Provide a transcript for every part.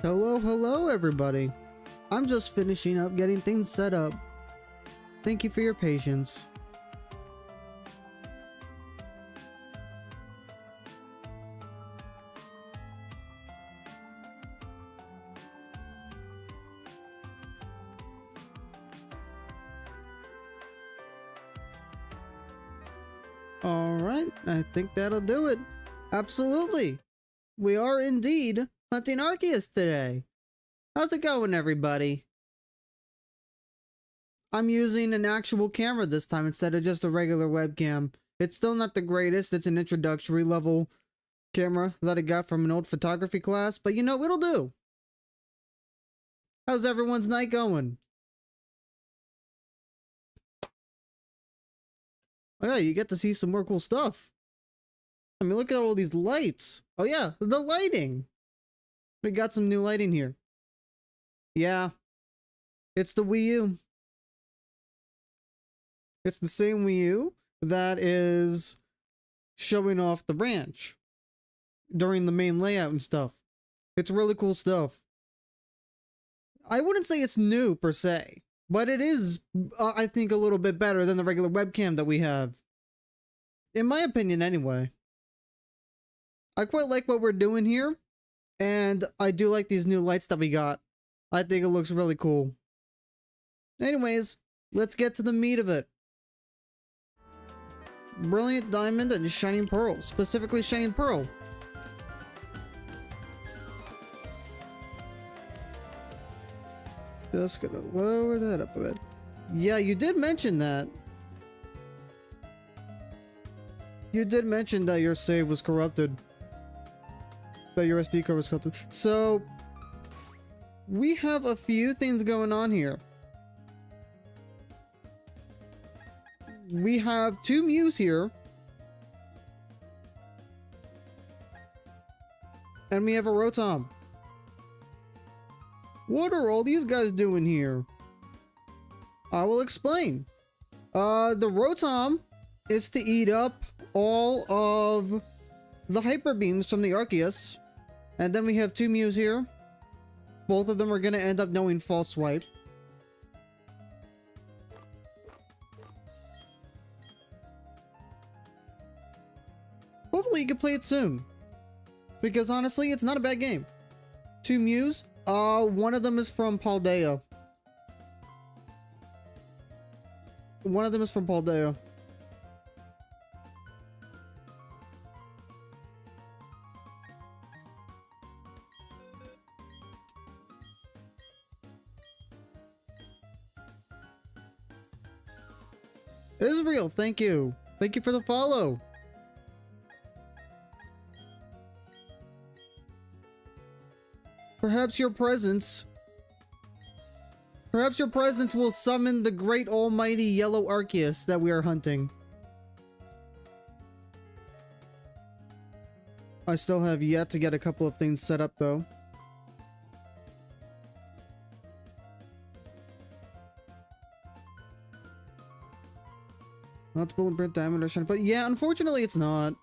Hello everybody. I'm just finishing up getting things set up. Thank you for your patience. Alright, I think that'll do it. Absolutely. We are indeed hunting ARCEUS today. How's it going, everybody? I'm using an actual camera this time instead of just a regular webcam. It's still not the greatest. It's an introductory level camera that I got from an old photography class, but you know, it'll do. How's everyone's night going? Oh yeah, you get to see some more cool stuff. I mean, look at all these lights. Oh yeah, the lighting. We got some new lighting here. Yeah, it's the Wii U. It's the same Wii U that is showing off the ranch during the main layout and stuff. It's really cool stuff. I wouldn't say it's new per se, but it is, I think, a little bit better than the regular webcam that we have. In my opinion, anyway. I quite like what we're doing here, and I do like these new lights that we got. I think it looks really cool. Anyways, let's get to the meat of it. Brilliant Diamond and Shining Pearl, specifically Shining Pearl. Just gonna lower that up a bit. Yeah, you did mention that. You did mention that your save was corrupted. That your SD card was corrupted. So, we have a few things going on here. We have two Mews here. And we have a Rotom. What are all these guys doing here? I will explain. The Rotom is to eat up all of the Hyper Beams from the ARCEUS. And then we have two Mews here. Both of them are going to end up knowing False Swipe. Hopefully you can play it soon. Because honestly, it's not a bad game. Two Mews. One of them is from Paldea. One of them is from Paldea. Israel, thank you. Thank you for the follow. Perhaps your presence will summon the great almighty yellow ARCEUS that we are hunting. I still have yet to get a couple of things set up though. Not to bulletproof diamond or shine, but yeah, unfortunately it's not.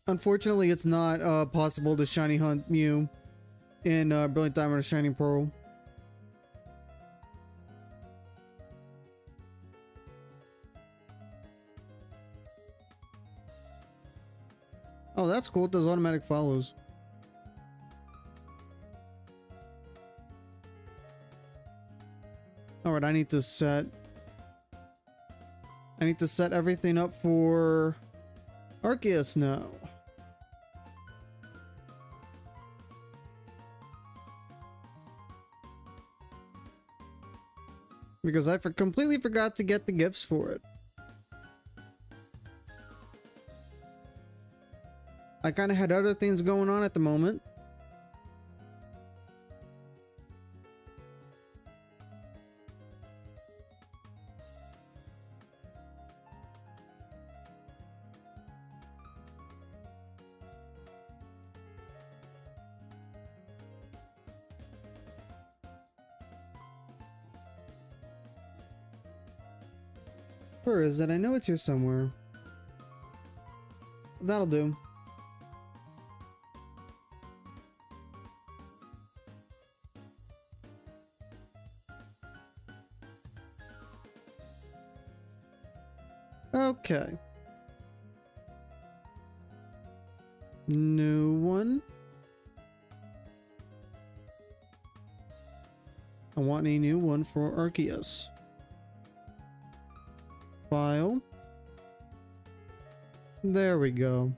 Unfortunately, it's not possible to shiny hunt Mew in Brilliant Diamond or Shining Pearl. Oh, that's cool. It does automatic follows. Alright, I need to set everything up for ARCEUS now. Because I completely forgot to get the gifts for it. I kind of had other things going on at the moment. Where is it? I know it's here somewhere. That'll do. Okay. New one. I want a new one for ARCEUS. File. There we go.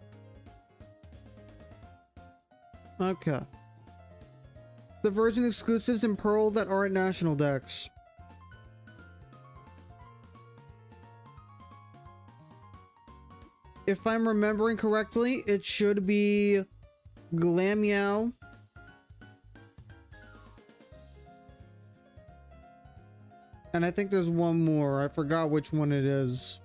Okay. The version exclusives in Pearl that aren't national decks. If I'm remembering correctly, it should be Glammeow. And I think there's one more. I forgot which one it is.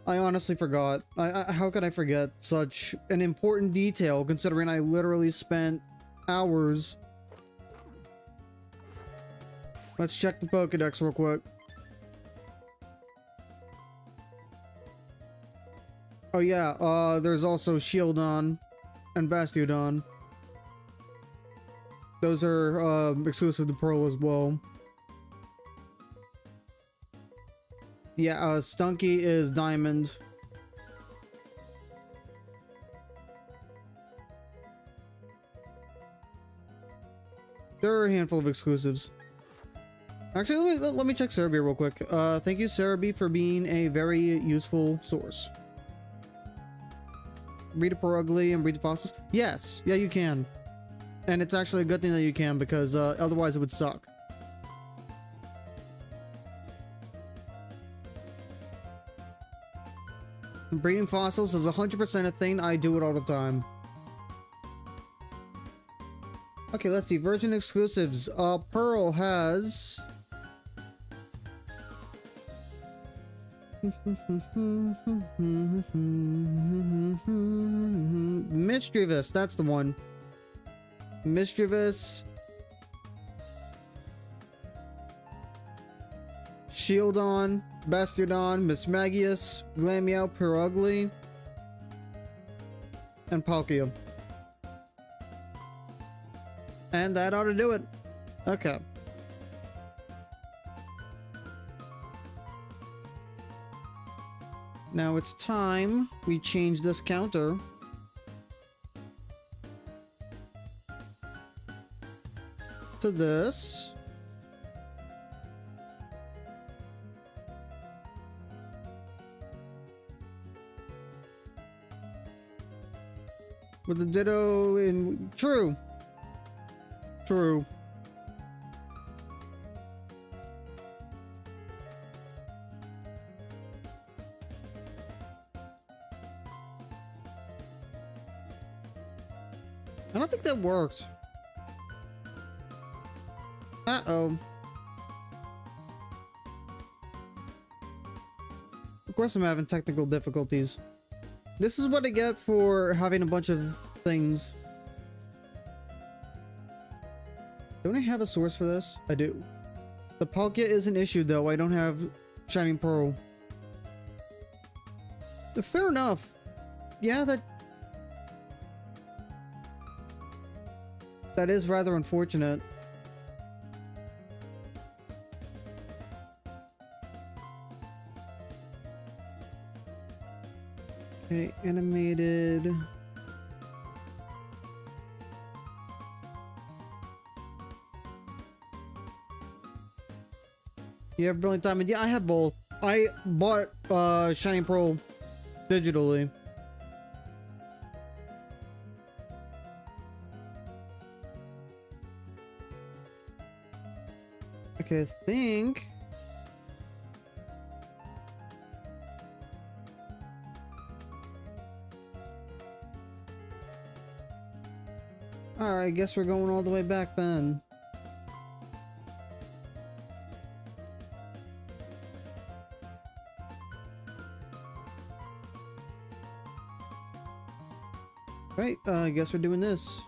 I honestly forgot. How could I forget such an important detail considering I literally spent hours. Let's check the Pokédex real quick. Oh yeah, there's also Shieldon and Bastiodon. Those are exclusive to Pearl as well. Yeah, Stunky is Diamond. There are a handful of exclusives. Actually, let me check Cerebi real quick. Thank you, Cerebi, for being a very useful source. Read a Perugly and read fossils? Yes, yeah, you can. And it's actually a good thing that you can, because otherwise it would suck. Breeding fossils is 100% a thing. I do it all the time. Okay, let's see. Version exclusives. Pearl has... Mischievous, that's the one. Mischievous. Shieldon, Bastiodon, Mismagius, Glammeow, Perugly, and Palkia. And that ought to do it. Okay. Now it's time we change this counter to this. With the Ditto in... True. True. I don't think that worked. Uh-oh. Of course I'm having technical difficulties. This is what I get for having a bunch of things. Don't I have a source for this? I do. The Palkia is an issue though. I don't have Shining Pearl. Fair enough. Yeah, that is rather unfortunate. Okay, animated. You have Brilliant Diamond? Yeah, I have both. I bought Shining Pearl digitally. Okay, I think... Alright, I guess we're going all the way back then. Right, I guess we're doing this.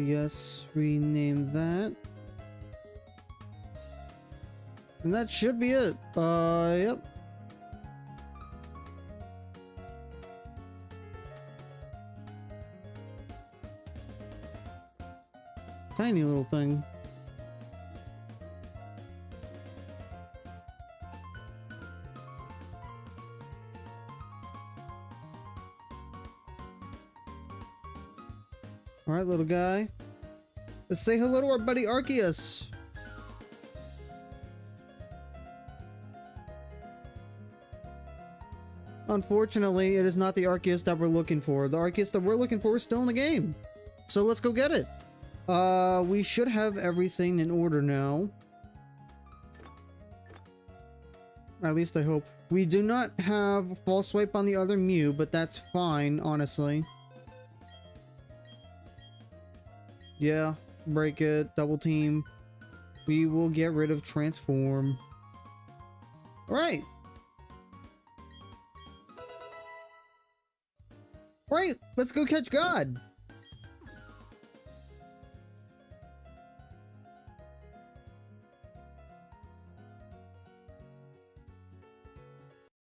Yes, rename that. And that should be it. Yep. Tiny little thing. Alright, little guy. Let's say hello to our buddy ARCEUS. Unfortunately, it is not the ARCEUS that we're looking for. The ARCEUS that we're looking for is still in the game. So let's go get it. We should have everything in order now. At least I hope. We do not have false swipe on the other Mew, but that's fine, honestly. Yeah, break it, double team. We will get rid of transform. Alright. Alright, let's go catch God.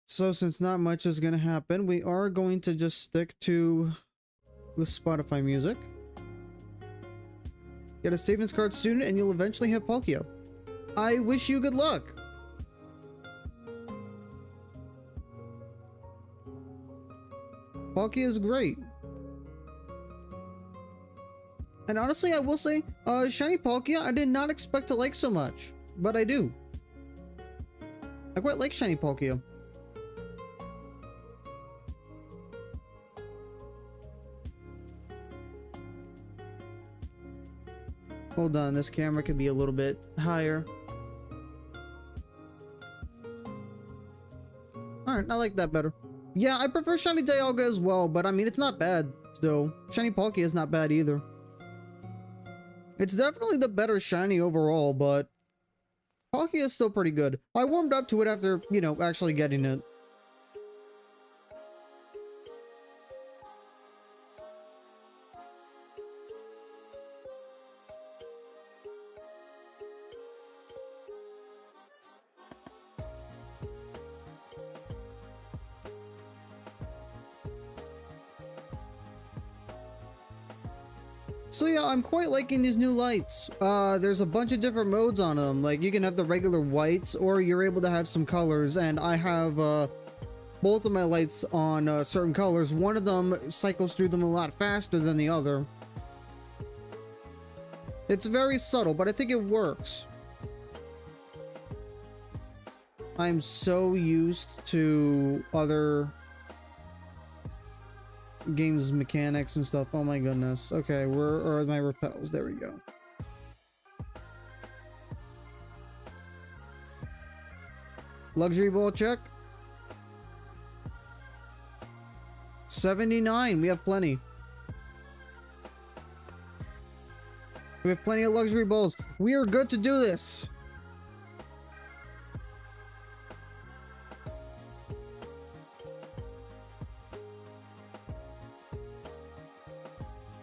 So since not much is going to happen, we are going to just stick to the Spotify music. Get a savings card student and you'll eventually have Palkia. I wish you good luck. Palkia is great. And honestly, I will say, Shiny Palkia, I did not expect to like so much, but I do. I quite like Shiny Palkia. Hold on, this camera could be a little bit higher. Alright, I like that better. Yeah, I prefer Shiny Dialga as well, but I mean, it's not bad still. Shiny Palkia is not bad either. It's definitely the better Shiny overall, but Palkia is still pretty good. I warmed up to it after, you know, actually getting it. So yeah, I'm quite liking these new lights. There's a bunch of different modes on them. Like, you can have the regular whites, or you're able to have some colors, and I have, both of my lights on, certain colors. One of them cycles through them a lot faster than the other. It's very subtle, but I think it works. I'm so used to other games mechanics and stuff. Oh my goodness. Okay, where are my repels? There we go. Luxury ball check. 79. We have plenty. We have plenty of luxury balls. We are good to do this.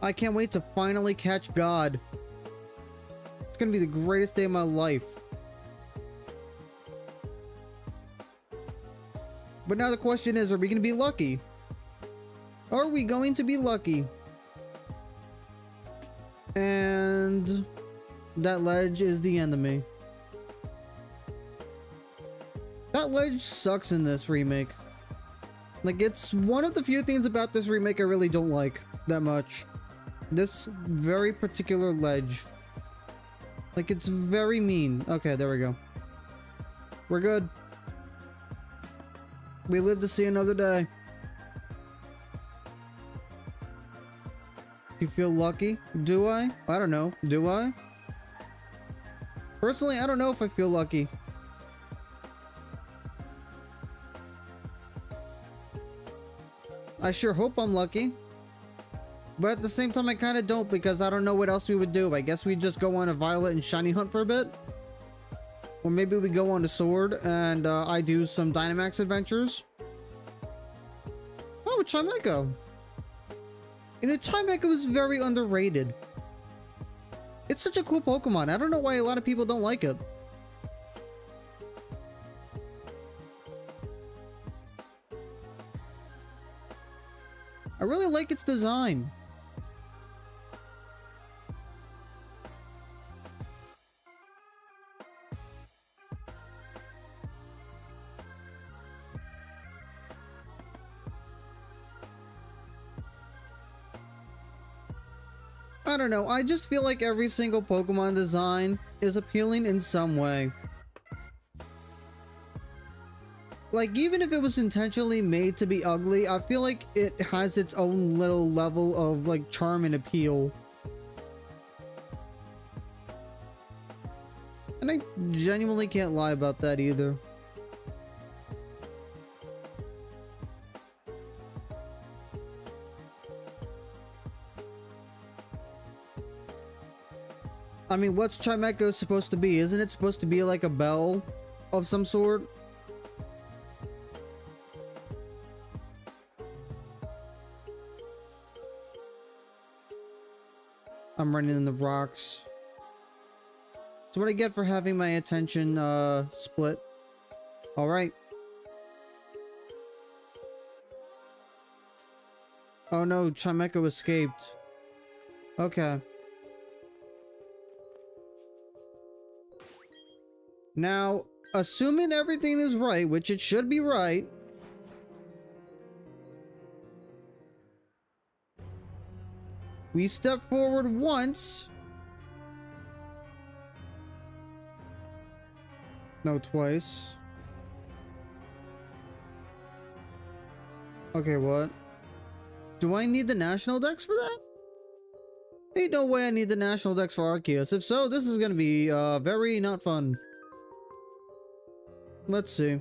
I can't wait to finally catch God. It's gonna be the greatest day of my life. But now the question is, are we gonna be lucky? Are we going to be lucky? And that ledge is the enemy. That ledge sucks in this remake. Like, it's one of the few things about this remake I really don't like that much. This very particular ledge. Like, it's very mean. Okay, there we go. We're good. We live to see another day. Do you feel lucky? Do I? I don't know. Do I? Personally, I don't know if I feel lucky. I sure hope I'm lucky. But at the same time, I kind of don't, because I don't know what else we would do. I guess we just go on a Violet and Shiny hunt for a bit. Or maybe we go on to Sword and I do some Dynamax adventures. Oh, Chimecho. You know, Chimecho is very underrated. It's such a cool Pokemon. I don't know why a lot of people don't like it. I really like its design. I don't know. I just feel like every single Pokemon design is appealing in some way. Like, even if it was intentionally made to be ugly, I feel like it has its own little level of, like, charm and appeal. And I genuinely can't lie about that either. I mean, what's Chimecho supposed to be? Isn't it supposed to be like a bell of some sort? I'm running in the rocks. So what I get for having my attention split. Alright. Oh no, Chimecho escaped. Okay. Now, assuming everything is right, which it should be right, we step forward once. No, twice. Okay, what? Do I need the national dex for that? Ain't no way I need the national dex for Arceus. If so, this is gonna be very not fun. Let's see.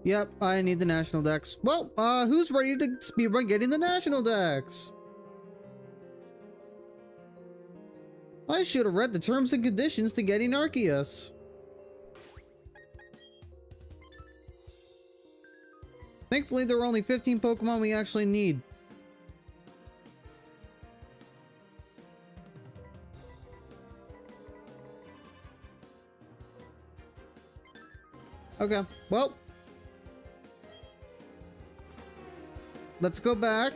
Yep, I need the national dex. Well, who's ready to speedrun getting the national dex? I should have read the terms and conditions to getting Arceus. Thankfully, there are only 15 Pokemon we actually need. Okay, well. Let's go back.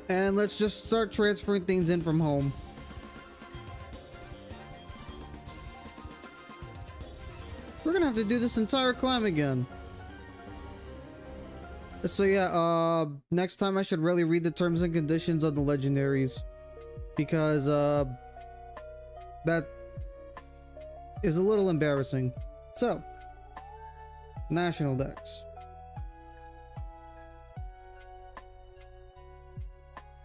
And let's just start transferring things in from home. We're gonna have to do this entire climb again. So yeah, next time I should really read the terms and conditions of the legendaries. Because, that is a little embarrassing. So, national dex.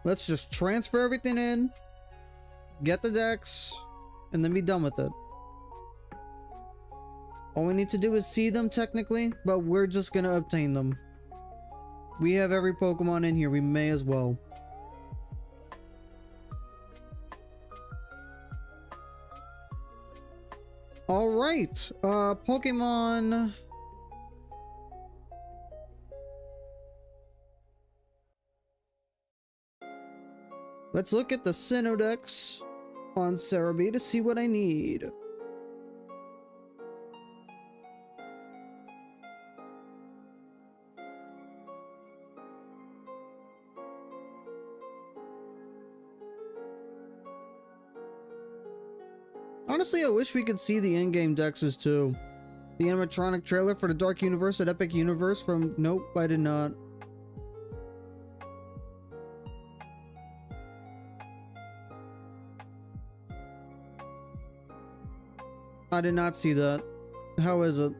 Let's just transfer everything in, get the dex, and then be done with it. All we need to do is see them technically, but we're just gonna obtain them. We have every Pokemon in here, we may as well. Alright, Pokemon... Let's look at the Synodex on Cerebi to see what I need. Honestly, I wish we could see the in-game dexes too. The animatronic trailer for the Dark Universe at Epic Universe from... Nope, I did not. I did not see that. How is it?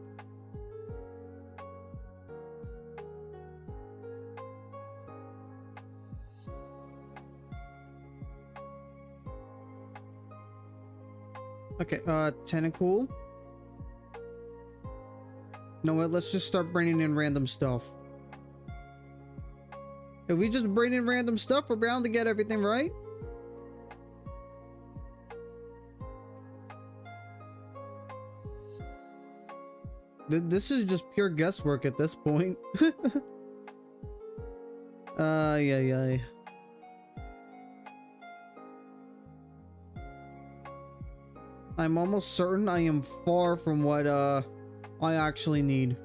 Okay, Tentacool. No, what? Let's just start bringing in random stuff. If we just bring in random stuff, we're bound to get everything right. This is just pure guesswork at this point. Yeah. I'm almost certain I am far from what I actually need.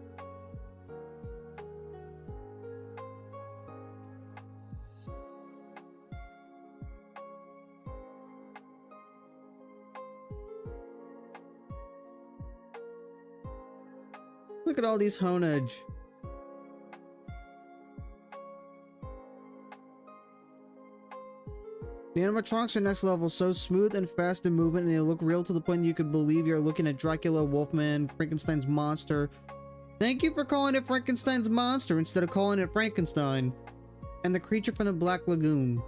Look at all these Honedge. animatronics are next level, so smooth and fast in movement, and they look real to the point you could believe you're looking at Dracula, Wolfman, Frankenstein's monster. Thank you for calling it Frankenstein's monster instead of calling it Frankenstein. And the creature from the Black Lagoon.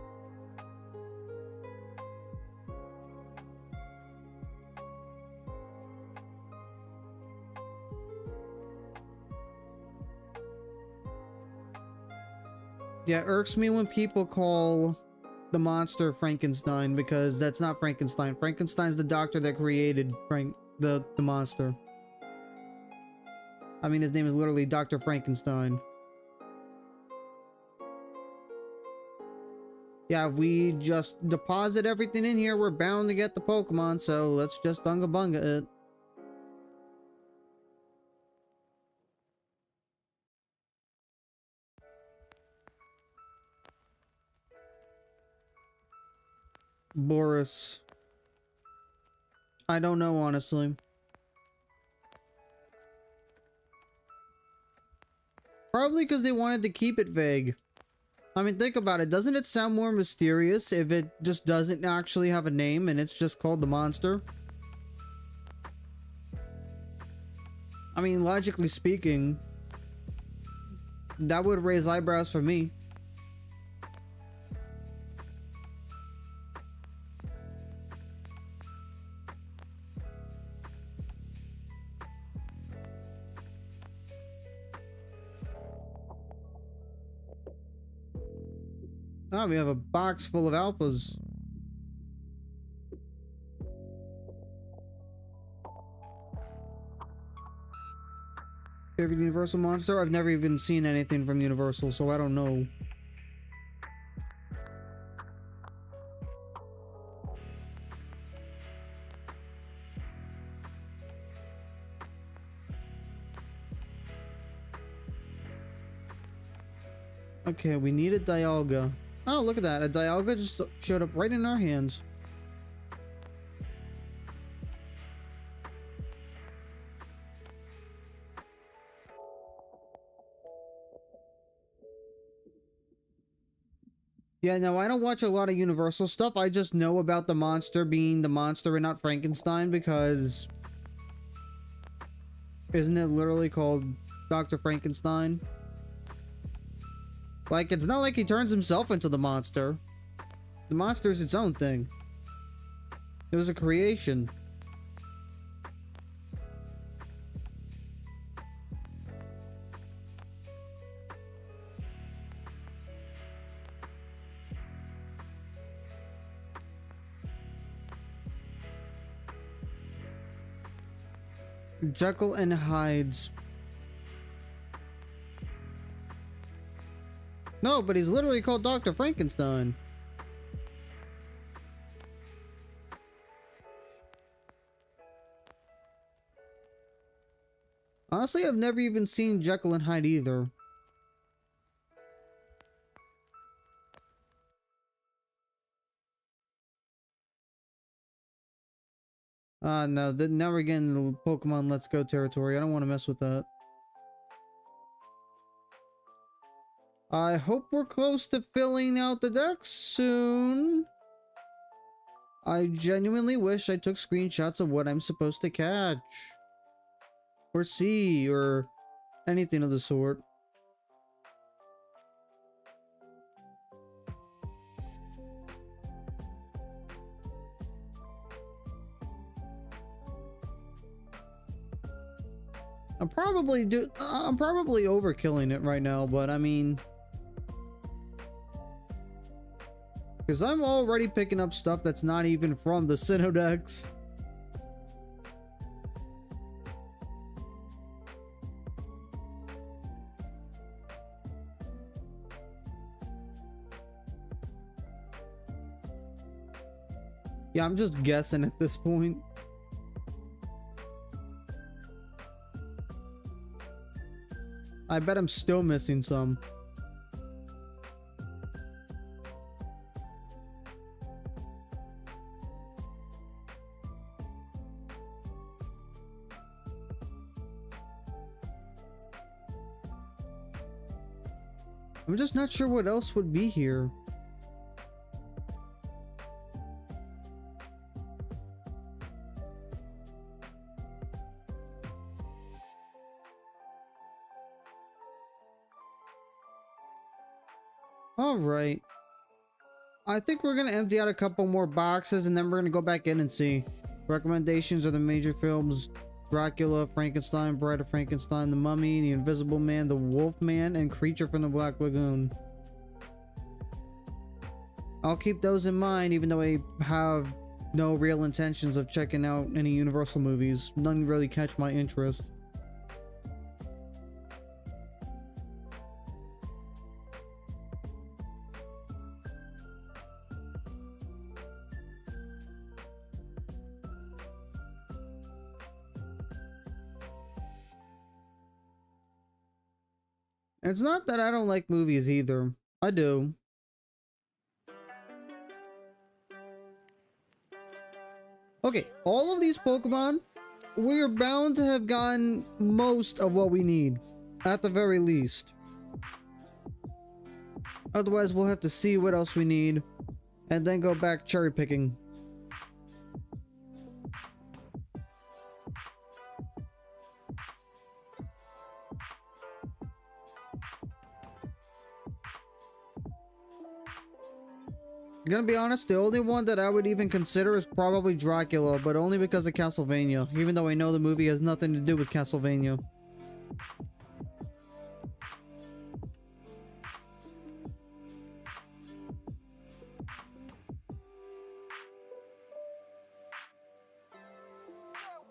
Yeah, irks me when people call the monster Frankenstein, because that's not Frankenstein. Frankenstein's the doctor that created the monster. I mean, his name is literally Dr. Frankenstein. Yeah, if we just deposit everything in here, we're bound to get the Pokemon, so let's just Unga Bunga it. Boris. I don't know, honestly. Probably because they wanted to keep it vague. I mean, think about it. Doesn't it sound more mysterious if it just doesn't actually have a name and it's just called the monster? I mean, logically speaking, that would raise eyebrows for me. Oh, we have a box full of alphas. Favorite Universal monster? I've never even seen anything from Universal, so I don't know. Okay, we need a Dialga. Oh, look at that. A Dialga just showed up right in our hands. Yeah, no, I don't watch a lot of Universal stuff. I just know about the monster being the monster and not Frankenstein because... Isn't it literally called Dr. Frankenstein? Like, it's not like he turns himself into the monster. The monster's its own thing. It was a creation. Jekyll and Hyde's. No, but he's literally called Dr. Frankenstein. Honestly, I've never even seen Jekyll and Hyde either. No, now we're getting the Pokemon Let's Go territory. I don't want to mess with that. I hope we're close to filling out the deck soon. I genuinely wish I took screenshots of what I'm supposed to catch. Or see, or anything of the sort. I'm probably overkilling it right now, but I mean, because I'm already picking up stuff that's not even from the Sinnoh decks. Yeah, I'm just guessing at this point. I bet I'm still missing some. I'm just not sure what else would be here. Alright. I think we're gonna empty out a couple more boxes and then we're gonna go back in and see. Recommendations are the major films: Dracula, Frankenstein, Bride of Frankenstein, The Mummy, The Invisible Man, The Wolf Man, and Creature from the Black Lagoon. I'll keep those in mind, even though I have no real intentions of checking out any Universal movies. None really catch my interest. It's not that I don't like movies either. I do. Okay, all of these Pokemon, we're bound to have gotten most of what we need, at the very least. Otherwise, we'll have to see what else we need, and then go back cherry picking. Gonna be honest, the only one that I would even consider is probably Dracula, but only because of Castlevania, even though I know the movie has nothing to do with Castlevania. You're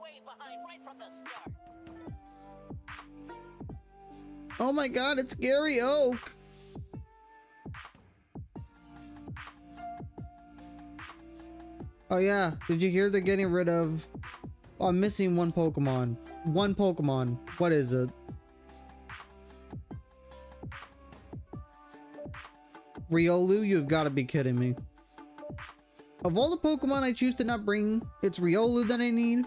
way behind right from the start. Oh my god, it's Gary Oak! Oh yeah, did you hear they're getting rid of... Oh, I'm missing one Pokemon. One Pokemon. What is it? Riolu? You've got to be kidding me. Of all the Pokemon I choose to not bring, it's Riolu that I need?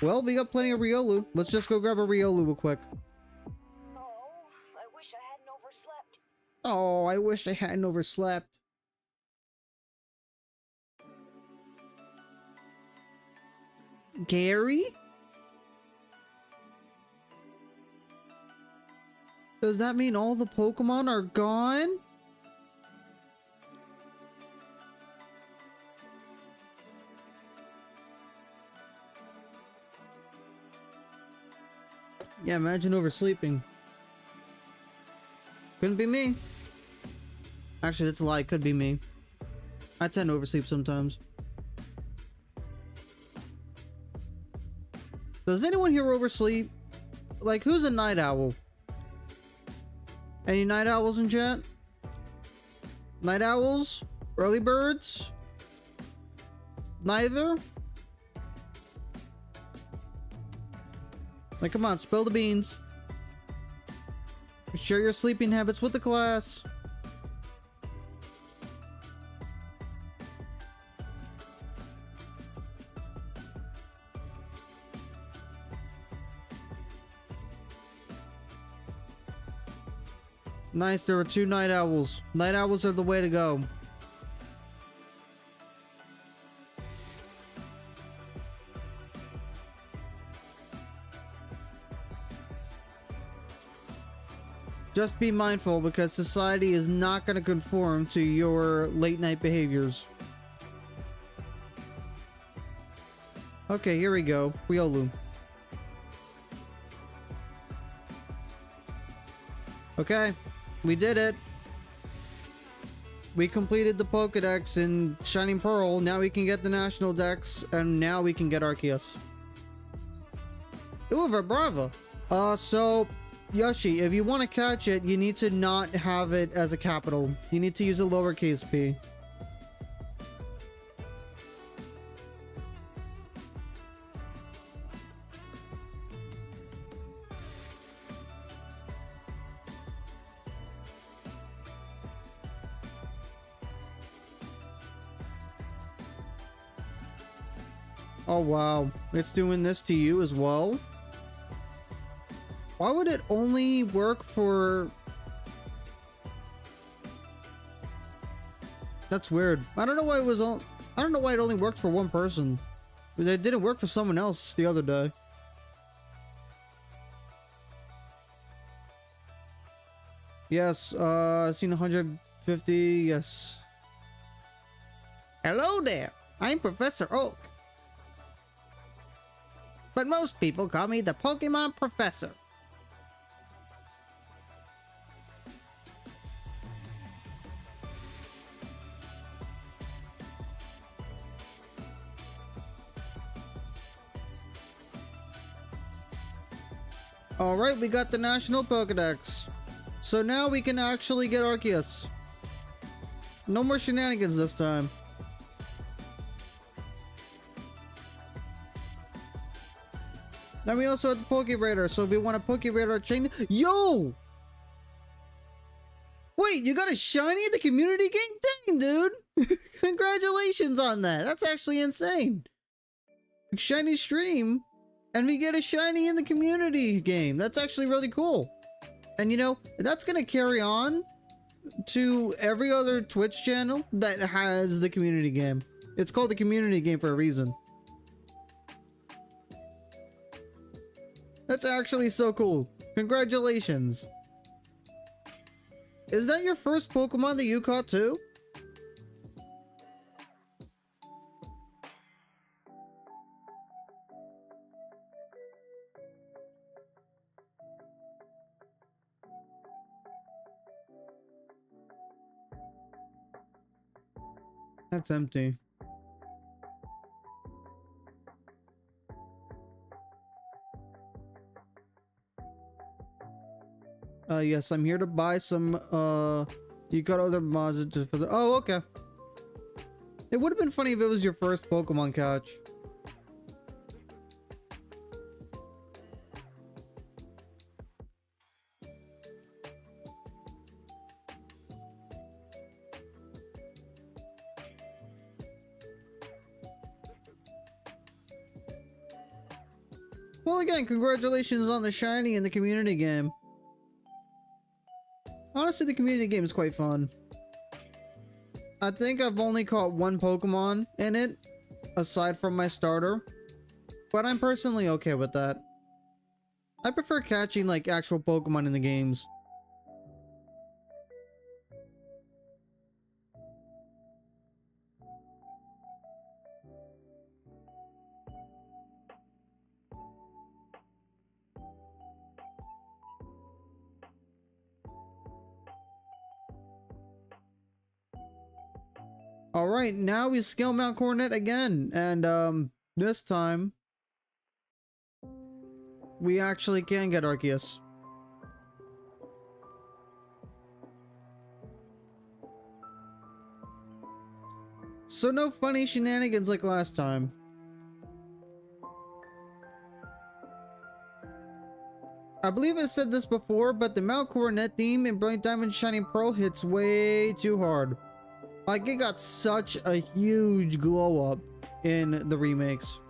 Well, we got plenty of Riolu. Let's just go grab a Riolu real quick. Oh, I wish I hadn't overslept. Oh, I wish I hadn't overslept. Gary? Does that mean all the Pokemon are gone? Yeah, imagine oversleeping. Couldn't be me. Actually, that's a lie. Could be me. I tend to oversleep sometimes. Does anyone here oversleep? Like, who's a night owl? Any night owls in chat? Night owls? Early birds? Neither? Like, come on, spill the beans. Share your sleeping habits with the class. Nice, there are 2 night owls. Night owls are the way to go. Just be mindful because society is not going to conform to your late night behaviors. Okay, here we go. Riolu. Okay, we did it. We completed the Pokedex in Shining Pearl. Now we can get the National Dex, and now we can get Arceus. Ooh, Vibrava. So, Yoshi, if you want to catch it, you need to not have it as a capital. You need to use a lowercase p. Oh wow, it's doing this to you as well? Why would it only work for... That's weird. I don't know why it was on... I don't know why it only worked for one person. It didn't work for someone else the other day. Yes, seen 150, yes. Hello there, I'm Professor Oak. But most people call me the Pokemon Professor. Alright, we got the National Pokedex. So now we can actually get Arceus. No more shenanigans this time. Now we also have the Poke Radar, so if we want a Poke Radar chain. Yo! Wait, you got a shiny in the community game? Dang, dude! Congratulations on that. That's actually insane. Shiny stream, and we get a shiny in the community game. That's actually really cool. And you know, that's gonna carry on to every other Twitch channel that has the community game. It's called the community game for a reason. That's actually so cool. Congratulations. Is that your first Pokemon that you caught too? That's empty. Yes, I'm here to buy some, you got other mods just for the, oh, okay. It would have been funny if it was your first Pokemon catch. Well, again, congratulations on the shiny in the community game. Honestly, the community game is quite fun. I think I've only caught one Pokemon in it, aside from my starter. But I'm personally okay with that. I prefer catching, like, actual Pokemon in the games. Alright, now we scale Mount Coronet again, and this time we actually can get Arceus. So no funny shenanigans like last time. I believe I said this before, but the Mount Coronet theme in Brilliant Diamond Shining Pearl hits way too hard. Like, it got such a huge glow up in the remakes.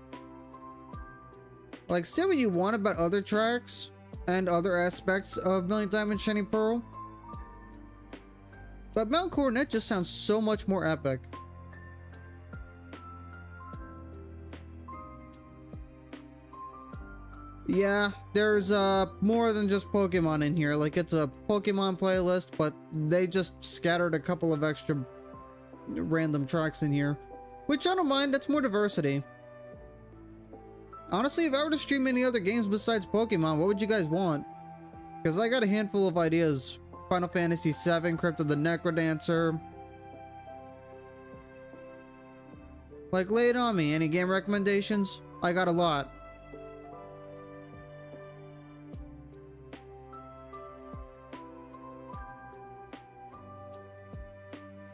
Like, say what you want about other tracks and other aspects of Brilliant Diamond Shining Pearl, but Mount Coronet just sounds so much more epic. Yeah, there's more than just Pokemon in here. Like, it's a Pokemon playlist, but they just scattered a couple of extra random tracks in here, which I don't mind. That's more diversity. Honestly, if I were to stream any other games besides Pokemon, what would you guys want? Because I got a handful of ideas. Final Fantasy VII, Crypt of the Necrodancer. Like, lay it on me. Any game recommendations? I got a lot.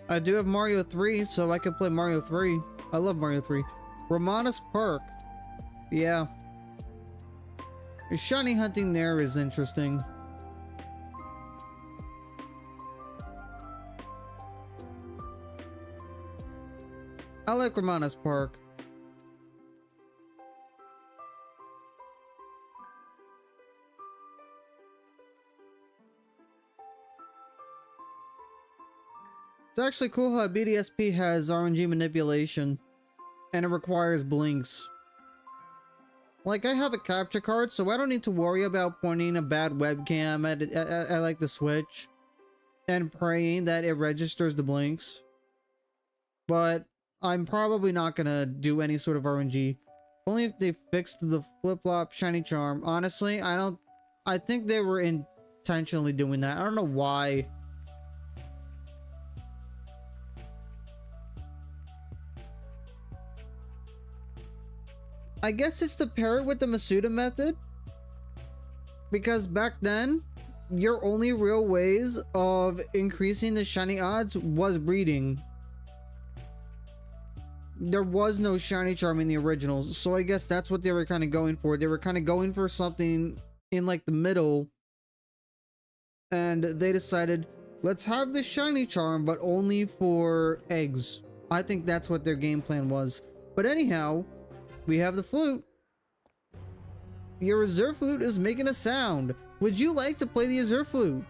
I do have Mario 3, so I could play Mario 3. I love Mario 3. Romanus Park. Yeah. Shiny hunting there is interesting. I like Romanus Park. It's actually cool how BDSP has RNG manipulation, and it requires blinks. Like, I have a capture card, so I don't need to worry about pointing a bad webcam at like the Switch. and praying that it registers the blinks. But I'm probably not gonna do any sort of RNG. Only if they fixed the flip-flop shiny charm. Honestly, I think they were intentionally doing that. I don't know why. I guess it's to pair it with the Masuda method. Because back then, your only real ways of increasing the shiny odds was breeding. There was no shiny charm in the originals, so I guess that's what they were kind of going for. They were kind of going for something in like the middle, and they decided, let's have the shiny charm, but only for eggs. I think that's what their game plan was. But anyhow, we have the flute. Your reserve flute is making a sound. Would you like to play the reserve flute?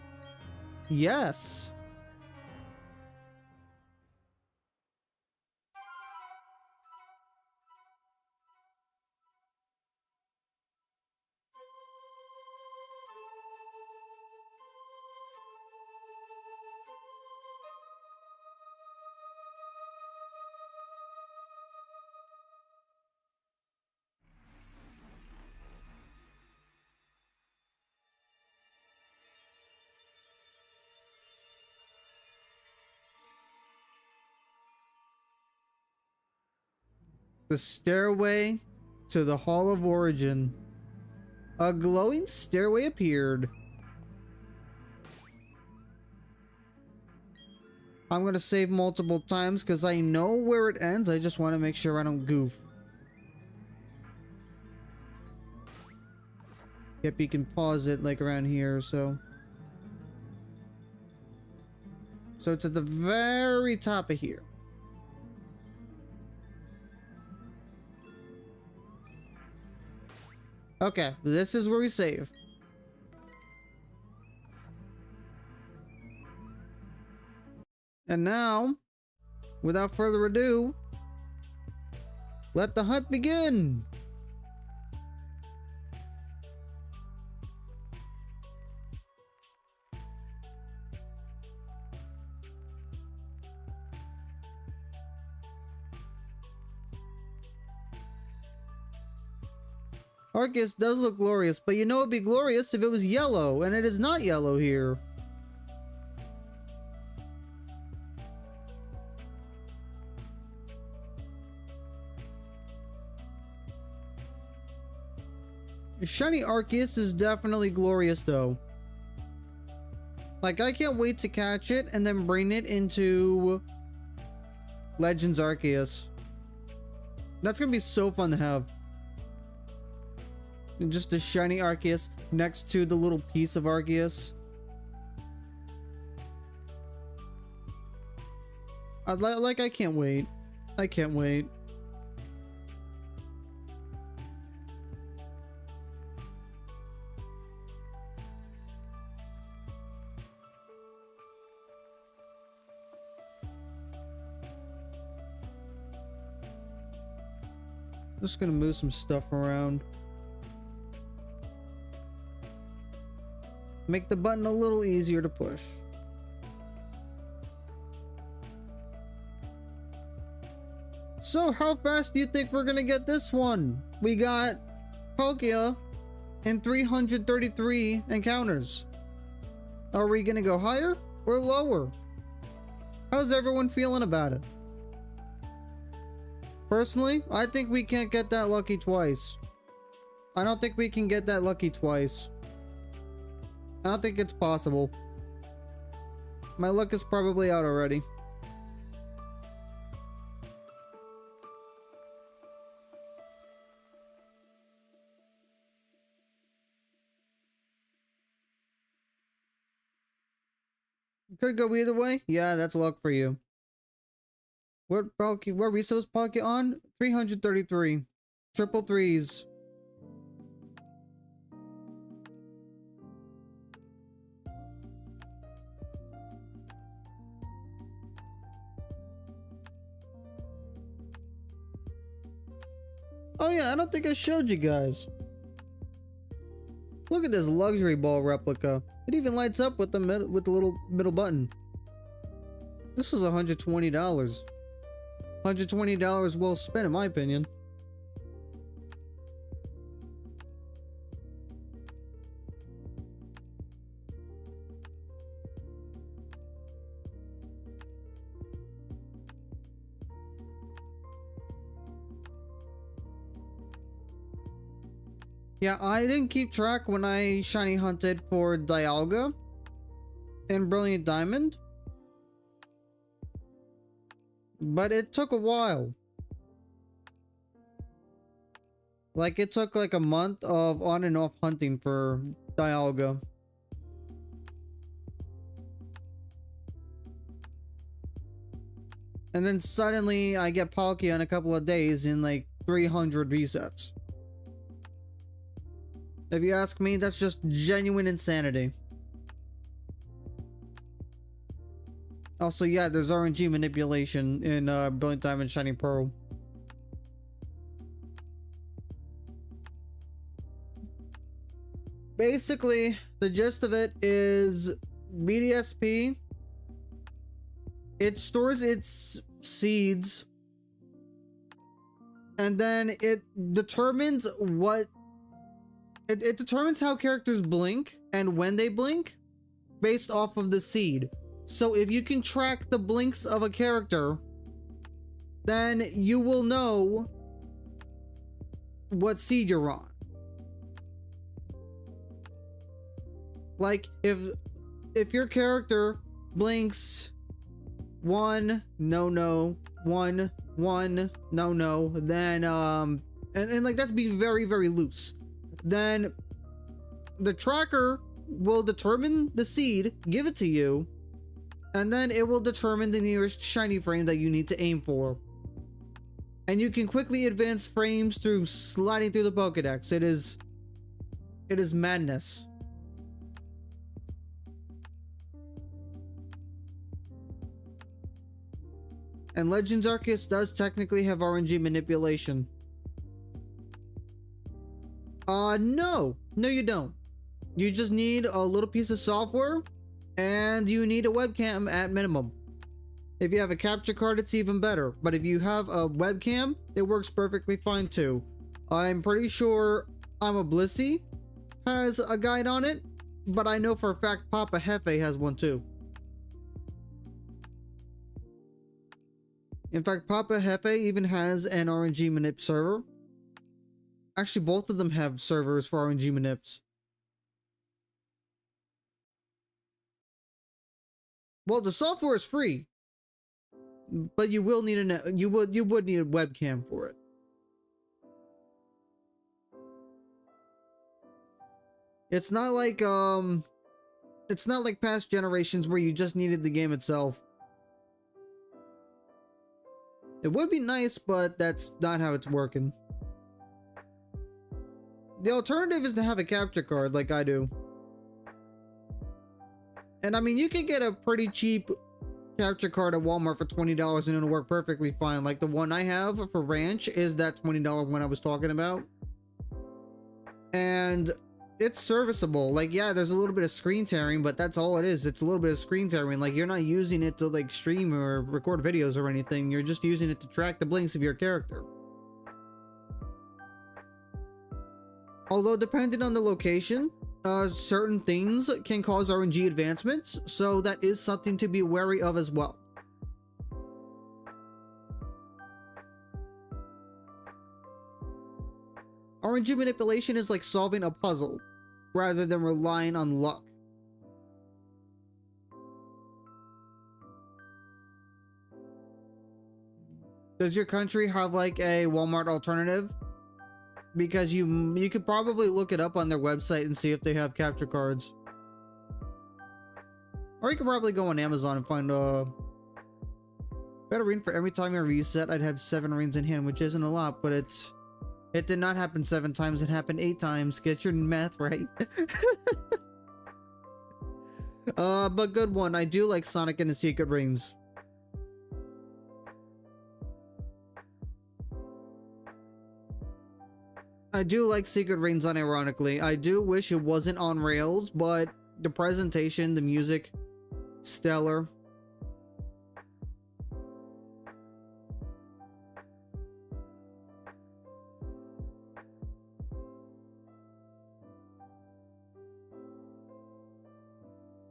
Yes. The stairway to the Hall of Origin. A glowing stairway appeared. I'm gonna save multiple times because I know where it ends. I just want to make sure I don't goof. Yep, you can pause it like around here or so. So it's at the very top of here. Okay, this is where we save. And now, without further ado, let the hunt begin! Arceus does look glorious, but you know it'd be glorious if it was yellow, and it is not yellow here. Shiny Arceus is definitely glorious though. Like, I can't wait to catch it and then bring it into Legends Arceus. That's gonna be so fun to have. Just a shiny Arceus next to the little piece of Arceus. I can't wait. I can't wait. Just gonna move some stuff around. Make the button a little easier to push. So how fast do you think we're gonna get this one? We got Palkia in 333 encounters. Are we gonna go higher or lower? How's everyone feeling about it? Personally, I think we can't get that lucky twice. I don't think we can get that lucky twice. I don't think it's possible. My luck is probably out already. Could go either way. Yeah, that's luck for you. What resource pocket on? 333. Triple threes. Oh yeah, I don't think I showed you guys. Look at this luxury ball replica. It even lights up with the little middle button. This is $120. $120 well spent, in my opinion. Yeah, I didn't keep track when I shiny hunted for Dialga and Brilliant Diamond, but it took a while. Like, it took like a month of on and off hunting for Dialga. And then suddenly I get Palkia in a couple of days in like 300 resets. If you ask me, that's just genuine insanity. Also, yeah, there's RNG manipulation in Brilliant Diamond Shining Pearl. Basically, the gist of it is BDSP. It stores its seeds, and then it determines what it determines how characters blink and when they blink based off of the seed. So if you can track the blinks of a character, then you will know what seed you're on. Like if your character blinks 1 no 1 no, then and like that's being very loose, then the tracker will determine the seed, give it to you, and then it will determine the nearest shiny frame that you need to aim for. And you can quickly advance frames through sliding through the Pokédex. It is madness. And Legends Arceus does technically have RNG manipulation. No you don't. You just need a little piece of software, and you need a webcam at minimum. If you have a capture card, it's even better. But if you have a webcam, it works perfectly fine too. I'm pretty sure I'm a Blissey has a guide on it, but I know for a fact Papa Hefe has one too. In fact, Papa Hefe even has an RNG manip server. Actually, both of them have servers for RNG manips. Well, the software is free, but you will need you would need a webcam for it. It's not like past generations where you just needed the game itself. It would be nice, but that's not how it's working. The alternative is to have a capture card like I do. And I mean, you can get a pretty cheap capture card at Walmart for $20 and it'll work perfectly fine. Like the one I have for Ranch is that $20 one I was talking about. And it's serviceable. Like, yeah, there's a little bit of screen tearing, but that's all it is. It's a little bit of screen tearing. Like, you're not using it to like stream or record videos or anything. You're just using it to track the blinks of your character. Although depending on the location, certain things can cause RNG advancements, so that is something to be wary of as well. RNG manipulation is like solving a puzzle, rather than relying on luck. Does your country have like a Walmart alternative? Because you could probably look it up on their website and see if they have capture cards. Or you could probably go on Amazon and find better ring for every time I reset. I'd have 7 rings in hand, which isn't a lot, but it did not happen 7 times, it happened 8 times. Get your math right. But good one. I do like Sonic and the Secret Rings. I do like Secret Rings unironically. I do wish it wasn't on rails, but the presentation, the music, stellar.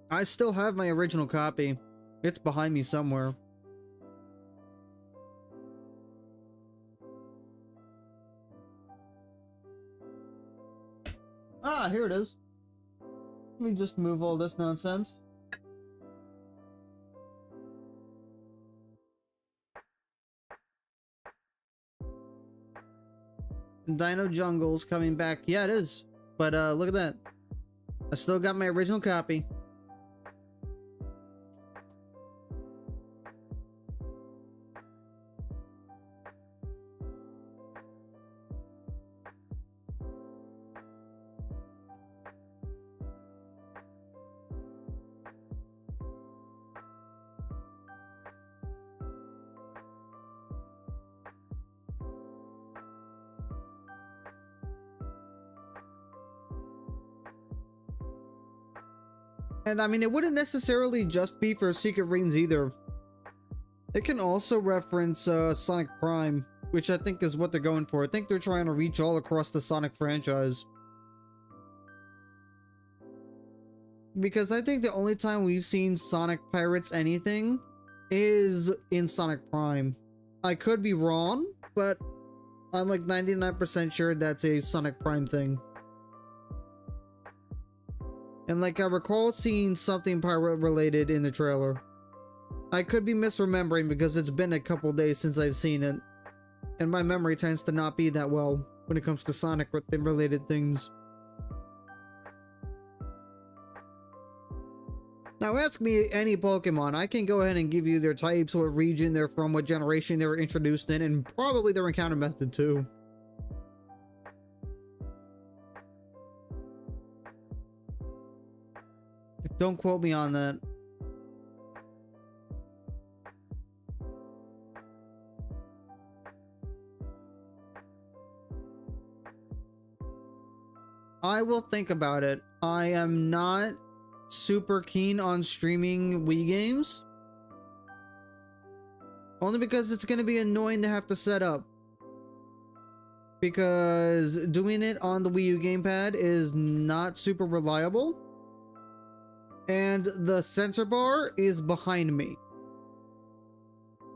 I still have my original copy. It's behind me somewhere. Ah, here it is. Let me just move all this nonsense. Dino Jungle's coming back. Yeah, it is. But look at that. I still got my original copy. And I mean, it wouldn't necessarily just be for Secret Rings either. It can also reference Sonic Prime, which I think is what they're going for. I think they're trying to reach all across the Sonic franchise. Because I think the only time we've seen Sonic Pirates anything is in Sonic Prime. I could be wrong, but I'm like 99% sure that's a Sonic Prime thing. And like I recall seeing something pirate related in the trailer. I could be misremembering because it's been a couple days since I've seen it. And my memory tends to not be that well when it comes to Sonic related things. Now ask me any Pokemon, I can go ahead and give you their types, what region they're from, what generation they were introduced in, and probably their encounter method too. Don't quote me on that. I will think about it. I am not super keen on streaming Wii games. Only because it's going to be annoying to have to set up. Because doing it on the Wii U gamepad is not super reliable. And the sensor bar is behind me.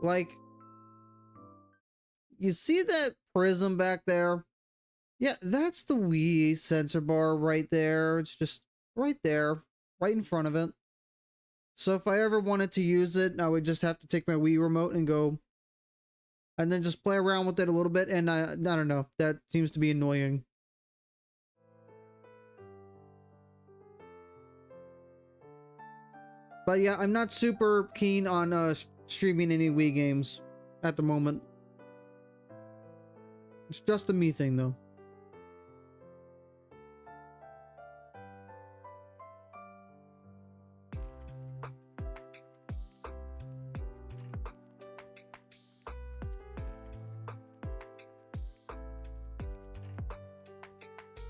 Like, you see that prism back there? Yeah, that's the Wii sensor bar right there. It's just right there, right in front of it. So if I ever wanted to use it, I would just have to take my Wii remote and go, and then just play around with it a little bit. And I don't know, that seems to be annoying. But yeah, I'm not super keen on streaming any Wii games at the moment. It's just a me thing though.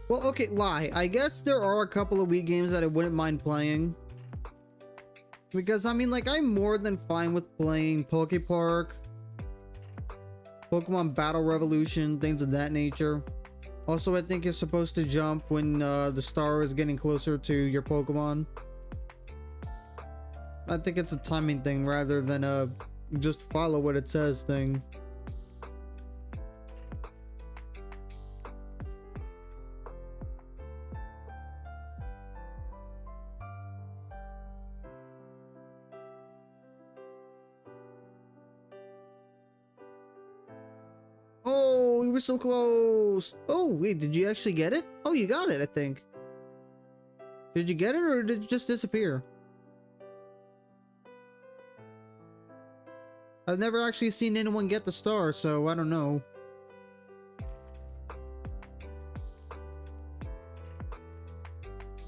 Well, okay, lie. I guess there are a couple of Wii games that I wouldn't mind playing. Because, I mean, like, I'm more than fine with playing Poke Park, Pokemon Battle Revolution, things of that nature. Also, I think you're supposed to jump when the star is getting closer to your Pokemon. I think it's a timing thing rather than a just follow what it says thing. Oh, we were so close. Oh, wait, did you actually get it? Oh, you got it, I think. Did you get it or did it just disappear? I've never actually seen anyone get the star, so I don't know.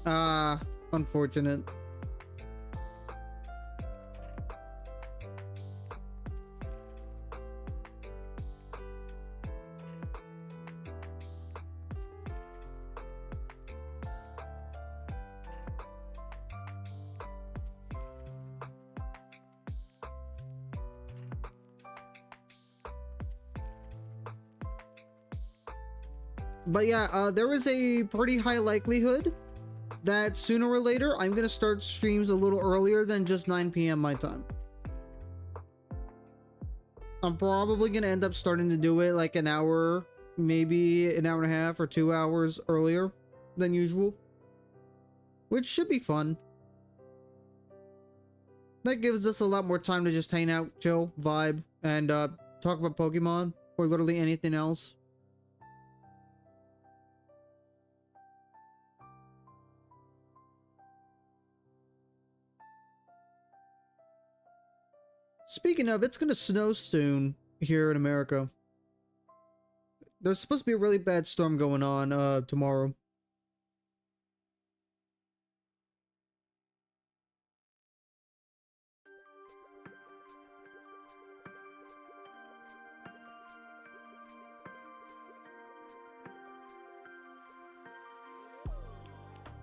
Ah, unfortunate. But yeah, there is a pretty high likelihood that sooner or later I'm gonna start streams a little earlier than just 9 p.m. my time. I'm probably gonna end up starting to do it like an hour, maybe an hour and a half or 2 hours earlier than usual, which should be fun. That gives us a lot more time to just hang out, chill, vibe, and talk about Pokemon or literally anything else. Speaking of, it's gonna snow soon here in America. There's supposed to be a really bad storm going on tomorrow.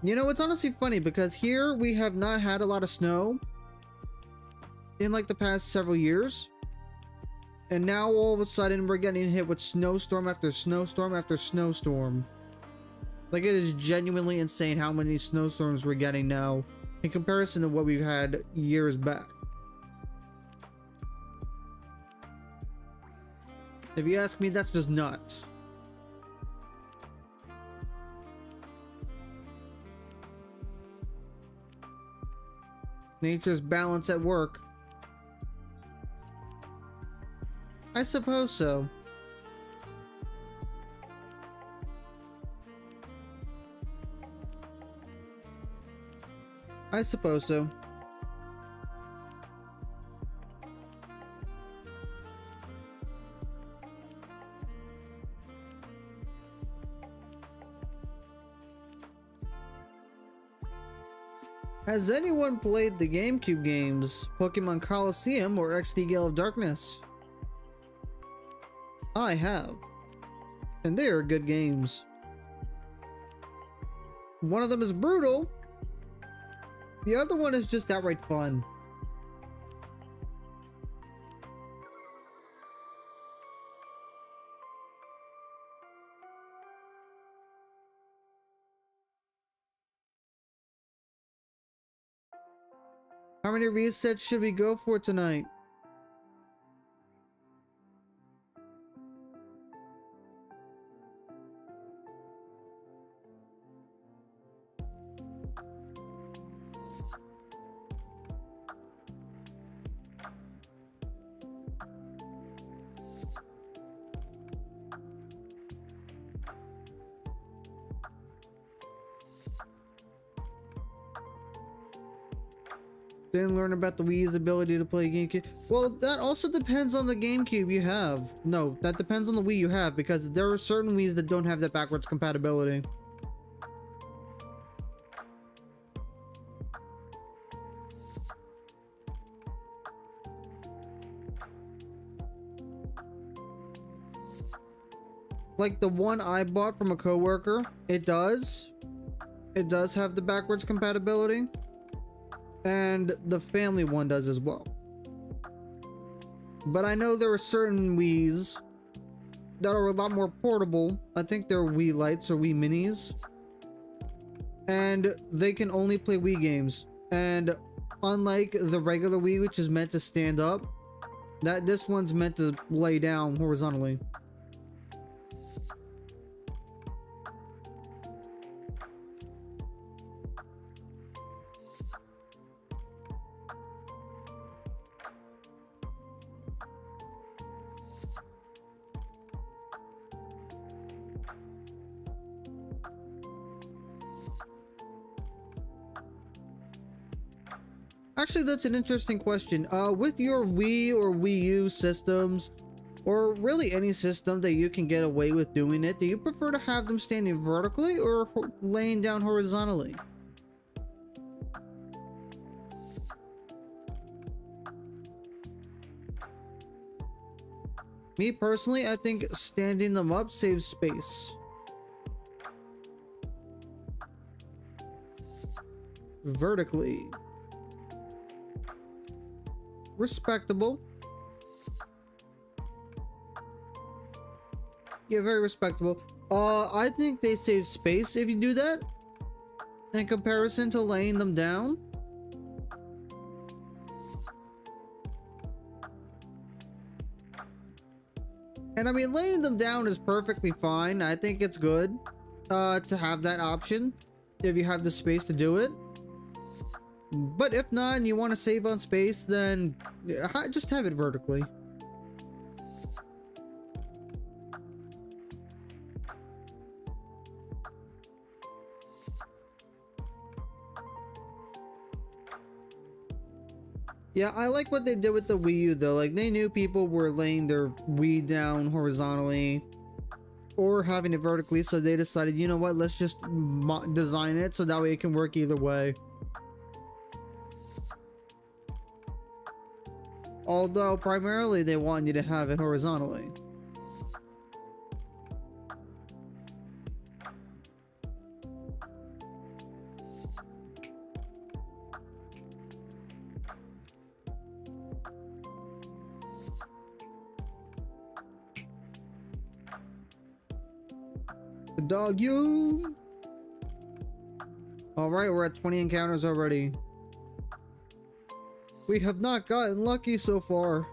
You know, it's honestly funny because here we have not had a lot of snow in like the past several years. And now all of a sudden we're getting hit with snowstorm after snowstorm after snowstorm. Like, it is genuinely insane how many snowstorms we're getting now in comparison to what we've had years back. If you ask me, that's just nuts. Nature's balance at work. I suppose so. I suppose so. Has anyone played the GameCube games, Pokemon Coliseum or XD Gale of Darkness? I have, and they are good games. One of them is brutal, the other one is just outright fun. How many resets should we go for tonight? Didn't learn about the Wii's ability to play GameCube. Well, that also depends on the GameCube you have. No, that depends on the Wii you have, because there are certain Wii's that don't have that backwards compatibility. Like the one I bought from a coworker, it does have the backwards compatibility. And the family one does as well. But I know there are certain Wii's that are a lot more portable. I think they're Wii Lights or Wii Minis. And they can only play Wii games. And unlike the regular Wii, which is meant to stand up, this one's meant to lay down horizontally. Actually, that's an interesting question. With your Wii or Wii U systems, or really any system that you can get away with doing it, do you prefer to have them standing vertically or laying down horizontally? Me personally, I think standing them up saves space. Vertically. Respectable. Yeah, very respectable. I think they save space if you do that, in comparison to laying them down. And I mean, laying them down is perfectly fine. I think it's good to have that option if you have the space to do it. But if not, and you want to save on space, then just have it vertically. Yeah, I like what they did with the Wii U though. Like, they knew people were laying their Wii down horizontally or having it vertically, so they decided, you know what, let's just design it so that way it can work either way. Although primarily they want you to have it horizontally. The dog you. Alright, we're at 20 encounters already. We have not gotten lucky so far.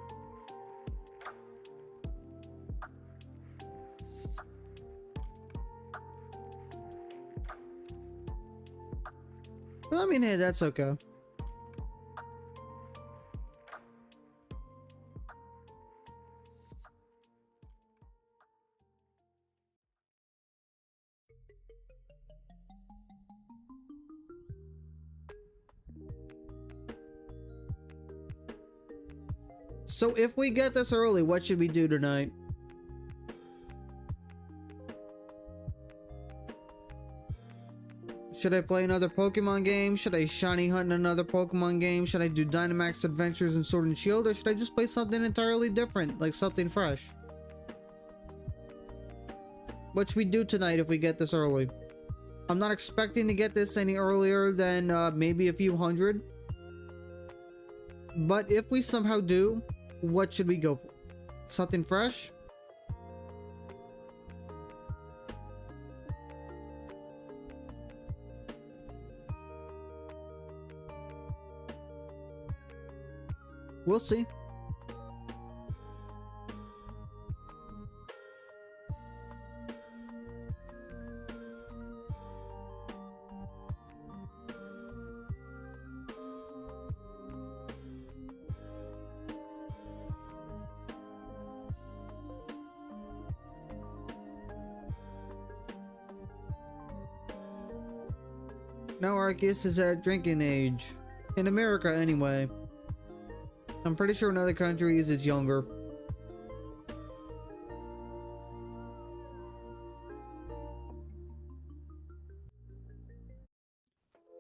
But I mean, hey, that's okay. So if we get this early, what should we do tonight? Should I play another Pokemon game? Should I shiny hunt in another Pokemon game? Should I do Dynamax Adventures in Sword and Shield? Or should I just play something entirely different, like something fresh? What should we do tonight if we get this early? I'm not expecting to get this any earlier than maybe a few hundred. But if we somehow do, what should we go for? Something fresh? We'll see. Now Arceus is at drinking age. In America, anyway. I'm pretty sure in other countries it's younger.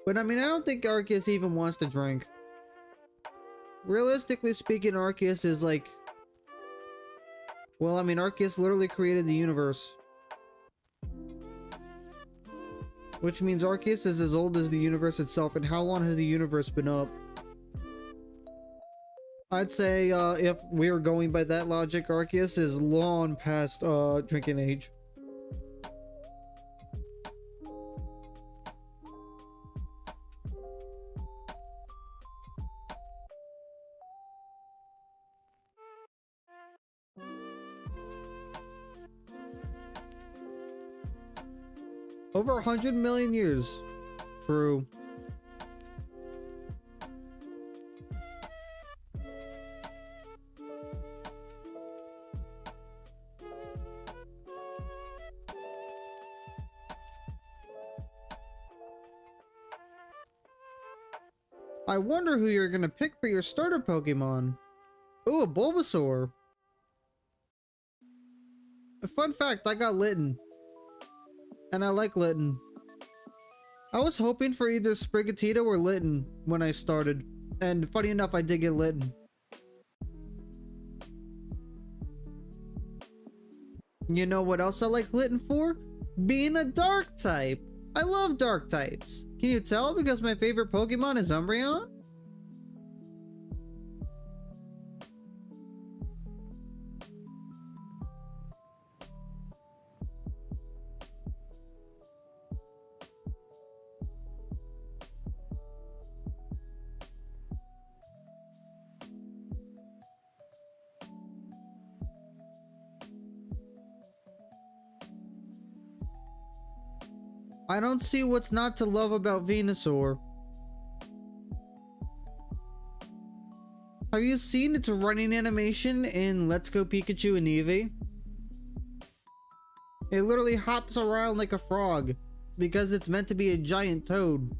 But I mean, I don't think Arceus even wants to drink. Realistically speaking, Arceus is like... Well, I mean, Arceus literally created the universe. Which means Arceus is as old as the universe itself, and how long has the universe been up? I'd say, if we're going by that logic, Arceus is long past, drinking age. Over 100 million years. True. I wonder who you're gonna pick for your starter Pokemon. Ooh, a Bulbasaur. A fun fact, I got Litten. And I like Litten. I was hoping for either Sprigatito or Litten when I started. And funny enough, I did get Litten. You know what else I like Litten for? Being a dark type. I love dark types. Can you tell? Because my favorite Pokemon is Umbreon? I don't see what's not to love about Venusaur. Have you seen its running animation in Let's Go Pikachu and Eevee? It literally hops around like a frog because it's meant to be a giant toad.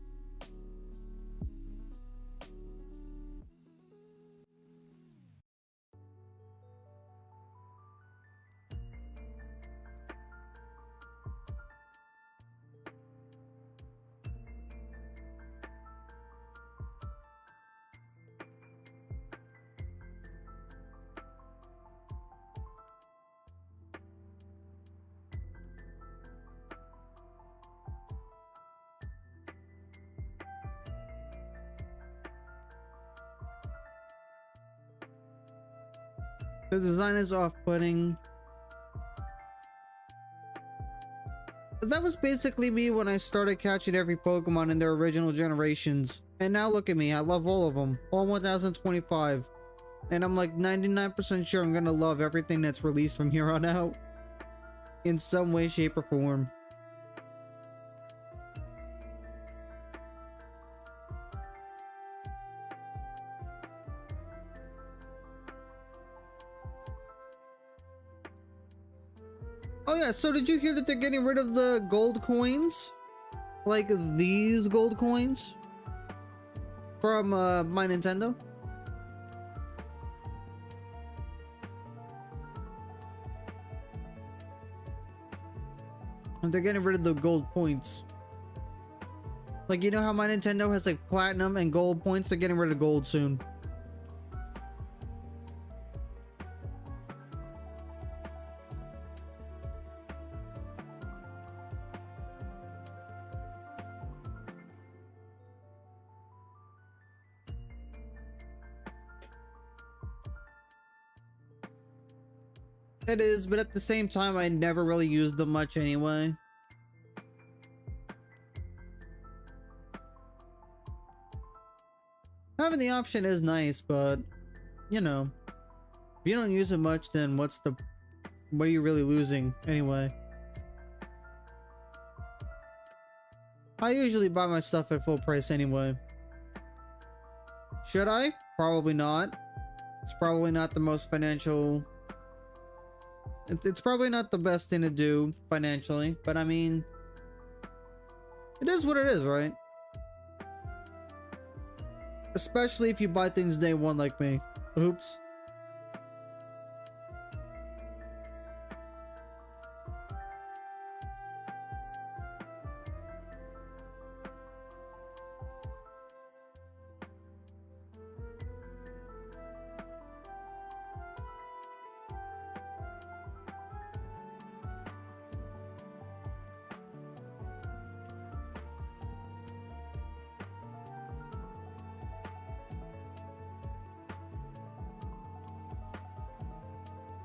The design is off-putting. That was basically me when I started catching every Pokemon in their original generations. And now look at me, I love all of them. All 1025. And I'm like 99% sure I'm gonna love everything that's released from here on out. In some way, shape, or form. Oh yeah, so did you hear that they're getting rid of the gold coins? Like these gold coins? From my Nintendo? And they're getting rid of the gold points. Like, you know how my Nintendo has like platinum and gold points? They're getting rid of gold soon. It is, but at the same time, I never really used them much anyway. Having the option is nice, but, you know, if you don't use it much, then what are you really losing anyway? I usually buy my stuff at full price anyway. Should I? Probably not. It's probably not the most financial... It's probably not the best thing to do financially, but I mean, it is what it is, right? Especially if you buy things day one like me. Oops.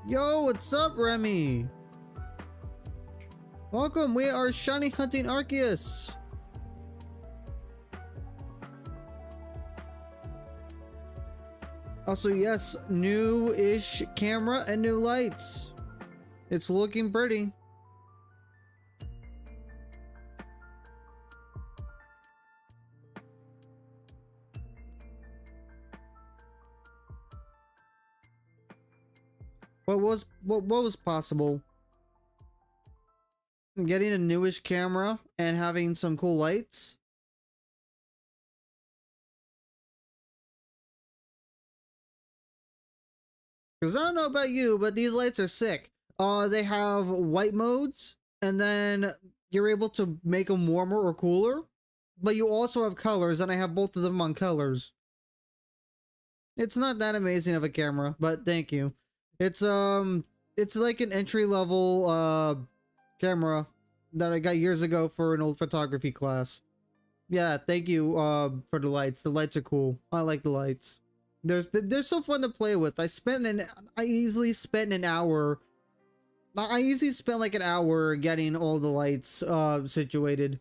Yo, what's up, Remy? Welcome, we are shiny hunting ARCEUS. Also, yes, new-ish camera and new lights. It's looking pretty. What was possible? Getting a newish camera and having some cool lights? Because I don't know about you, but these lights are sick. They have white modes, and then you're able to make them warmer or cooler. But you also have colors, and I have both of them on colors. It's not that amazing of a camera, but thank you. It's like an entry-level camera that I got years ago for an old photography class. Yeah, thank you for the lights. The lights are cool. I like the lights. They're so fun to play with. I easily spent like an hour getting all the lights situated.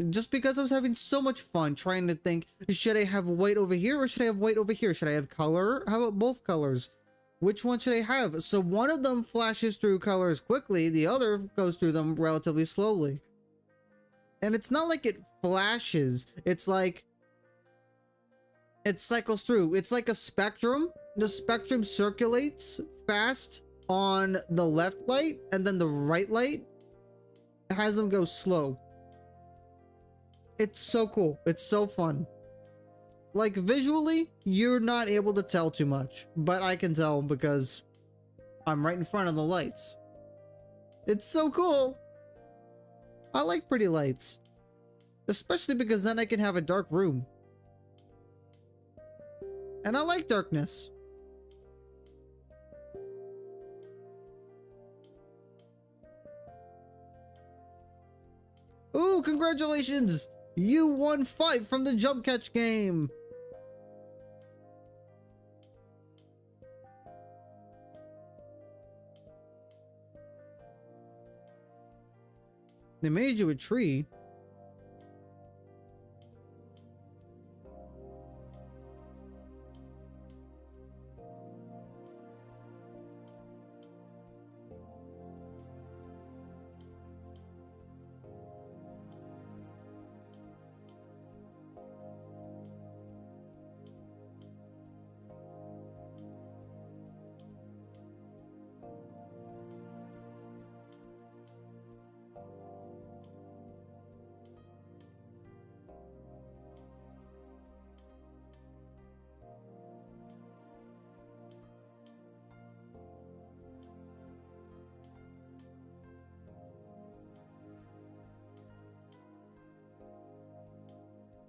Just because I was having so much fun trying to think, should I have white over here or should I have white over here? Should I have color? How about both colors? Which one should I have? So one of them flashes through colors quickly, the other goes through them relatively slowly. And it's not like it flashes. It's like it cycles through. It's like a spectrum. The spectrum circulates fast on the left light, and then the right light has them go slow. It's so cool. It's so fun. Like, visually, you're not able to tell too much, but I can tell because I'm right in front of the lights. It's so cool. I like pretty lights, especially because then I can have a dark room. And I like darkness. Ooh, congratulations! You won 5 from the jump catch game! They made you a tree.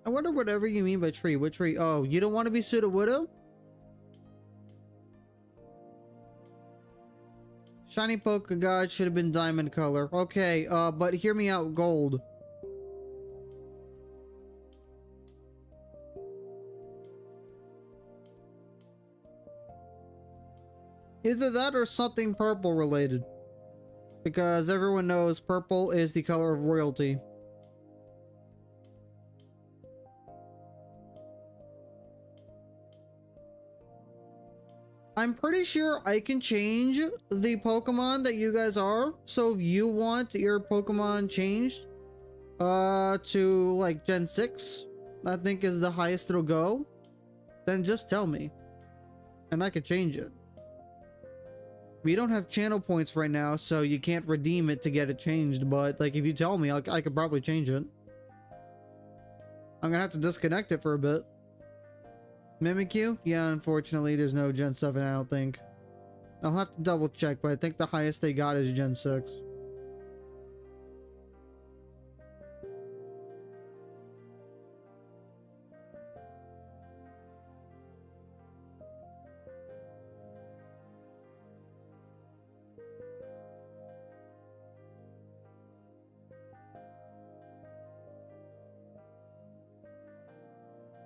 I wonder whatever you mean by tree. What tree? Oh, you don't want to be Pseudo Widow? Shiny polka god should have been diamond color. Okay, but hear me out, gold. Either that or something purple related. Because everyone knows purple is the color of royalty. I'm pretty sure I can change the Pokemon that you guys are. So if you want your Pokemon changed to like Gen 6, I think is the highest it'll go, then just tell me and I could change it. We don't have channel points right now, so you can't redeem it to get it changed, but like if you tell me, I could probably change it. I'm gonna have to disconnect it for a bit. Mimikyu? Yeah, unfortunately, there's no Gen 7, I don't think. I'll have to double check, but I think the highest they got is Gen 6.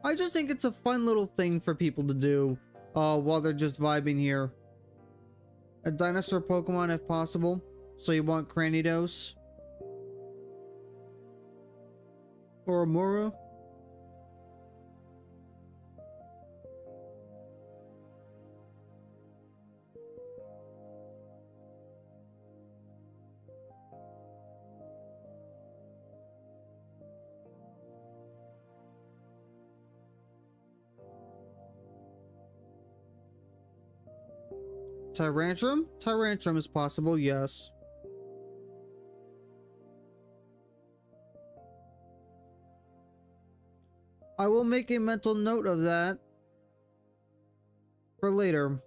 I just think it's a fun little thing for people to do while they're just vibing here. A dinosaur Pokemon if possible. So you want Cranidos? Or a Mura? Tyrantrum? Tyrantrum is possible, yes. I will make a mental note of that for later.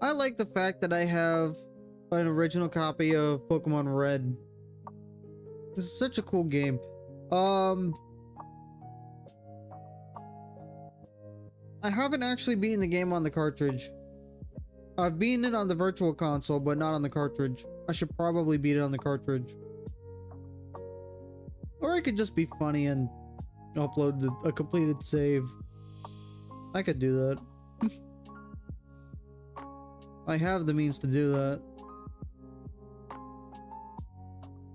I like the fact that I have an original copy of Pokemon Red. This is such a cool game. I haven't actually beaten the game on the cartridge. I've beaten it on the virtual console, but not on the cartridge. I should probably beat it on the cartridge. Or I could just be funny and upload a completed save. I could do that. I have the means to do that.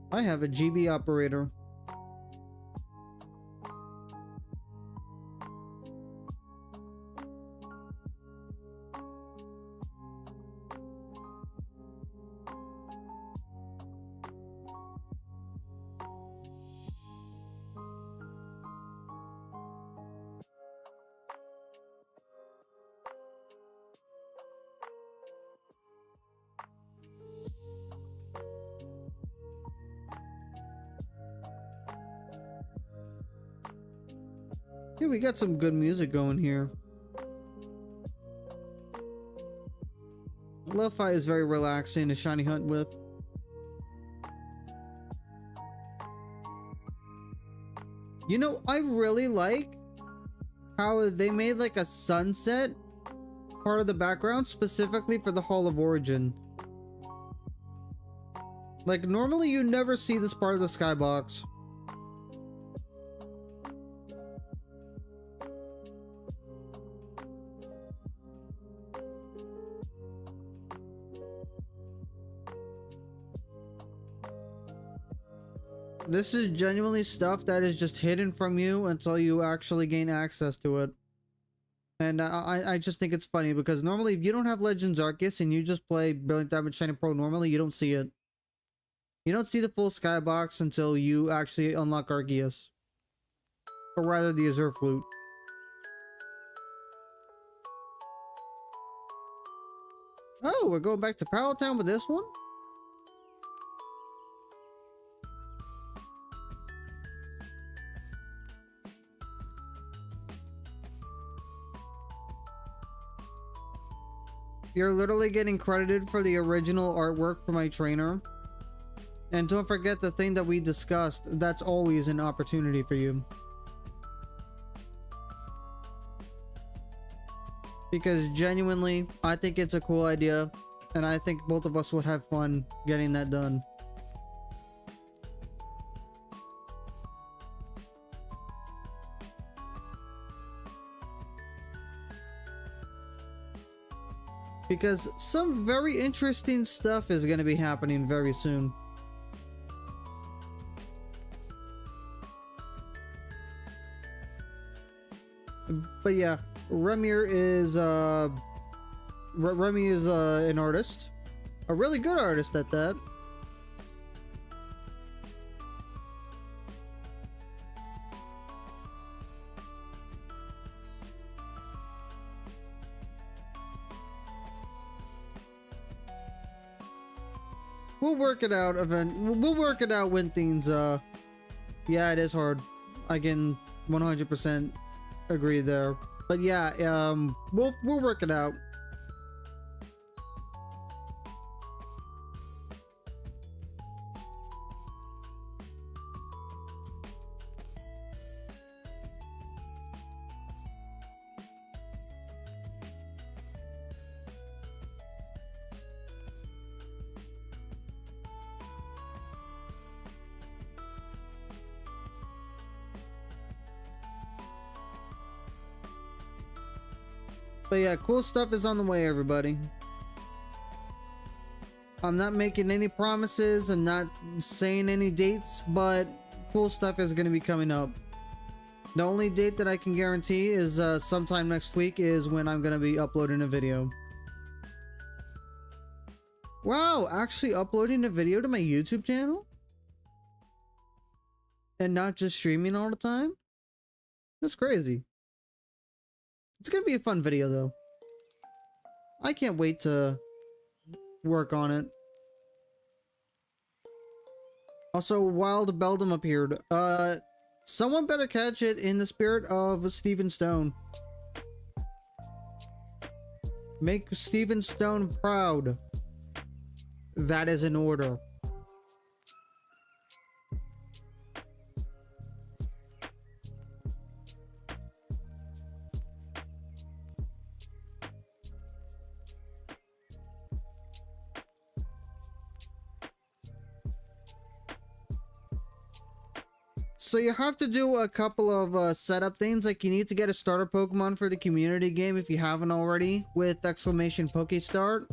I have a GB operator. Yeah, we got some good music going here. Lo-fi is very relaxing to shiny hunt with. You know, I really like how they made like a sunset part of the background specifically for the Hall of Origin. Like, normally you never see this part of the skybox. This is genuinely stuff that is just hidden from you until you actually gain access to it. And I just think it's funny because normally if you don't have Legends Arceus and you just play Brilliant Diamond Shining Pearl normally, you don't see it. You don't see the full skybox until you actually unlock Arceus. Or rather the Azure Flute. Oh, we're going back to Palatown with this one? You're literally getting credited for the original artwork for my trainer. And don't forget the thing that we discussed, that's always an opportunity for you. Because genuinely, I think it's a cool idea, and I think both of us would have fun getting that done. Because some very interesting stuff is going to be happening very soon. But yeah, Remy is an artist, a really good artist at that. We'll work it out we'll work it out when things yeah, it is hard. I can 100% agree there. But yeah, we'll work it out. But yeah, cool stuff is on the way, everybody. I'm not making any promises, I'm not saying any dates, but cool stuff is going to be coming up. The only date that I can guarantee is sometime next week is when I'm going to be uploading a video. Wow, actually uploading a video to my YouTube channel? And not just streaming all the time? That's crazy. It's gonna be a fun video though. I can't wait to work on it. Also, Wild Beldum appeared. Someone better catch it in the spirit of Steven Stone. Make Steven Stone proud. That is an order. So you have to do a couple of setup things, like you need to get a starter Pokemon for the community game if you haven't already, with exclamation Pokestart.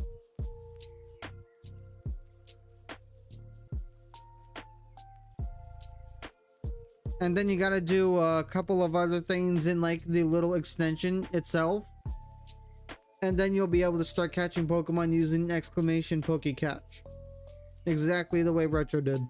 And then you gotta do a couple of other things in like the little extension itself. And then you'll be able to start catching Pokemon using exclamation Pokecatch. Exactly the way Retro did.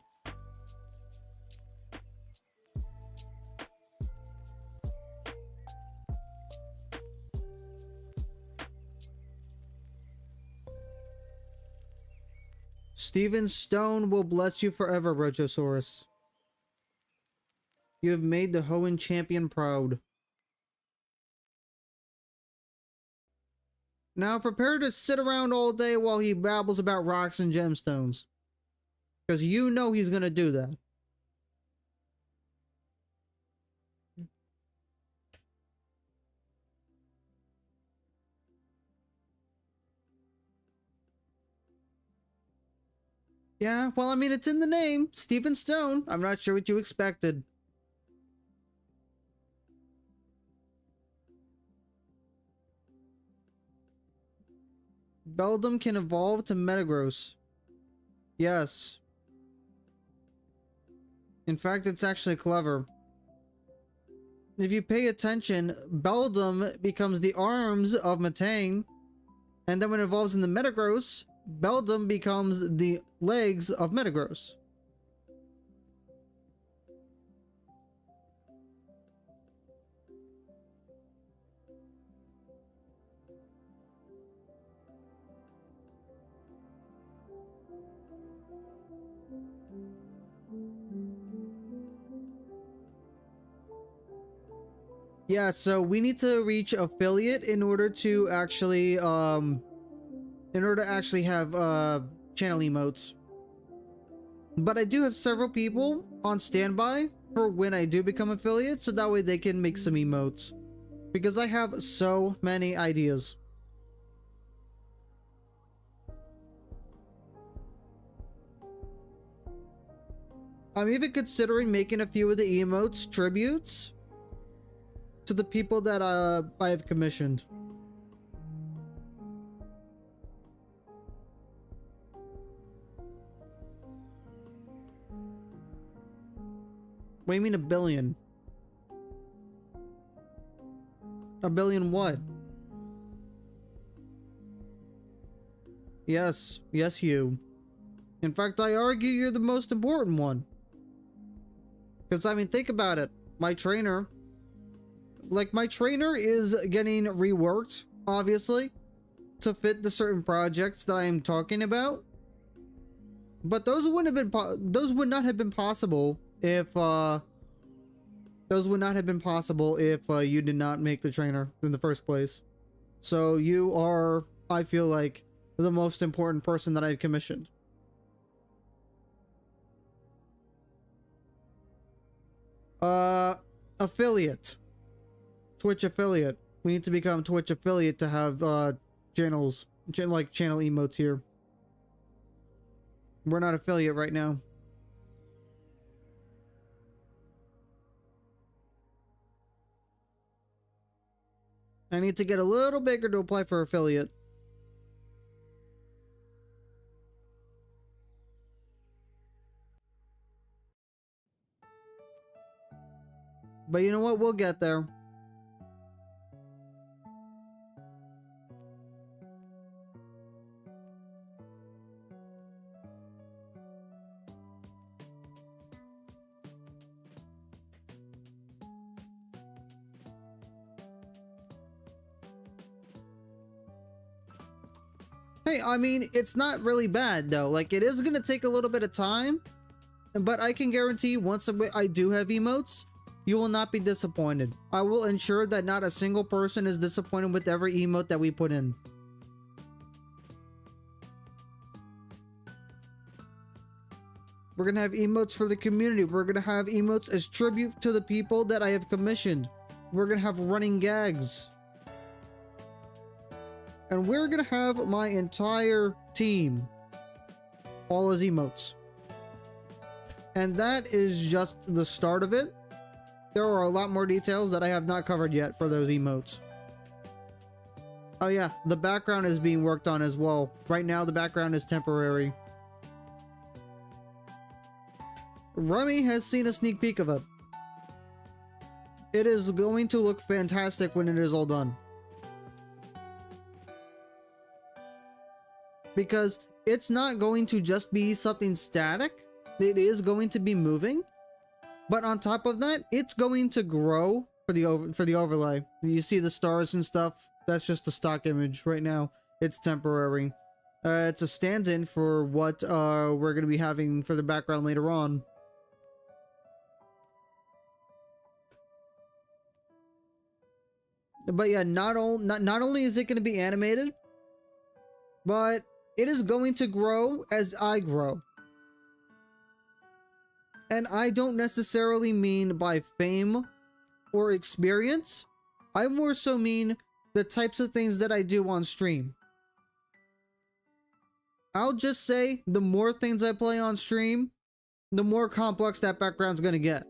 Steven Stone will bless you forever, Retrosaurus. You have made the Hoenn champion proud. Now prepare to sit around all day while he babbles about rocks and gemstones. Because you know he's gonna do that. Yeah, well, I mean, it's in the name. Stephen Stone. I'm not sure what you expected. Beldum can evolve to Metagross. Yes. In fact, it's actually clever. If you pay attention, Beldum becomes the arms of Metang, and then when it evolves into Metagross, Beldum becomes the legs of Metagross. Yeah, so we need to reach affiliate in order to actually have channel emotes. But I do have several people on standby for when I do become affiliate, so that way they can make some emotes. Because I have so many ideas. I'm even considering making a few of the emotes tributes to the people that I have commissioned. What do you mean a billion? A billion what? Yes, yes you. In fact, I argue you're the most important one. Because, I mean, think about it. My trainer is getting reworked, obviously, to fit the certain projects that I am talking about. But those would not have been possible if you did not make the trainer in the first place. So you are, I feel like, the most important person that I've commissioned. Affiliate. Twitch affiliate. We need to become Twitch affiliate to have channels, like channel emotes here. We're not affiliate right now. I need to get a little bigger to apply for affiliate. But you know what? We'll get there. Hey, I mean, it's not really bad though. Like, it is gonna take a little bit of time, but I can guarantee once I do have emotes, you will not be disappointed. I will ensure that not a single person is disappointed with every emote that we put in. We're gonna have emotes for the community. We're gonna have emotes as tribute to the people that I have commissioned. We're gonna have running gags. And we're gonna have my entire team all as emotes. And that is just the start of it. There are a lot more details that I have not covered yet for those emotes. Oh yeah, the background is being worked on as well. Right now the background is temporary. Remy has seen a sneak peek of it. It is going to look fantastic when it is all done. Because it's not going to just be something static. It is going to be moving. But on top of that, it's going to grow for the overlay. You see the stars and stuff. That's just a stock image right now. It's temporary. It's a stand-in for what we're going to be having for the background later on. But yeah, not only is it going to be animated, but it is going to grow as I grow. And I don't necessarily mean by fame or experience. I more so mean the types of things that I do on stream. I'll just say the more things I play on stream, the more complex that background's gonna get.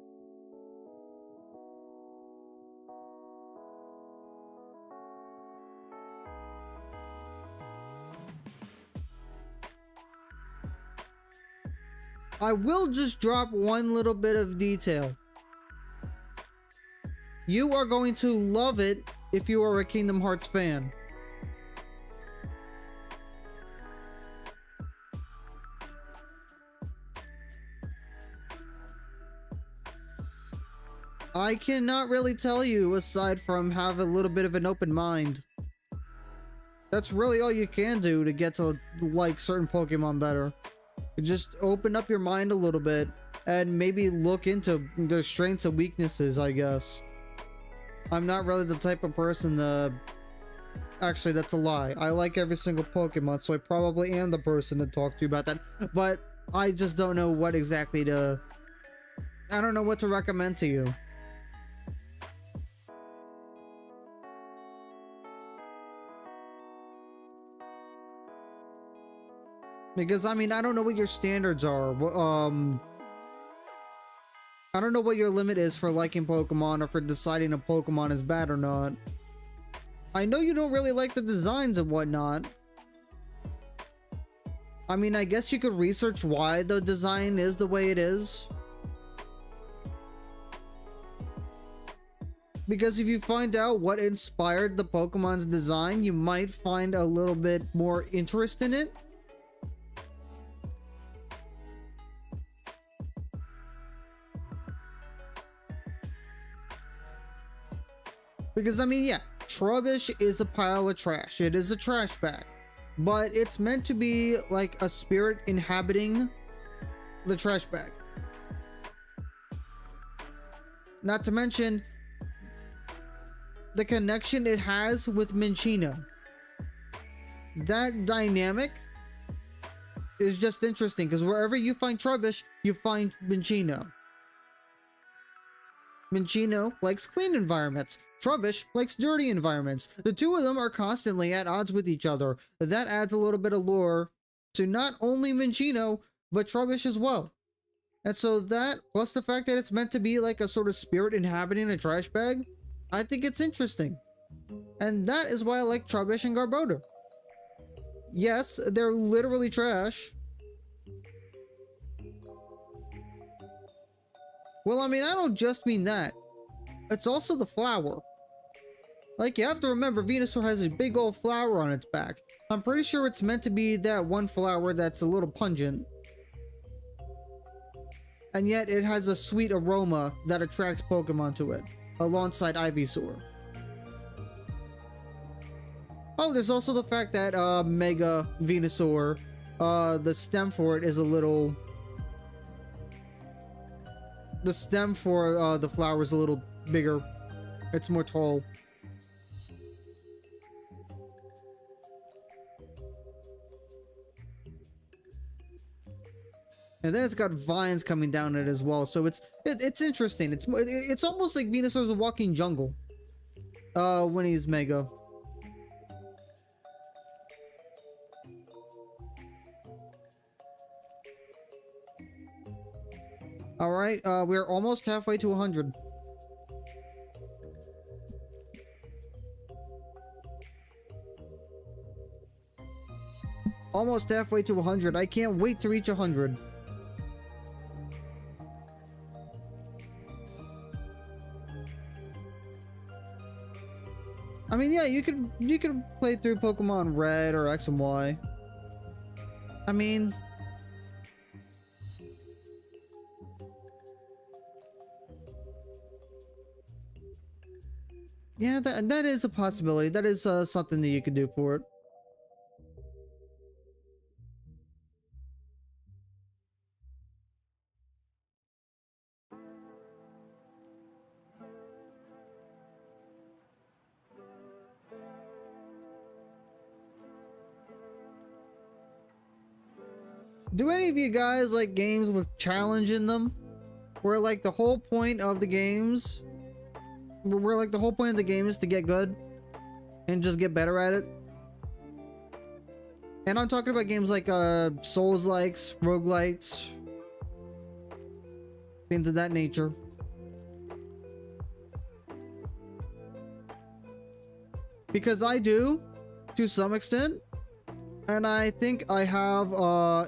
I will just drop one little bit of detail. You are going to love it if you are a Kingdom Hearts fan. I cannot really tell you aside from have a little bit of an open mind. That's really all you can do to get to like certain Pokemon better. Just open up your mind a little bit and maybe look into their strengths and weaknesses, I guess. I'm not really the type of person to... Actually, that's a lie. I like every single Pokemon, so I probably am the person to talk to about that. But I just don't know what exactly to... I don't know what to recommend to you. Because, I mean, I don't know what your standards are. I don't know what your limit is for liking Pokemon or for deciding a Pokemon is bad or not. I know you don't really like the designs and whatnot. I mean, I guess you could research why the design is the way it is. Because if you find out what inspired the Pokemon's design, you might find a little bit more interest in it. Because, I mean, yeah, Trubbish is a pile of trash. It is a trash bag. But it's meant to be like a spirit inhabiting the trash bag. Not to mention the connection it has with Minccino. That dynamic is just interesting because wherever you find Trubbish, you find Minccino. Minccino likes clean environments. Trubbish likes dirty environments. The two of them are constantly at odds with each other. That adds a little bit of lore to not only Minccino, but Trubbish as well. And so that, plus the fact that it's meant to be like a sort of spirit inhabiting a trash bag, I think it's interesting. And that is why I like Trubbish and Garbodor. Yes, they're literally trash. Well, I mean, I don't just mean that. It's also the flower. Like, you have to remember, Venusaur has a big old flower on its back. I'm pretty sure it's meant to be that one flower that's a little pungent. And yet, it has a sweet aroma that attracts Pokemon to it, alongside Ivysaur. Oh, there's also the fact that, Mega Venusaur, the stem for it is a little... The stem for, the flower is a little bigger. It's more tall. And then it's got vines coming down it as well, so it's interesting. It's almost like Venusaur's a walking jungle. When he's Mega. All right, we're almost halfway to 100. Almost halfway to 100. I can't wait to reach 100. I mean, yeah, you could play through Pokemon Red or X and Y. I mean, yeah, that is a possibility. That is something that you could do for it. Do any of you guys like games with challenge in them? Where like the whole point of the games, where like the whole point of the game is to get good and just get better at it? And I'm talking about games like Souls-likes, roguelites, things of that nature. Because I do, to some extent, and I think I have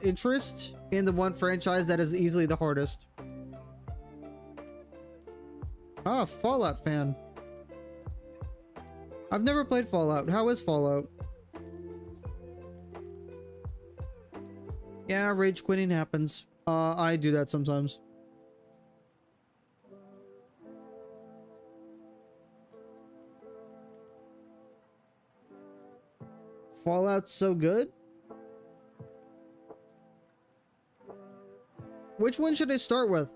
interest in the one franchise that is easily the hardest. Ah, Fallout fan. I've never played Fallout. How is Fallout? Yeah, rage quitting happens. I do that sometimes. Fallout's so good. Which one should I start with?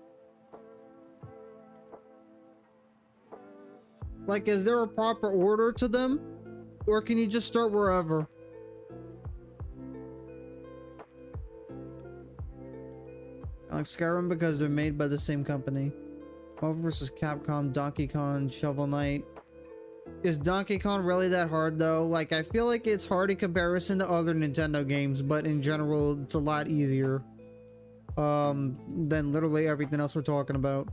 Like, is there a proper order to them? Or can you just start wherever? I like Skyrim because they're made by the same company. Marvel vs. Capcom, Donkey Kong, Shovel Knight. Is Donkey Kong really that hard though? Like, I feel like it's hard in comparison to other Nintendo games, but in general, it's a lot easier than literally everything else we're talking about.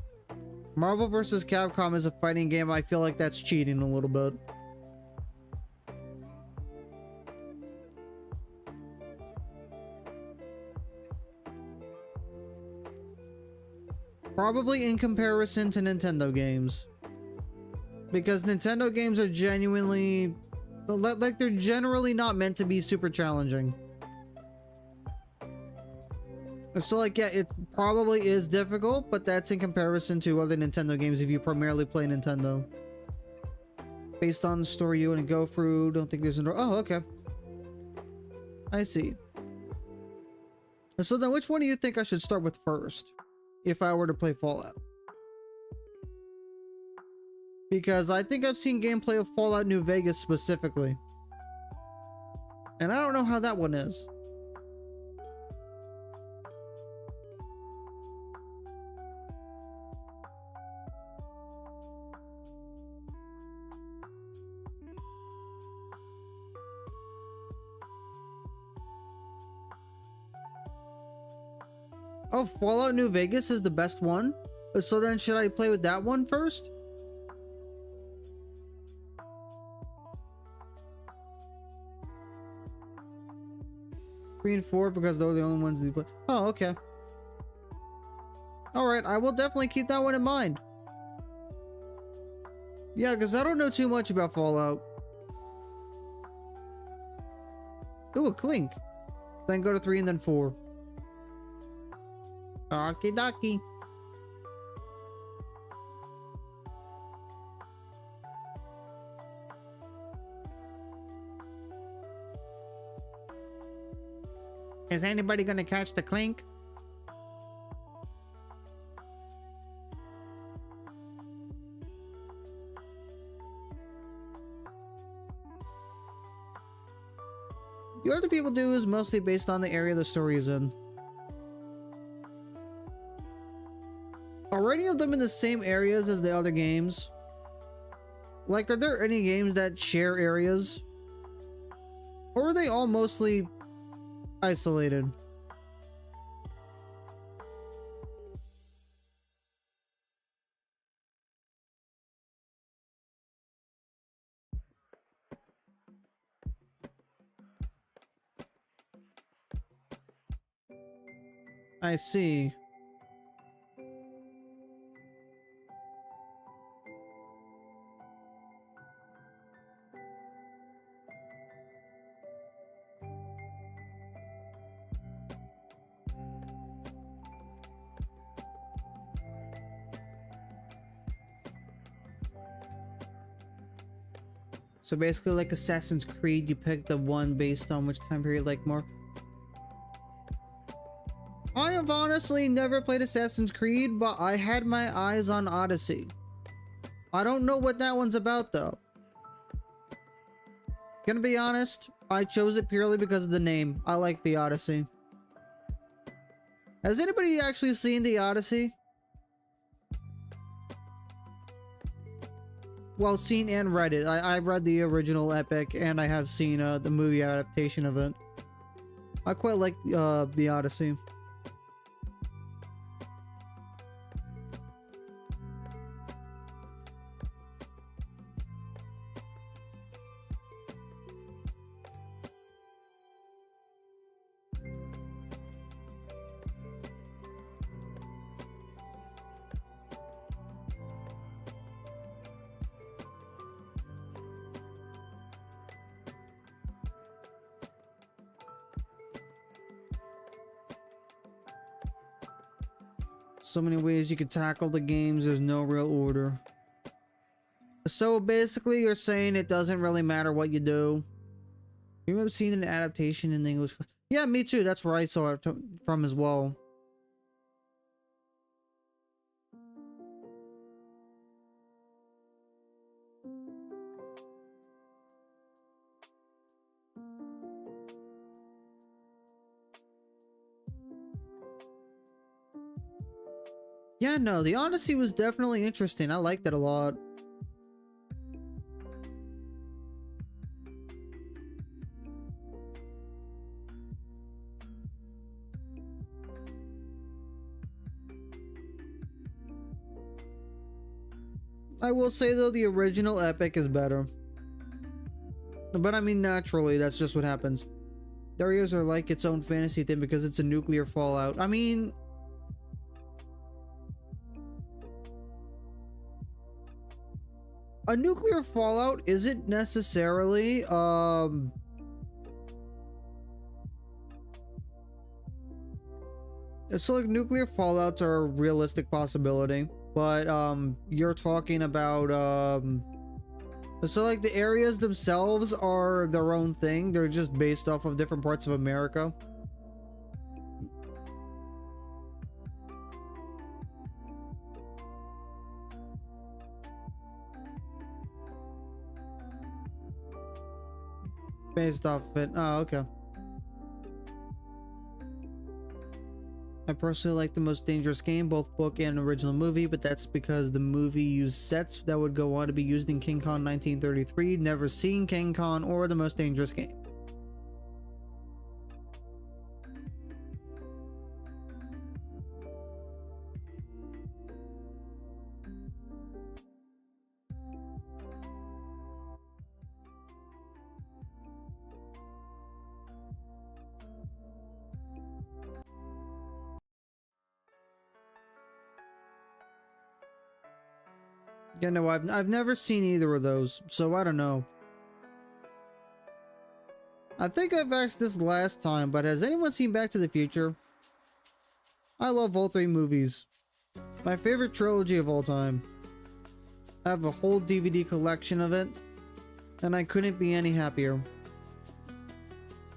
Marvel vs. Capcom is a fighting game. I feel like that's cheating a little bit. Probably in comparison to Nintendo games. Because Nintendo games are genuinely... like, they're generally not meant to be super challenging. So, like, yeah, it probably is difficult, but that's in comparison to other Nintendo games if you primarily play Nintendo. Based on the story you want to go through, don't think there's an... Oh, okay. I see. So then, which one do you think I should start with first? If I were to play Fallout? Because I think I've seen gameplay of Fallout New Vegas specifically. And I don't know how that one is. Oh, Fallout New Vegas is the best one? So then should I play with that one first? 3 and 4 because they're the only ones that play. Oh, okay. Alright, I will definitely keep that one in mind. Yeah, because I don't know too much about Fallout. Ooh, a clink. Then go to 3 and then 4. Okie dokie. Is anybody gonna catch the clink? The other people do is mostly based on the area the story is in. Are any of them in the same areas as the other games? Like, are there any games that share areas? Or are they all mostly isolated? I see. So basically like Assassin's Creed, you pick the one based on which time period you like more. I have honestly never played Assassin's Creed, but I had my eyes on Odyssey. I don't know what that one's about though. Gonna be honest, I chose it purely because of the name. I like the Odyssey. Has anybody actually seen the Odyssey? Well, seen and read it. I read the original epic, and I have seen the movie adaptation of it. I quite like the Odyssey. So many ways you could tackle the games, there's no real order. So basically you're saying it doesn't really matter what you do. You ever seen an adaptation in English? Yeah, me too. That's where I saw it from as well. Yeah, no, the Odyssey was definitely interesting. I liked it a lot. I will say though, the original epic is better. But I mean, naturally, that's just what happens. Areas are like its own fantasy thing because it's a nuclear fallout. I mean, a nuclear fallout isn't necessarily so like nuclear fallouts are a realistic possibility, but you're talking about so like the areas themselves are their own thing. They're just based off of different parts of America. Based off of it. Oh, okay. I personally like The Most Dangerous Game, both book and original movie, but that's because the movie used sets that would go on to be used in King Kong 1933. Never seen King Kong or The Most Dangerous Game. Yeah, no, I've never seen either of those, so I don't know. I think I've asked this last time, but has anyone seen Back to the Future? I love all three movies. My favorite trilogy of all time. I have a whole DVD collection of it, and I couldn't be any happier.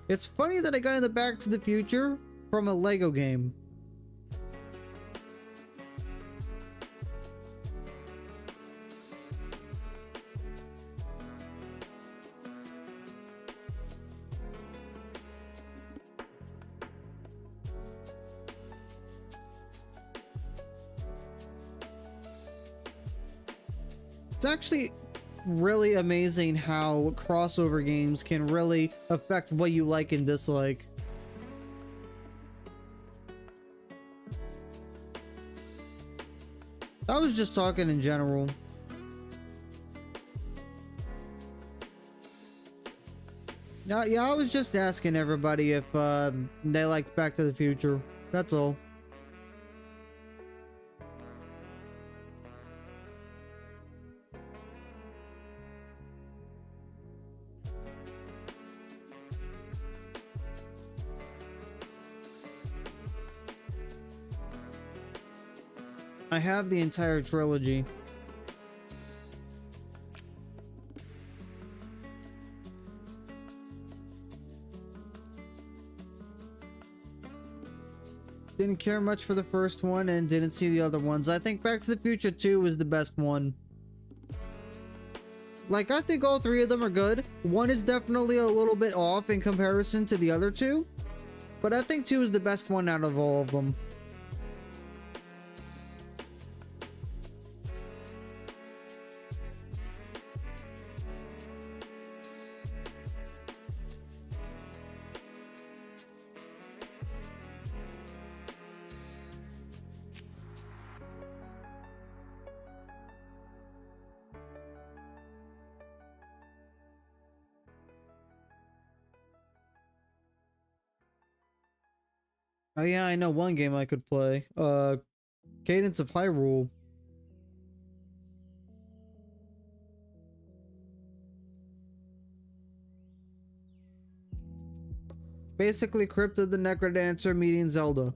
It's funny that I got into Back to the Future from a Lego game. It's actually really amazing how crossover games can really affect what you like and dislike. I was just talking in general. Yeah, I was just asking everybody if they liked Back to the Future. That's all. I have the entire trilogy. Didn't care much for the first one and didn't see the other ones. I think Back to the Future 2 is the best one. Like, I think all three of them are good. One is definitely a little bit off in comparison to the other two, but I think 2 is the best one out of all of them. Oh yeah, I know one game I could play. Cadence of Hyrule. Basically, Crypto the Necrodancer meeting Zelda.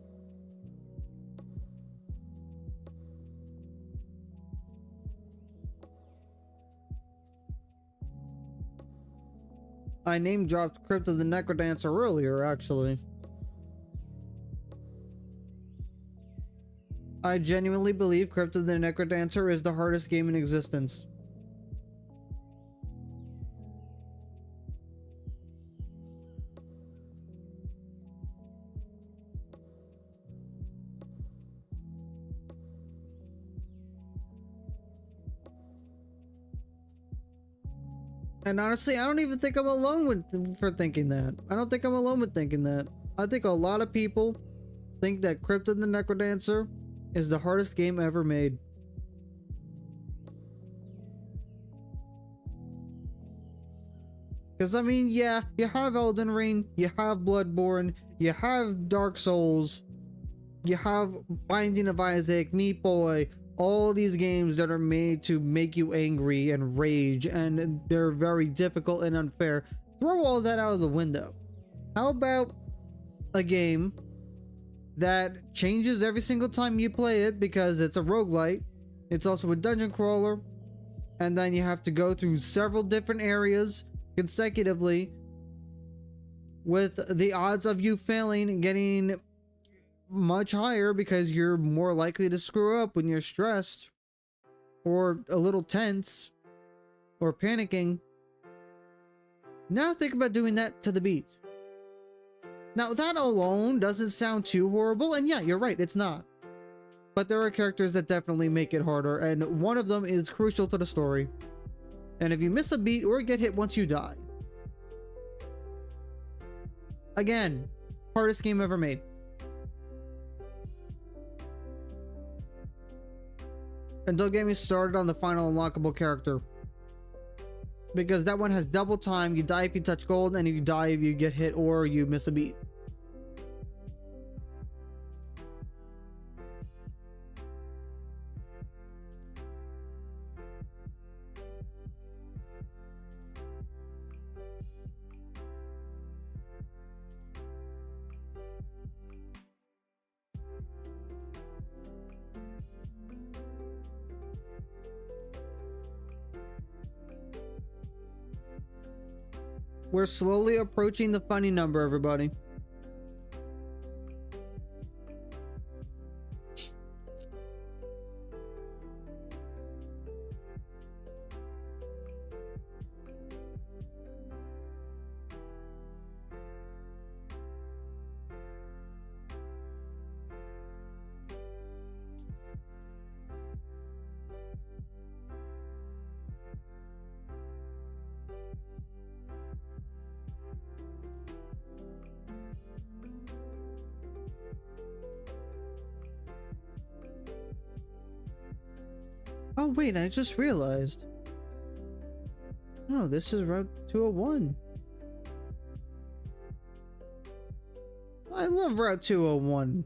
I name dropped Crypto the Necrodancer earlier, actually. I genuinely believe Crypto the Necrodancer is the hardest game in existence. And honestly, I don't even think I'm alone for thinking that. I don't think I'm alone with thinking that. I think a lot of people think that Crypto the Necrodancer is the hardest game ever made. Because, I mean, yeah, you have Elden Ring, you have Bloodborne, you have Dark Souls, you have Binding of Isaac, Meat Boy, all these games that are made to make you angry and rage, and they're very difficult and unfair. Throw all that out of the window. How about a game that changes every single time you play it because it's a roguelite, it's also a dungeon crawler, and then you have to go through several different areas consecutively, with the odds of you failing getting much higher because you're more likely to screw up when you're stressed or a little tense or panicking. Now think about doing that to the beat. Now that alone doesn't sound too horrible, and yeah, you're right, it's not. But there are characters that definitely make it harder, and one of them is crucial to the story. And if you miss a beat or get hit once, you die. Again, hardest game ever made. And don't get me started on the final unlockable character, because that one has double time. You die if you touch gold, and you die if you get hit or you miss a beat. We're slowly approaching the funny number, everybody. Oh wait, I just realized. Oh, this is Route 201. I love Route 201.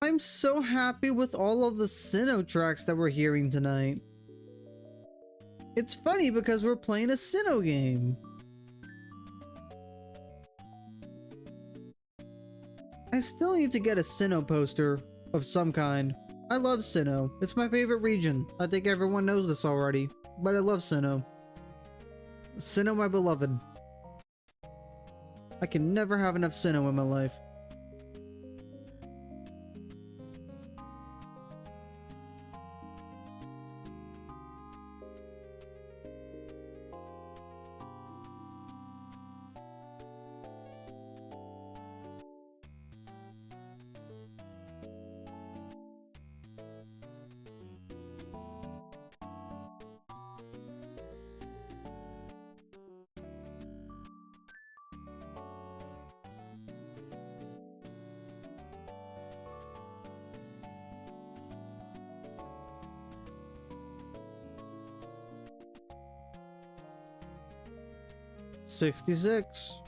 I'm so happy with all of the Sinnoh tracks that we're hearing tonight. It's funny because we're playing a Sinnoh game. I still need to get a Sinnoh poster of some kind. I love Sinnoh. It's my favorite region. I think everyone knows this already, but I love Sinnoh. Sinnoh, my beloved. I can never have enough Sinnoh in my life. 66.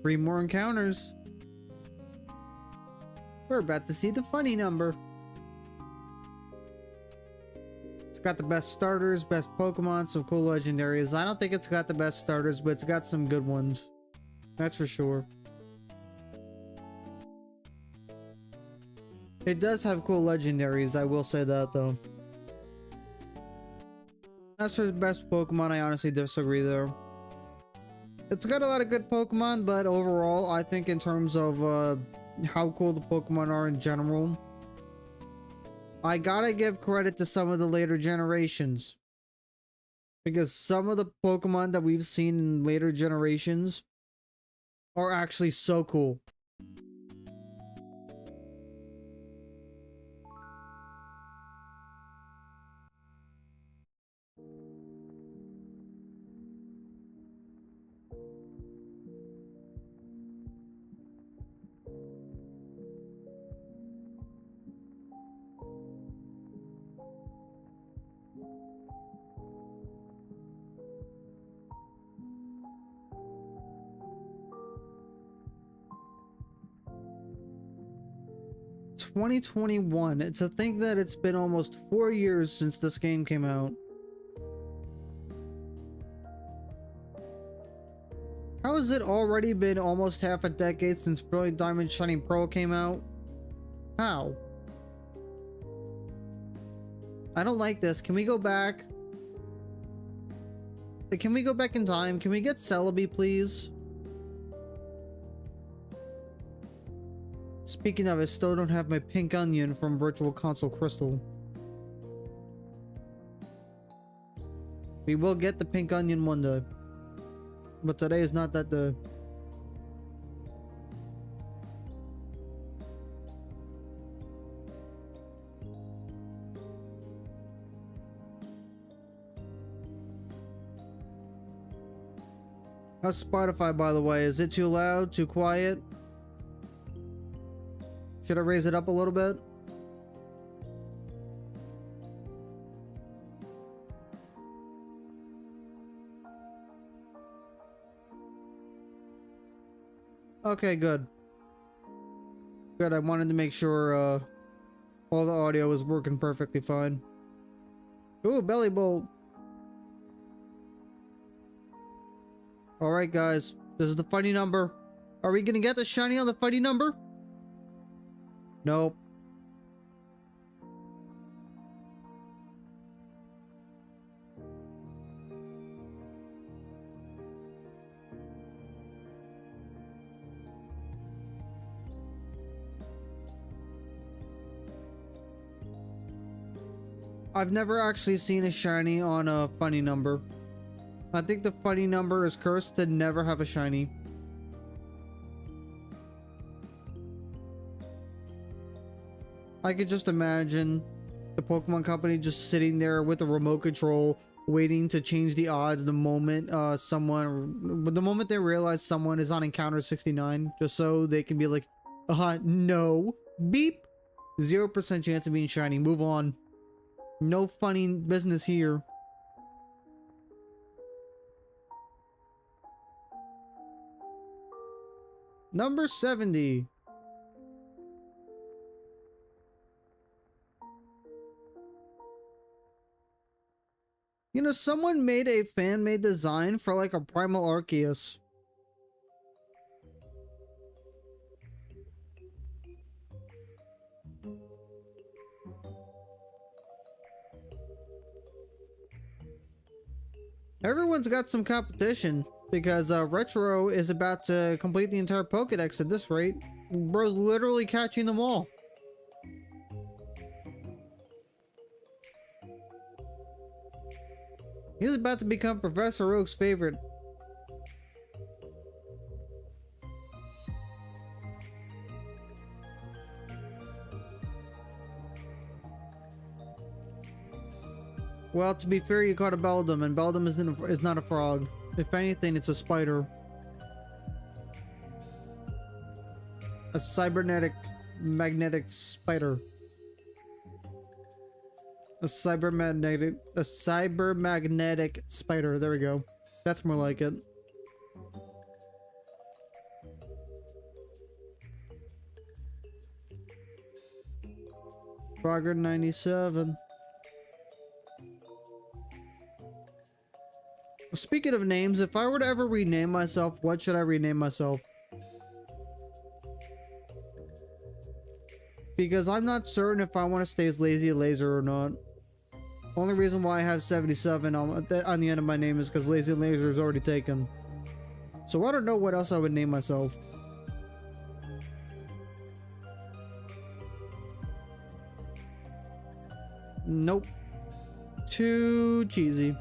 3 more encounters. We're about to see the funny number. It's got the best starters, best Pokemon, some cool legendaries. I don't think it's got the best starters, but it's got some good ones. That's for sure. It does have cool legendaries, I will say that though. As for the best Pokemon, I honestly disagree there. It's got a lot of good Pokemon, but overall, I think in terms of how cool the Pokemon are in general, I gotta give credit to some of the later generations. Because some of the Pokemon that we've seen in later generations are actually so cool. $2021. To think that it's been almost 4 years since this game came out. How has it already been almost half a decade since Brilliant Diamond Shining Pearl came out? How? I don't like this. Can we go back? Can we go back in time? Can we get Celebi, please? Speaking of, I still don't have my pink onion from Virtual Console Crystal. We will get the pink onion one day. But today is not that day. How's Spotify, by the way? Is it too loud? Too quiet? Should I raise it up a little bit? Okay, good. Good, I wanted to make sure all the audio was working perfectly fine. Ooh, belly bolt. Alright guys, this is the funny number. Are we gonna get the shiny on the funny number? Nope. I've never actually seen a shiny on a funny number. I think the funny number is cursed to never have a shiny. I could just imagine the Pokemon Company just sitting there with a remote control, waiting to change the odds the moment the moment they realize someone is on encounter 69, just so they can be like, no, beep, 0% chance of being shiny. Move on. No funny business here. Number 70. You know, someone made a fan-made design for like a Primal Arceus. Everyone's got some competition because Retro is about to complete the entire Pokedex at this rate. Bro's literally catching them all. He's about to become Professor Oak's favorite. Well, to be fair, you caught a Beldum, and Beldum is not a frog. If anything, it's a spider. A cybernetic, magnetic spider. A cybermagnetic spider. There we go. That's more like it. Frogger 97. Speaking of names, if I were to ever rename myself, what should I rename myself? Because I'm not certain if I want to stay as Lazy Laser or not. Only reason why I have 77 on the end of my name is because Lazy Laser is already taken. So I don't know what else I would name myself. Nope. Too cheesy.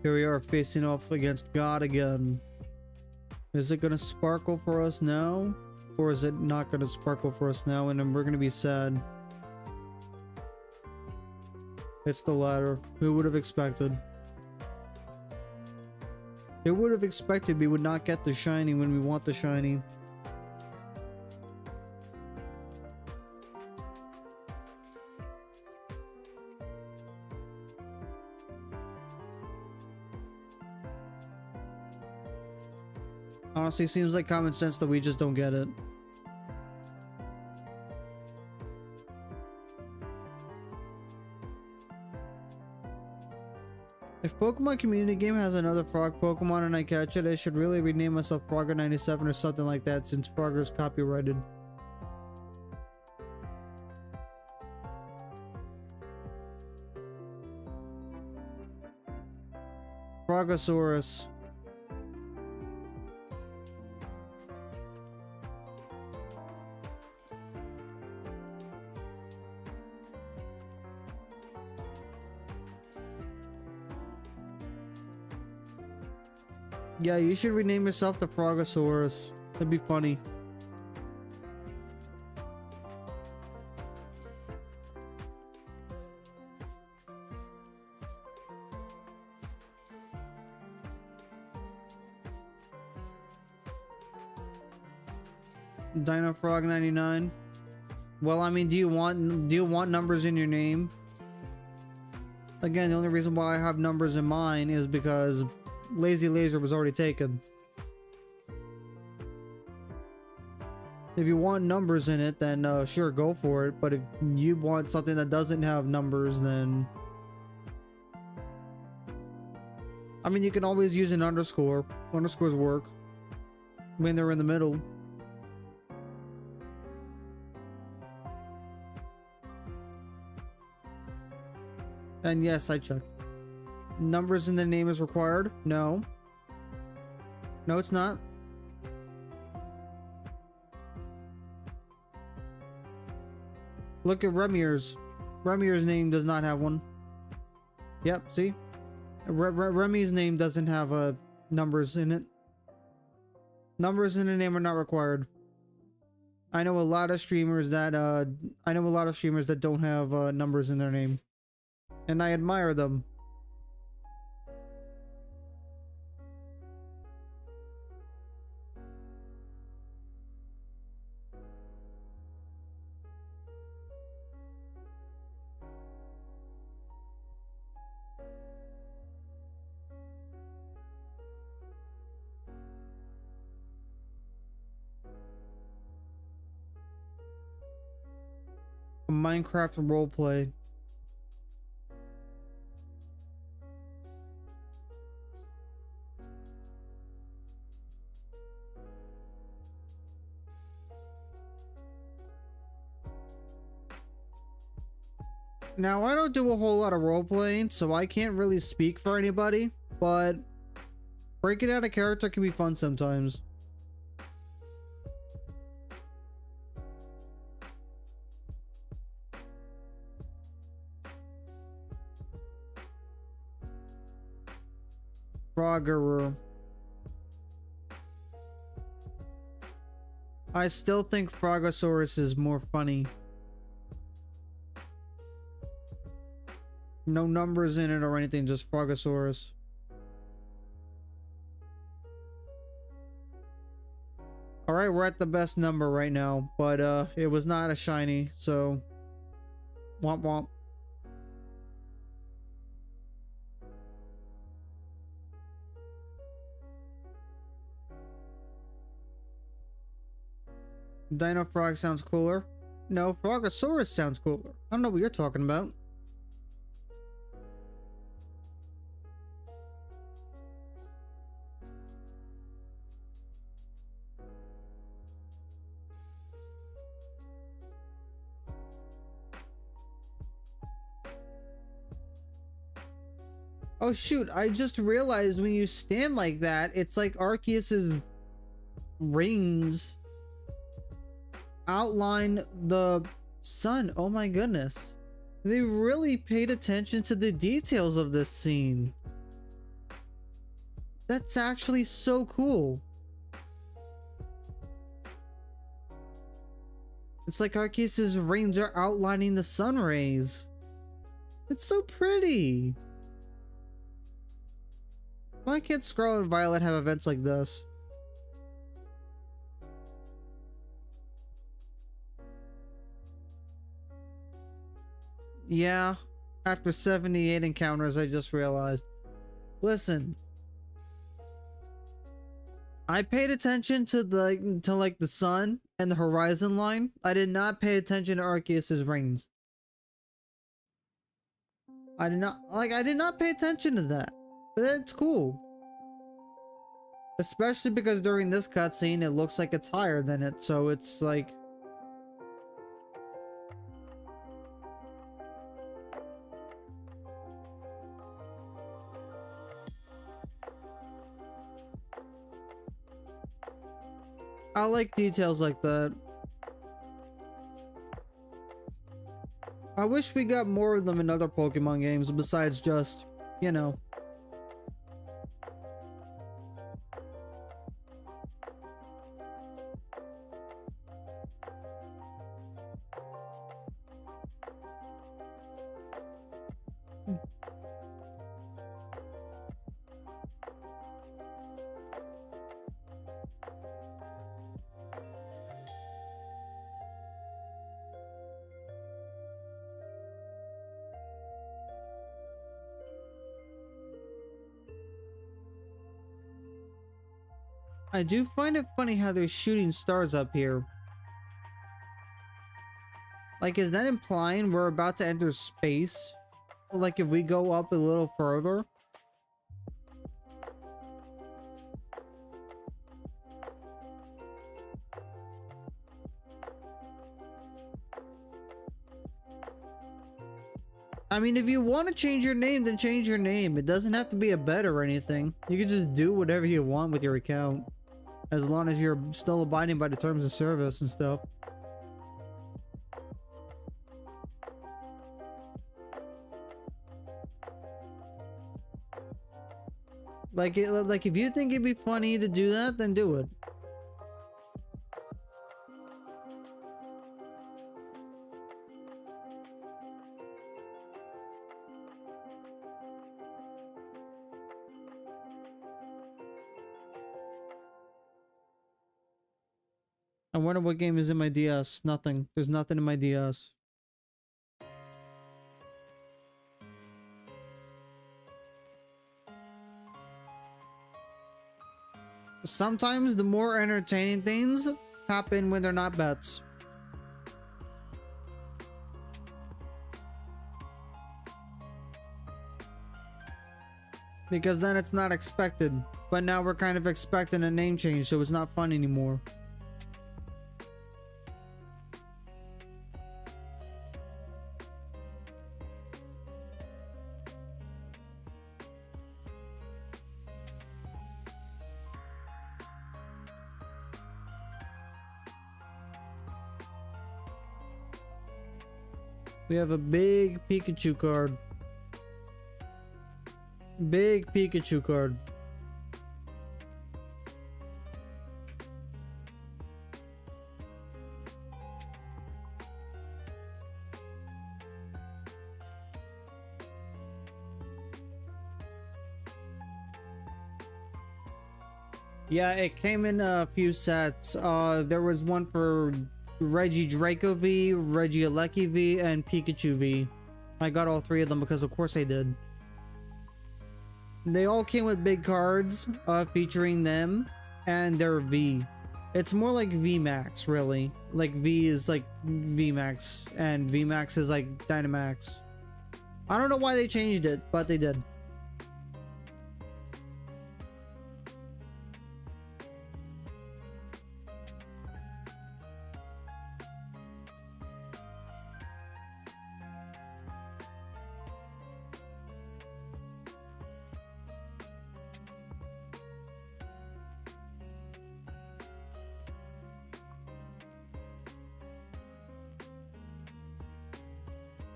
Here we are facing off against God again. Is it gonna sparkle for us now? Or is it not gonna sparkle for us now and then we're gonna be sad? It's the latter. Who would have expected? Who would have expected we would not get the shiny when we want the shiny? Honestly, seems like common sense that we just don't get it. If Pokemon Community Game has another frog Pokemon and I catch it, I should really rename myself Frogger97 or something like that since Frogger's copyrighted. Frogosaurus. Yeah, you should rename yourself the Frogosaurus. That'd be funny. Dino Frog 99. Well, I mean, do you want numbers in your name? Again, the only reason why I have numbers in mine is because Lazy Laser was already taken. If you want numbers in it, then sure, go for it. But if you want something that doesn't have numbers, then I mean, you can always use an underscore. Underscores work when they're in the middle. And yes, I checked. Numbers in the name is required? No. No, it's not. Look at Remir's. Remir's name does not have one. Yep, see? Remy's name doesn't have numbers in it. Numbers in the name are not required. I know a lot of streamers that don't have numbers in their name. And I admire them. A Minecraft roleplay. Now, I don't do a whole lot of role playing, so I can't really speak for anybody, but breaking out a character can be fun sometimes. Frogger. I still think Frogosaurus is more funny. No numbers in it or anything, just Frogosaurus. Alright, we're at the best number right now, but it was not a shiny, so womp womp. Dino Frog sounds cooler. No, Frogosaurus sounds cooler. I don't know what you're talking about. Oh shoot, I just realized when you stand like that, it's like Arceus's rings outline the sun. Oh my goodness. They really paid attention to the details of this scene. That's actually so cool. It's like Arceus's rings are outlining the sun rays. It's so pretty. Why can't Scarlet and Violet have events like this? Yeah, after 78 encounters, I just realized. Listen, I paid attention to the sun and the horizon line. I did not pay attention to Arceus's rings. I did not pay attention to that. But it's cool. Especially because during this cutscene, it looks like it's higher than it, so it's like... I like details like that. I wish we got more of them in other Pokemon games besides just, you know... I do find it funny how they're shooting stars up here. Like, is that implying we're about to enter space? Like, if we go up a little further? I mean, if you want to change your name, then change your name. It doesn't have to be a bet or anything. You can just do whatever you want with your account. As long as you're still abiding by the terms of service and stuff. Like if you think it'd be funny to do that, then do it. I wonder what game is in my DS. Nothing. There's nothing in my DS. Sometimes the more entertaining things happen when they're not bets. Because then it's not expected. But now we're kind of expecting a name change, so it's not fun anymore. We have a big Pikachu card. Big Pikachu card. Yeah, it came in a few sets. There was one for Reggie Draco V, Reggie Alecki V, and Pikachu V. I got all three of them because of course I did. They all came with big cards featuring them and their V. It's more like VMAX, really. Like V is like VMAX and VMAX is like Dynamax. I don't know why they changed it, but they did.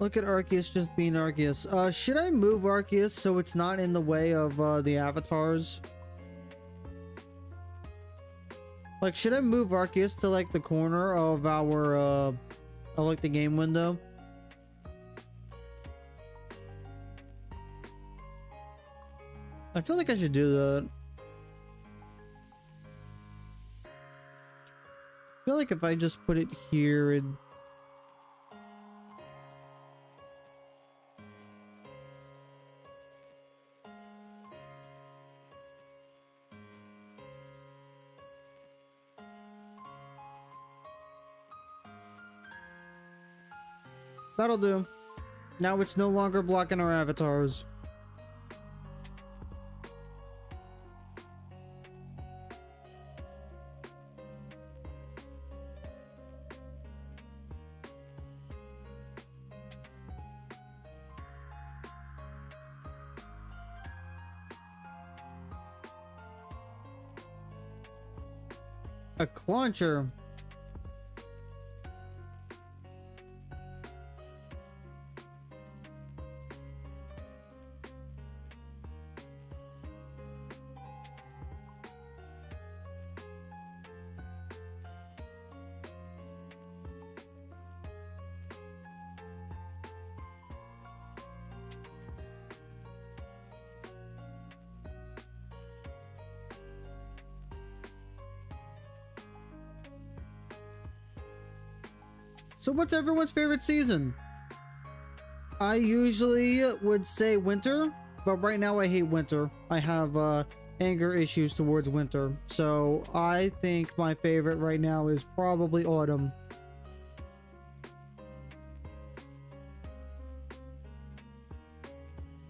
Look at Arceus just being Arceus. Should I move Arceus so it's not in the way of the avatars? Like, should I move Arceus to like the corner of our of like the game window? I feel like I should do that. I feel like if I just put it here and that'll do. Now it's no longer blocking our avatars. A clauncher. So what's everyone's favorite season? I usually would say winter, but right now I hate winter. I have anger issues towards winter. So I think my favorite right now is probably autumn.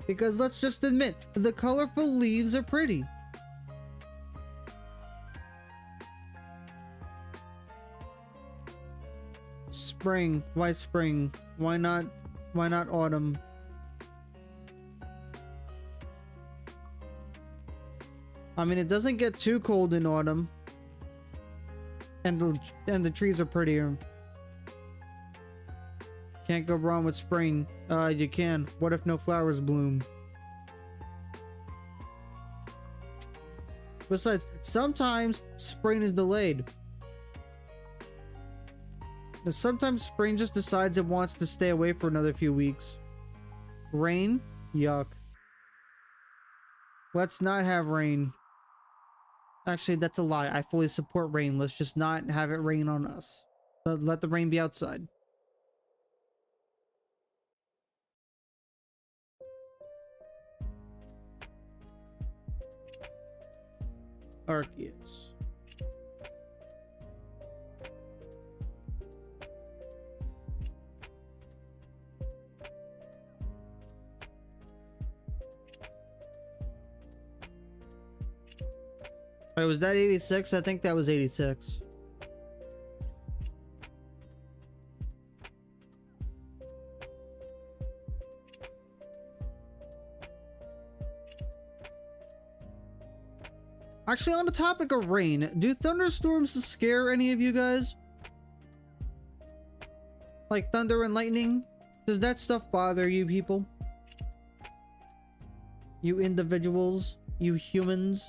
Because let's just admit, the colorful leaves are pretty. Spring. Why spring? Why not autumn? I mean, it doesn't get too cold in autumn. And the trees are prettier. Can't go wrong with spring. You can. What if no flowers bloom? Besides, sometimes spring is delayed. Sometimes spring just decides it wants to stay away for another few weeks. Rain? Yuck. Let's not have rain. Actually, that's a lie. I fully support rain. Let's just not have it rain on us. Let the rain be outside. Arceus. Wait, was that 86? I think that was 86. Actually, on the topic of rain, do thunderstorms scare any of you guys? Like thunder and lightning? Does that stuff bother you people? You individuals? You humans?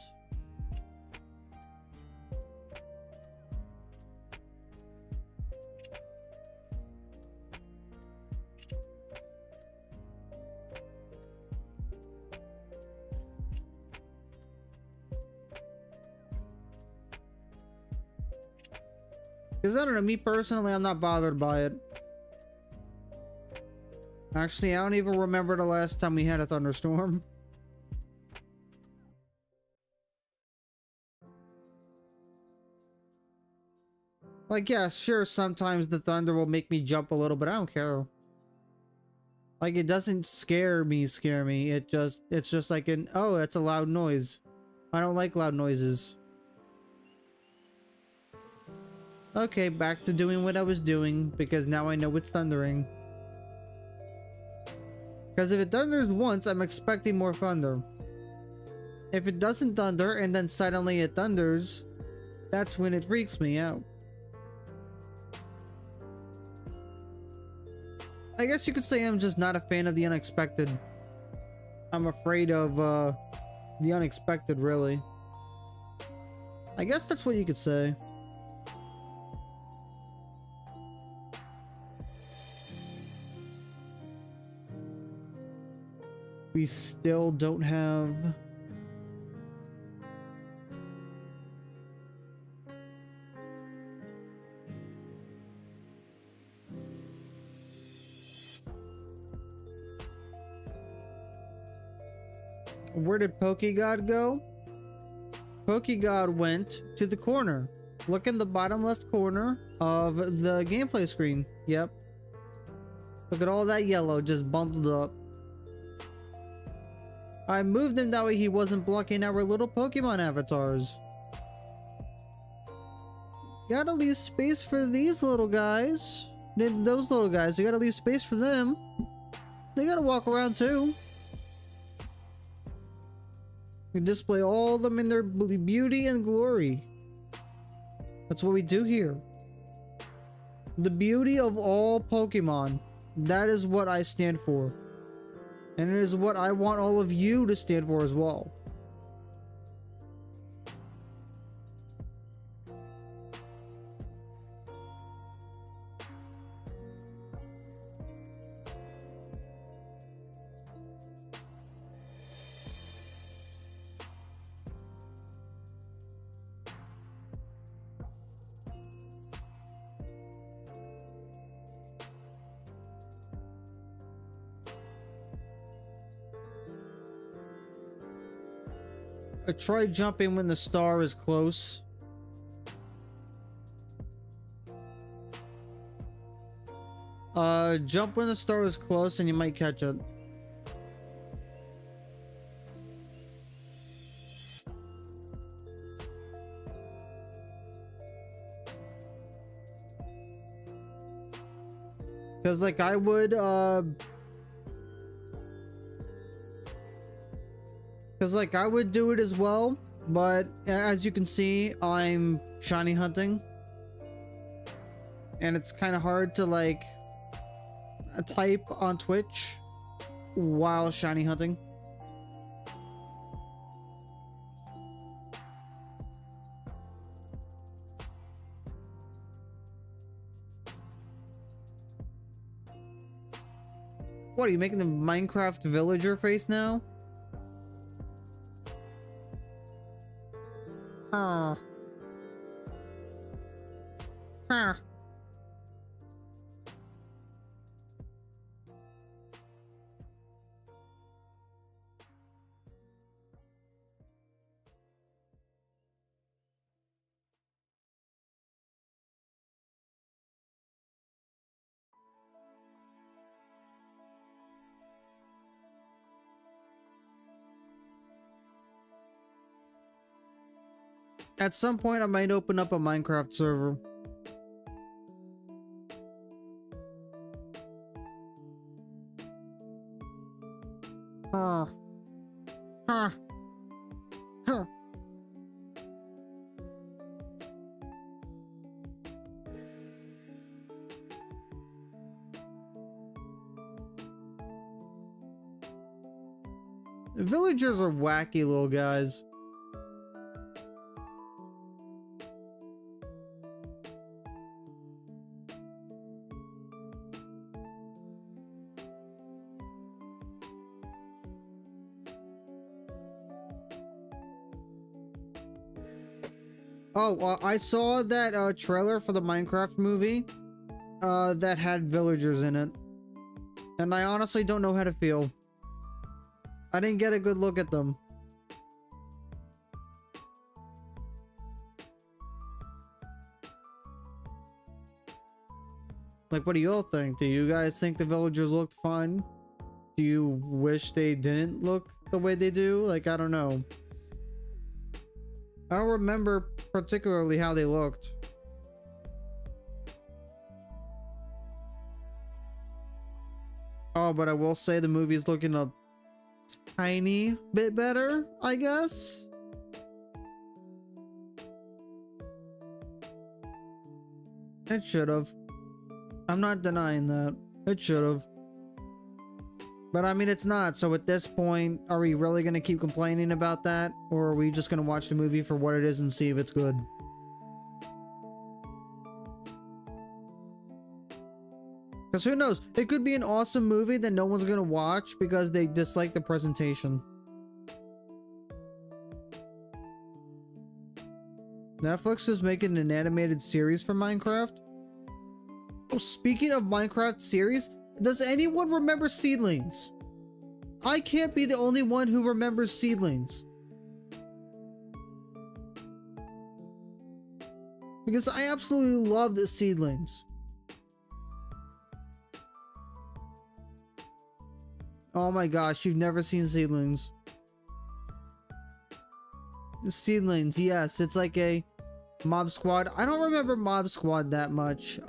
Because I don't know, me personally, I'm not bothered by it. Actually, I don't even remember the last time we had a thunderstorm. Like, yeah, sure, sometimes the thunder will make me jump a little, but I don't care. Like, it doesn't scare me. It's just like an, oh, it's a loud noise. I don't like loud noises. Okay, back to doing what I was doing, because now I know it's thundering. Because if it thunders once, I'm expecting more thunder. If it doesn't thunder, and then suddenly it thunders, that's when it freaks me out. I guess you could say I'm just not a fan of the unexpected. I'm afraid of, the unexpected, really. I guess that's what you could say. We still don't have... Where did Pokegod go? Pokegod went to the corner. Look in the bottom left corner of the gameplay screen. Yep. Look at all that yellow just bundled up. I moved him that way he wasn't blocking our little Pokemon avatars. Gotta leave space for these little guys. Then those little guys, you gotta leave space for them. They gotta walk around too. We display all of them in their beauty and glory. That's what we do here. The beauty of all Pokemon. That is what I stand for. And it is what I want all of you to stand for as well. Try jumping when the star is close. Jump when the star is close and you might catch it. Cause like I would, because like I would do it as well, but as you can see, I'm shiny hunting. And it's kind of hard to like type on Twitch while shiny hunting. What, are you making the Minecraft villager face now? Huh. Huh. At some point, I might open up a Minecraft server. Huh. Huh. Huh. Villagers are wacky little guys. Oh, I saw that trailer for the Minecraft movie that had villagers in it. And I honestly don't know how to feel. I didn't get a good look at them. Like, what do you all think? Do you guys think the villagers looked fun? Do you wish they didn't look the way they do? Like, I don't know. I don't remember particularly how they looked. Oh, but I will say the movie's looking a tiny bit better, I guess. It should have. I'm not denying that. It should have. But I mean, it's not. So at this point, are we really going to keep complaining about that? Or are we just going to watch the movie for what it is and see if it's good? Because who knows? It could be an awesome movie that no one's going to watch because they dislike the presentation. Netflix is making an animated series for Minecraft. Oh, speaking of Minecraft series, does anyone remember Seedlings? I can't be the only one who remembers Seedlings. Because I absolutely loved Seedlings. Oh my gosh, you've never seen Seedlings. Seedlings, yes, it's like a Mob Squad. I don't remember Mob Squad that much.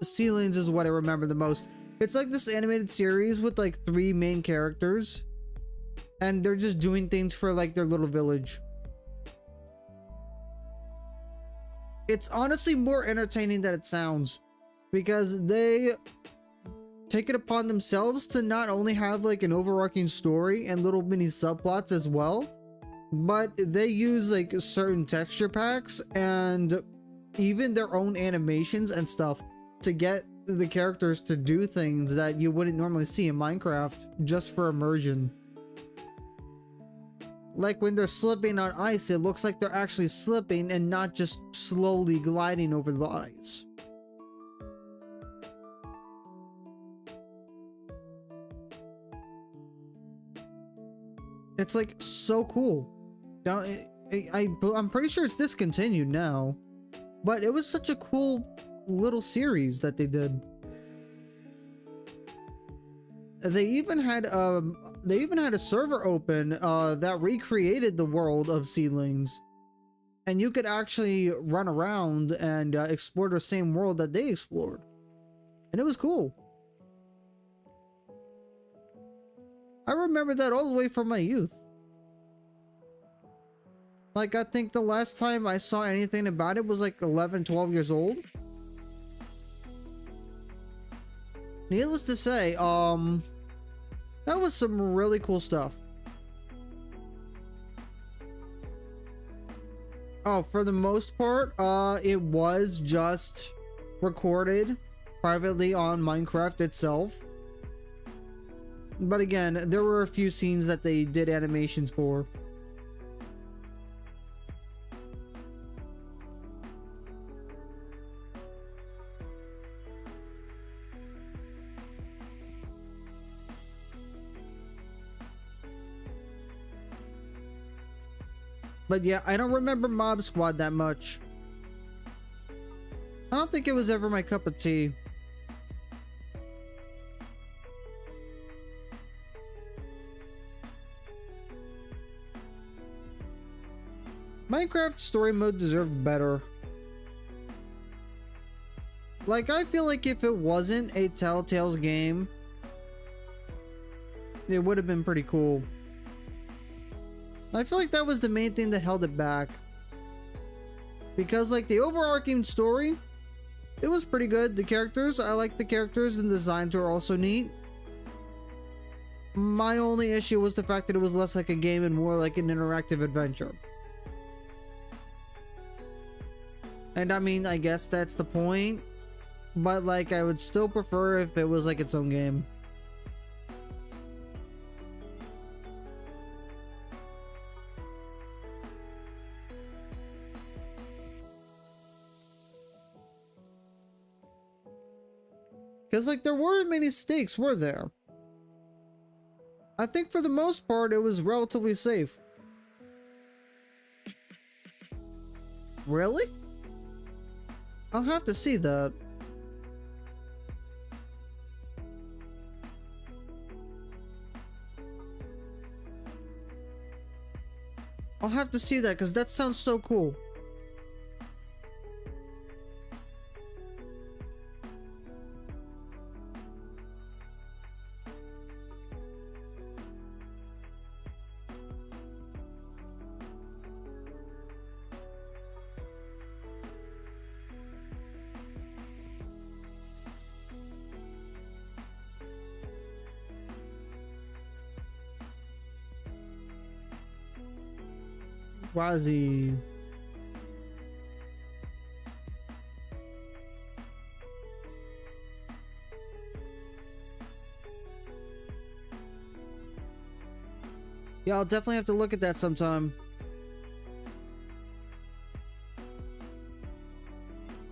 Seedlings is what I remember the most. It's like this animated series with like 3 main characters. And they're just doing things for like their little village. It's honestly more entertaining than it sounds. Because they take it upon themselves to not only have like an overarching story and little mini subplots as well. But they use like certain texture packs and even their own animations and stuff to get the characters to do things that you wouldn't normally see in Minecraft just for immersion. Like when they're slipping on ice, it looks like they're actually slipping and not just slowly gliding over the ice. It's like so cool. Now, I'm pretty sure it's discontinued now, but it was such a cool little series that they did. They even had a server open that recreated the world of Seedlings, and you could actually run around and explore the same world that they explored, and it was cool. I remember that all the way from my youth. Like, I think the last time I saw anything about it was like 11, 12 years old. Needless to say, that was some really cool stuff. Oh, for the most part, it was just recorded privately on Minecraft itself. But again, there were a few scenes that they did animations for. But yeah, I don't remember Mob Squad that much. I don't think it was ever my cup of tea. Minecraft story mode deserved better. Like, I feel like if it wasn't a Telltale's game, it would have been pretty cool. I feel like that was the main thing that held it back. Because, like, the overarching story, it was pretty good. The characters, I like the characters, and the designs are also neat. My only issue was the fact that it was less like a game and more like an interactive adventure. And I mean, I guess that's the point. But like, I would still prefer if it was like its own game. Because like, there weren't many stakes, were there? I think for the most part, it was relatively safe. Really? I'll have to see that. I'll have to see that because that sounds so cool. Wazzy. Yeah, I'll definitely have to look at that sometime.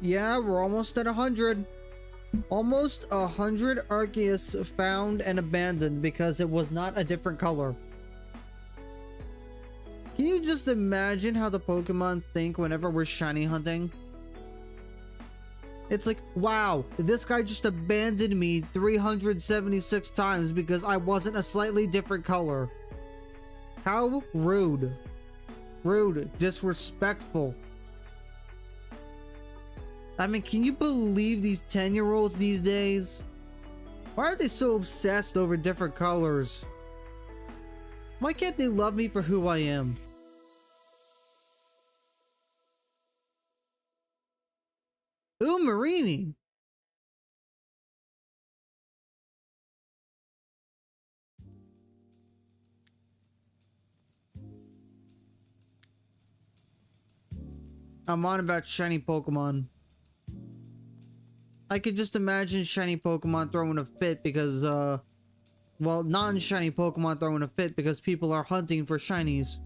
Yeah, we're almost at 100. Almost 100 ARCEUS found and abandoned because it was not a different color. Can you just imagine how the Pokemon think whenever we're shiny hunting? It's like, wow, this guy just abandoned me 376 times because I wasn't a slightly different color. How rude. Rude, disrespectful. I mean, can you believe these 10-year-olds these days? Why are they so obsessed over different colors? Why can't they love me for who I am? Ooh, Marini. I'm on about shiny Pokemon. I could just imagine shiny Pokemon throwing a fit because, well, non-shiny Pokemon throwing a fit because people are hunting for shinies.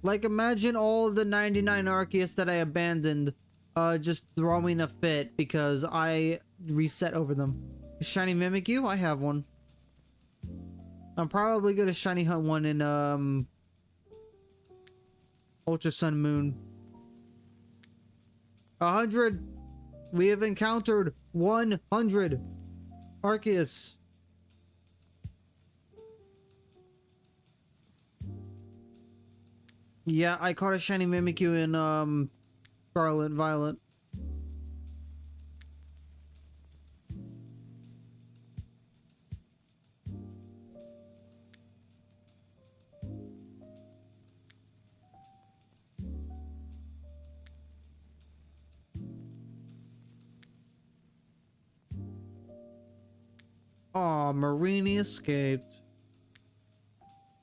Like, imagine all the 99 Arceus that I abandoned, just throwing a fit because I reset over them. Shiny Mimikyu? I have one. I'm probably gonna shiny hunt one in, Ultra Sun Moon. 100! We have encountered 100 Arceus. Yeah, I caught a shiny Mimikyu in, Scarlet Violet. Aw, Marini escaped.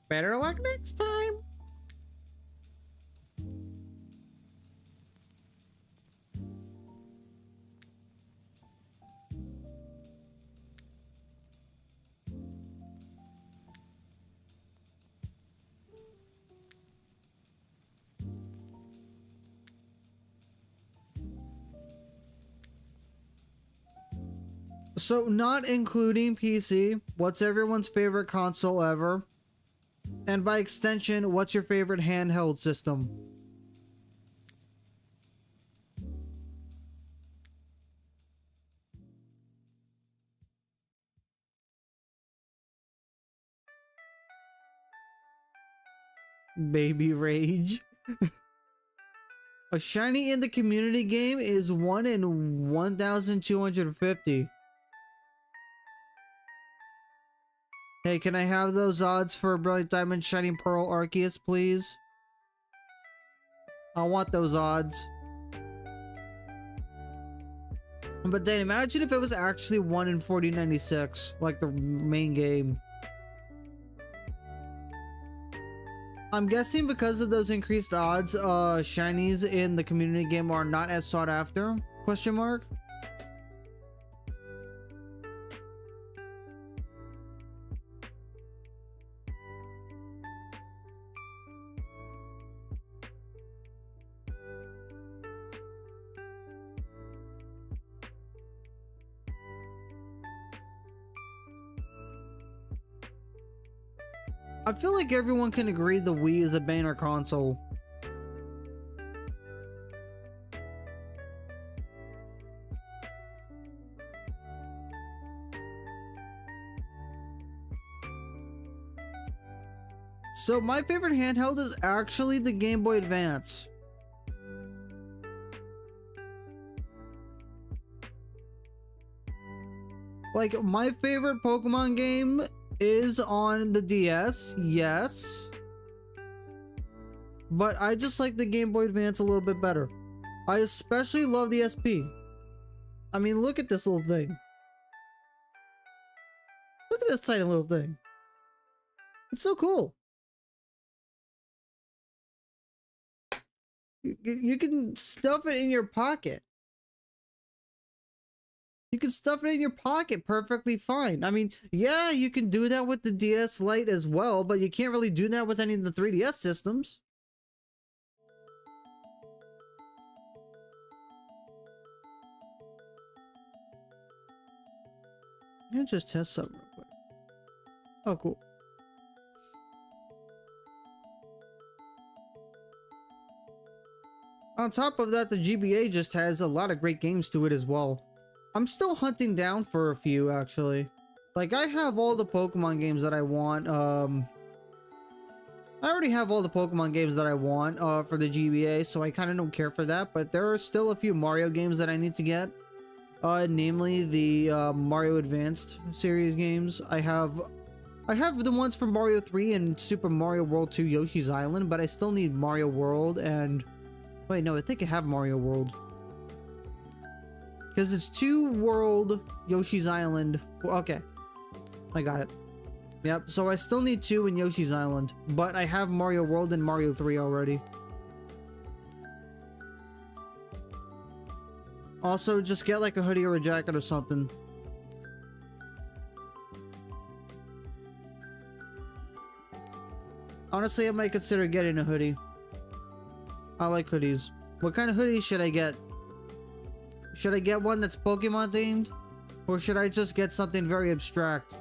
Better luck next time. So, not including PC, what's everyone's favorite console ever? And by extension, what's your favorite handheld system? Baby rage. A shiny in the community game is 1 in 1,250. Hey, can I have those odds for Brilliant Diamond Shining Pearl Arceus, please? I want those odds. But then imagine if it was actually 1 in 4096, like the main game. I'm guessing because of those increased odds, shinies in the community game are not as sought after? Question mark? I feel like everyone can agree the Wii is a banger console. So my favorite handheld is actually the Game Boy Advance. Like, my favorite Pokemon game is on the DS, yes. But I just like the Game Boy Advance a little bit better. I especially love the SP. I mean, look at this little thing. Look at this tiny little thing. It's so cool. You can stuff it in your pocket. You can stuff it in your pocket perfectly fine. I mean, yeah, you can do that with the DS Lite as well, but you can't really do that with any of the 3DS systems. Let me just test something real quick. Oh, cool. On top of that, the GBA just has a lot of great games to it as well. I'm still hunting down for a few, actually. Like, I have all the Pokemon games that I want. I already have all the Pokemon games that I want for the GBA, so I kind of don't care for that. But there are still a few Mario games that I need to get. Namely the Mario Advanced series games. I have the ones from Mario 3 and Super Mario World 2 Yoshi's Island, but I still need Mario World and... Wait, no, I think I have Mario World. Because it's 2 World, Yoshi's Island. Okay. I got it. Yep, so I still need 2 in Yoshi's Island. But I have Mario World and Mario 3 already. Also, just get like a hoodie or a jacket or something. Honestly, I might consider getting a hoodie. I like hoodies. What kind of hoodie should I get? Should I get one that's Pokemon themed? Or should I just get something very abstract?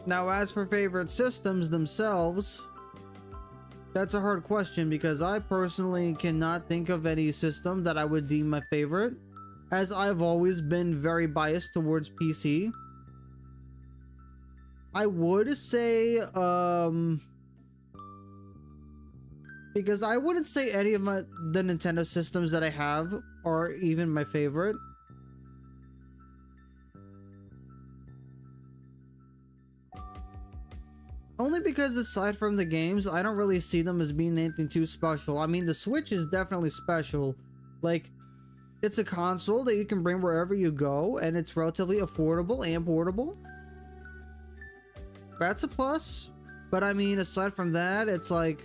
Now, as for favorite systems themselves, that's a hard question because I personally cannot think of any system that I would deem my favorite, as I've always been very biased towards PC. I would say, because I wouldn't say any of the Nintendo systems that I have are even my favorite. Only because aside from the games, I don't really see them as being anything too special. I mean, the Switch is definitely special. Like, it's a console that you can bring wherever you go, and it's relatively affordable and portable. That's a plus. But I mean, aside from that, it's like,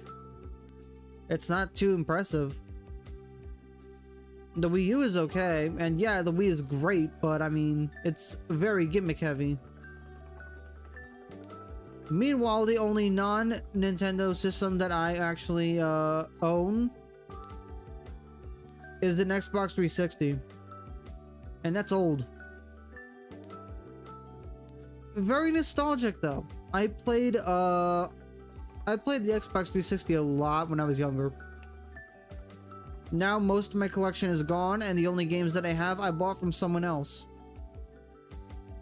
it's not too impressive. The Wii U is okay, and yeah, the Wii is great, but I mean, it's very gimmick heavy. Meanwhile, the only non-Nintendo system that I actually own is an Xbox 360. And that's old. Very nostalgic though. I played the Xbox 360 a lot when I was younger. Now most of my collection is gone, and the only games that I have I bought from someone else.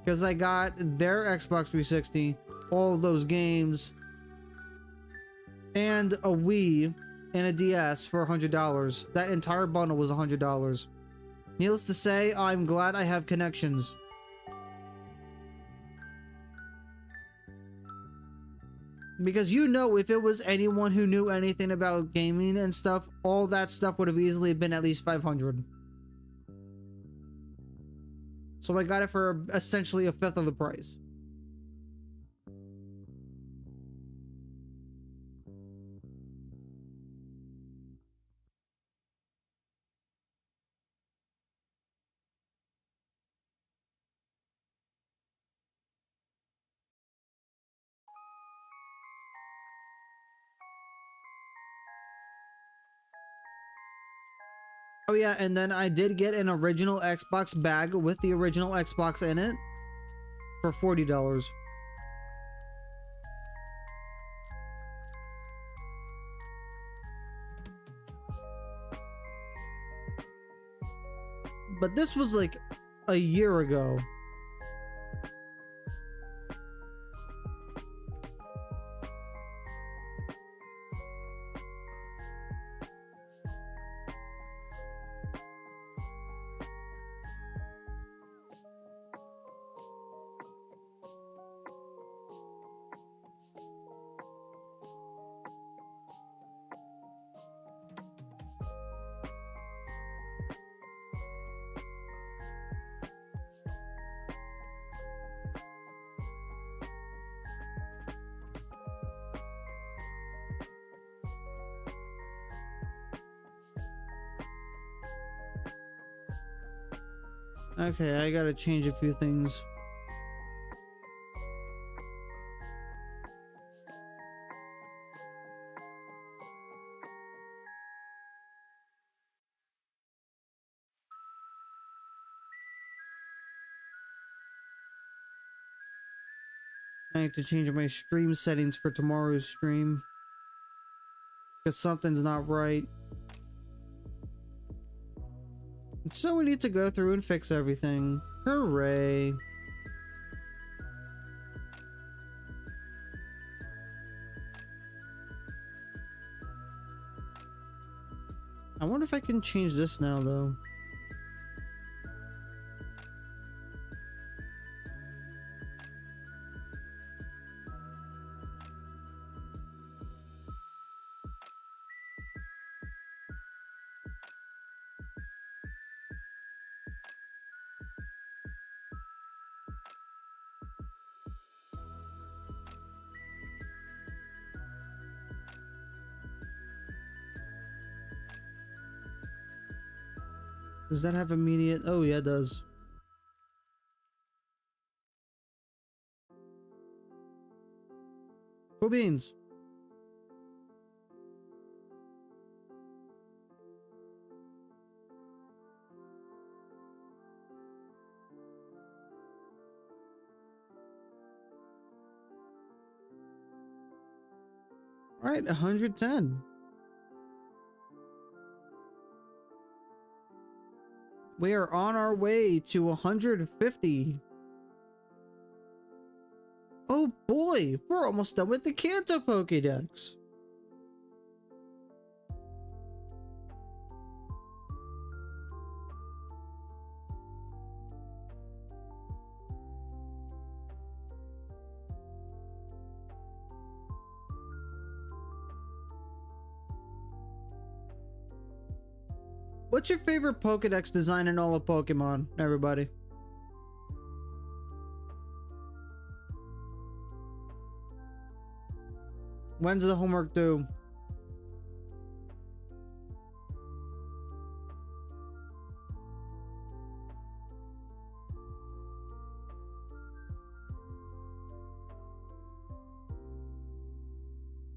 Because I got their Xbox 360, all of those games, and a Wii and a DS for $100. That entire bundle was $100. Needless to say, I'm glad I have connections. Because you know, if it was anyone who knew anything about gaming and stuff, all that stuff would have easily been at least $500. So I got it for essentially a fifth of the price. Oh yeah, and then I did get an original Xbox bag with the original Xbox in it for $40. But this was like a year ago. Okay, I gotta change a few things. I need to change my stream settings for tomorrow's stream. Because something's not right. So we need to go through and fix everything. Hooray. I wonder if I can change this now, though. Does that have immediate? Oh yeah, it does. Cool beans. All right, 110. We are on our way to 150. Oh boy, we're almost done with the Kanto Pokédex. What's your favorite Pokédex design in all of Pokemon, everybody? When's the homework due?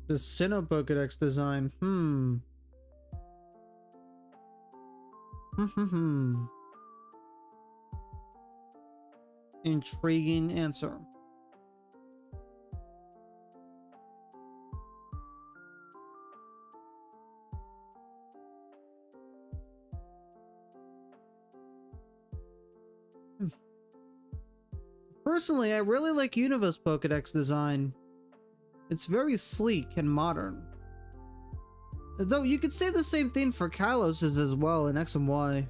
The Sinnoh Pokédex design. Intriguing answer. Personally, I really like Univa's Pokedex design. It's very sleek and modern. Though you could say the same thing for Kalos's as well in X and Y.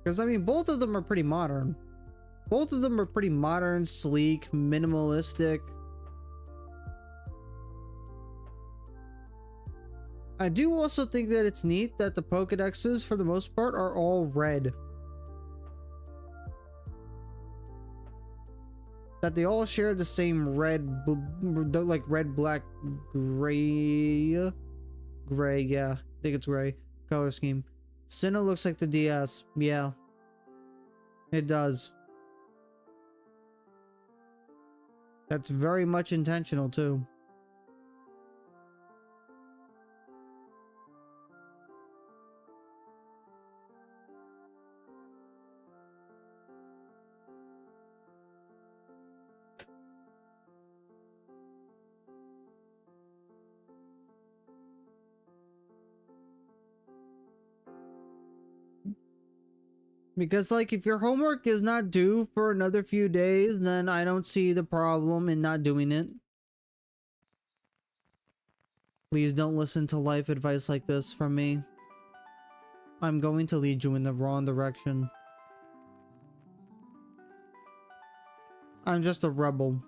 Because, I mean, both of them are pretty modern. Both of them are pretty modern, sleek, minimalistic. I do also think that it's neat that the Pokedexes, for the most part, are all red. That they all share the same red, like red, black, gray, yeah, I think it's gray, color scheme. Sinnoh looks like the DS, yeah, it does. That's very much intentional too. Because, like, if your homework is not due for another few days, then I don't see the problem in not doing it. Please don't listen to life advice like this from me. I'm going to lead you in the wrong direction. I'm just a rebel.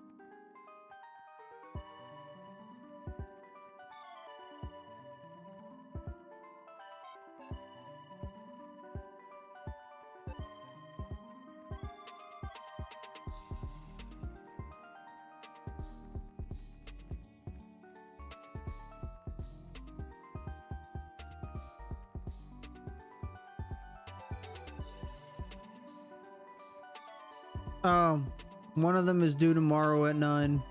Oh, one of them is due tomorrow at 9.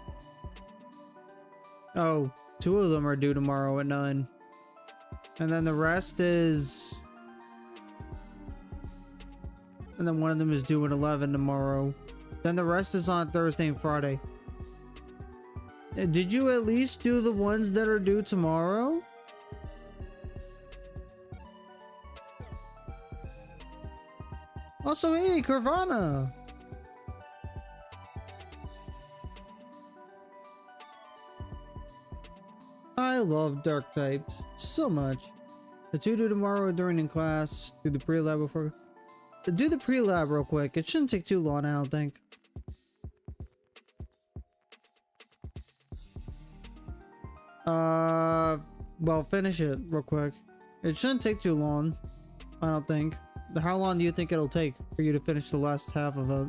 Oh, 2 of them are due tomorrow at 9. And then the rest is... And then one of them is due at 11 tomorrow. Then the rest is on Thursday and Friday. Did you at least do the ones that are due tomorrow? Also, hey, Carvana! I love dark types so much. The 2 due tomorrow during in class. Do the pre-lab before. Do the pre-lab real quick. It shouldn't take too long, I don't think. Well, finish it real quick. It shouldn't take too long, I don't think. How long do you think it'll take for you to finish the last half of it?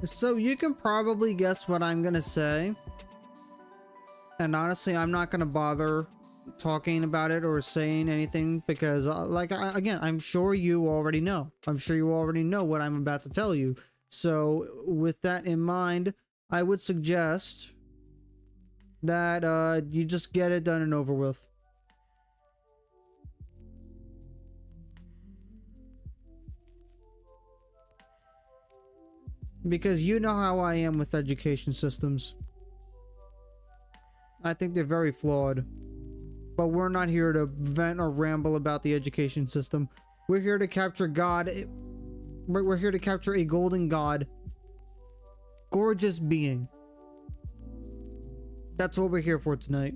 So you can probably guess what I'm gonna say. And honestly, I'm not gonna bother talking about it or saying anything because, again, I'm sure you already know. I'm sure you already know what I'm about to tell you. So with that in mind, I would suggest that you just get it done and over with. Because you know how I am with education systems. I think they're very flawed. But we're not here to vent or ramble about the education system. We're here to capture God. We're here to capture a golden god. Gorgeous being. That's what we're here for tonight.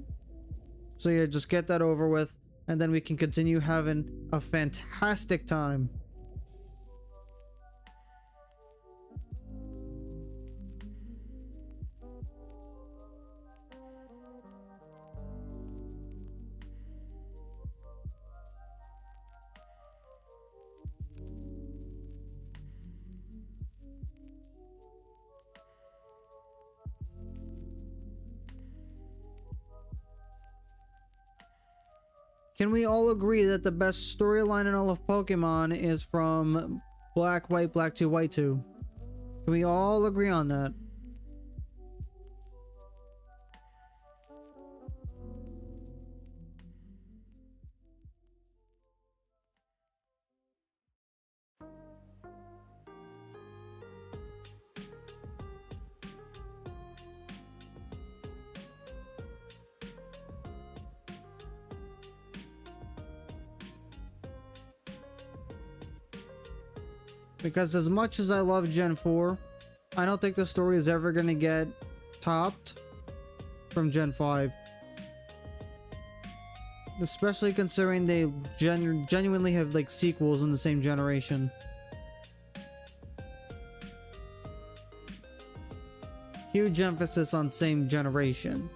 So yeah, just get that over with. And then we can continue having a fantastic time. Can we all agree that the best storyline in all of Pokemon is from Black, White, Black 2, White 2? Can we all agree on that? Because as much as I love Gen 4, I don't think the story is ever going to get topped from Gen 5. Especially considering they genuinely have like sequels in the same generation. Huge emphasis on same generation.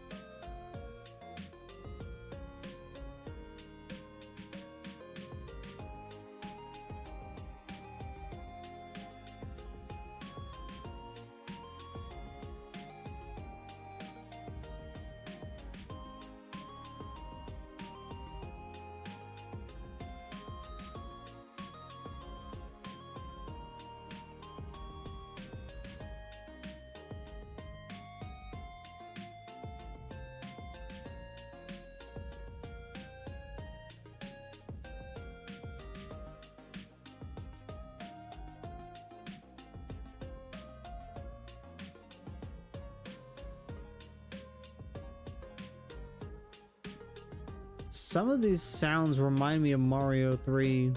Some of these sounds remind me of Mario 3.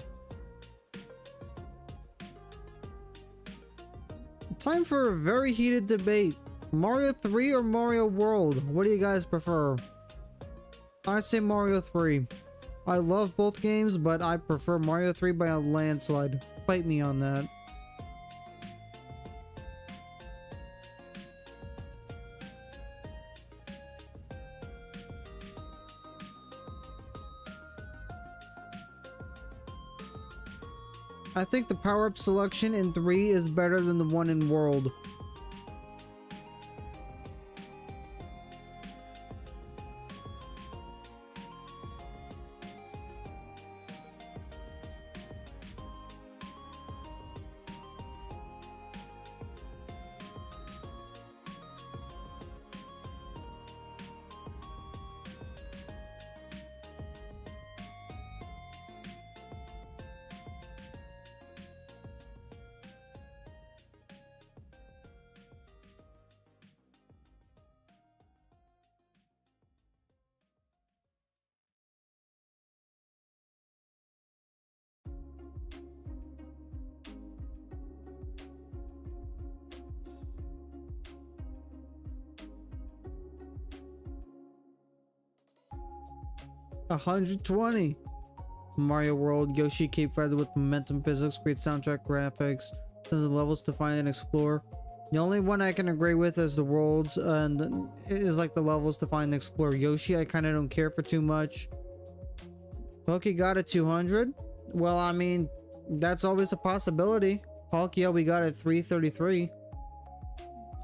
Time for a very heated debate. Mario 3 or Mario World? What do you guys prefer? I say Mario 3. I love both games, but I prefer Mario 3 by a landslide. Fight me on that. I think the power-up selection in 3 is better than the one in World. $120. Mario World, Yoshi Cape Feather with momentum physics, great soundtrack, graphics, tons of levels to find and explore. The only one I can agree with is the worlds and is like the levels to find and explore. Yoshi, I kind of don't care for too much. Poke got a 200. Well, I mean, that's always a possibility. Palkia, we got at 333.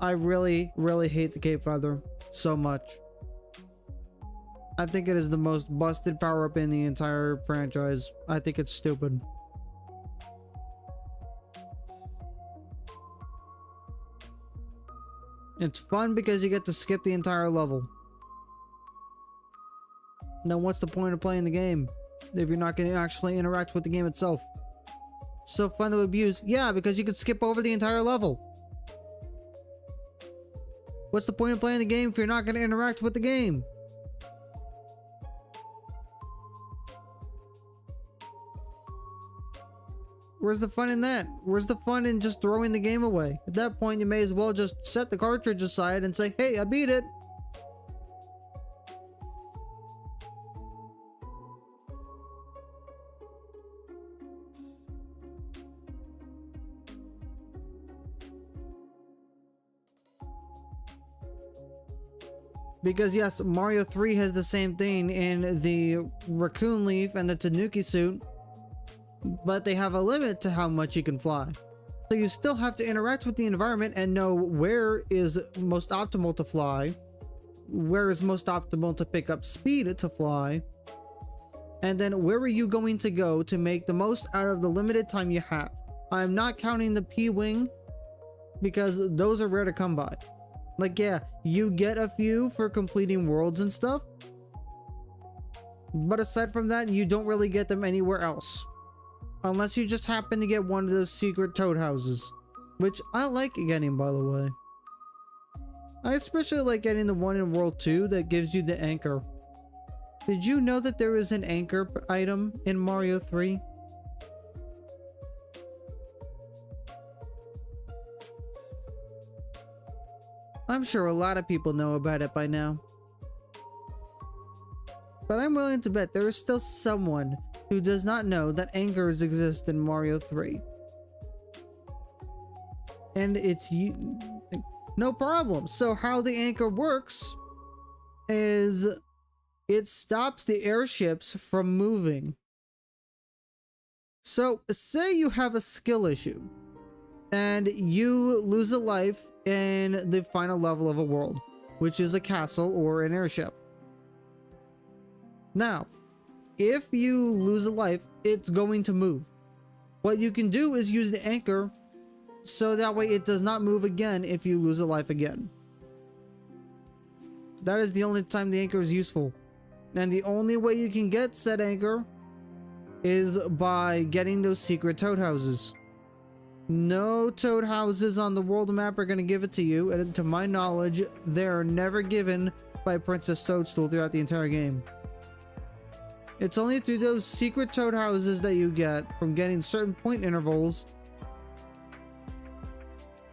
I really hate the Cape Feather so much. I think it is the most busted power-up in the entire franchise. I think it's stupid. It's fun because you get to skip the entire level. Now what's the point of playing the game if you're not going to actually interact with the game itself? So fun to abuse. Yeah, because you could skip over the entire level. What's the point of playing the game if you're not going to interact with the game? Where's the fun in that? Where's the fun in just throwing the game away? At that point, you may as well just set the cartridge aside and say, hey, I beat it. Because yes, Mario 3 has the same thing in the Raccoon Leaf and the Tanuki suit, but they have a limit to how much you can fly. So you still have to interact with the environment and know where is most optimal to fly, where is most optimal to pick up speed to fly. And then where are you going to go to make the most out of the limited time you have? I'm not counting the P-Wing because those are rare to come by. Like, yeah, you get a few for completing worlds and stuff, but aside from that, you don't really get them anywhere else. Unless you just happen to get one of those secret toad houses, which I like getting, by the way. I especially like getting the one in World 2 that gives you the anchor. Did you know that there is an anchor item in Mario 3? I'm sure a lot of people know about it by now. But I'm willing to bet there is still someone who does not know that anchors exist in Mario 3. And it's no problem. So how the anchor works is it stops the airships from moving. So say you have a skill issue and you lose a life in the final level of a world, which is a castle or an airship. Now, if you lose a life, it's going to move. What you can do is use the anchor so that way it does not move again if you lose a life again. That is the only time the anchor is useful. And the only way you can get said anchor is by getting those secret toad houses. No toad houses on the world map are going to give it to you, and to my knowledge, they're never given by Princess Toadstool throughout the entire game. It's only through those secret toad houses that you get from getting certain point intervals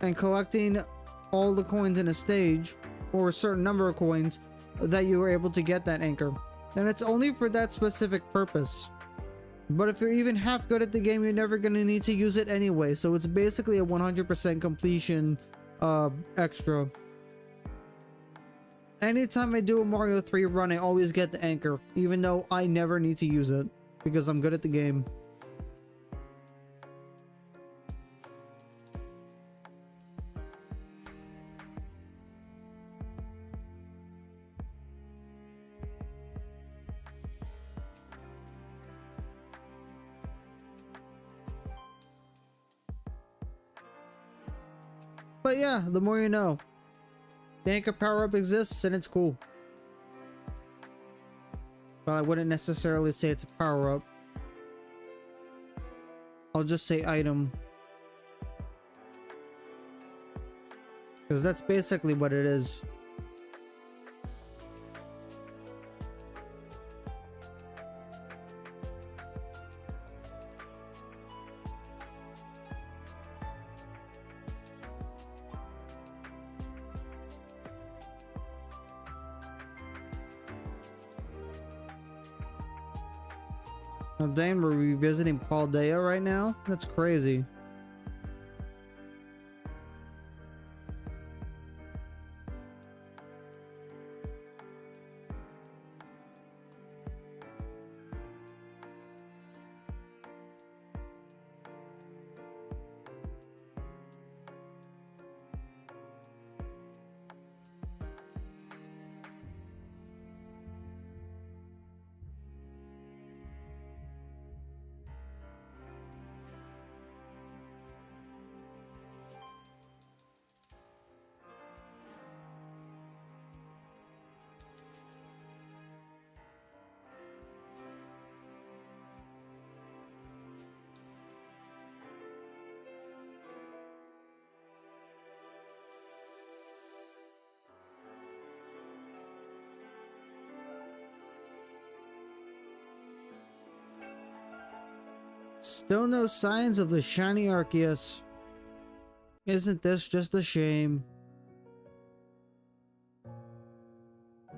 and collecting all the coins in a stage, or a certain number of coins, that you were able to get that anchor. And it's only for that specific purpose. But if you're even half good at the game, you're never going to need to use it anyway. So it's basically a 100% completion extra. Anytime I do a Mario 3 run, I always get the anchor, even though I never need to use it because I'm good at the game. But yeah, the more you know. The anchor power-up exists and it's cool. But I wouldn't necessarily say it's a power-up. I'll just say item. Because that's basically what it is. Oh, dang, we're revisiting Paldea right now? That's crazy. Still no signs of the shiny ARCEUS. Isn't this just a shame?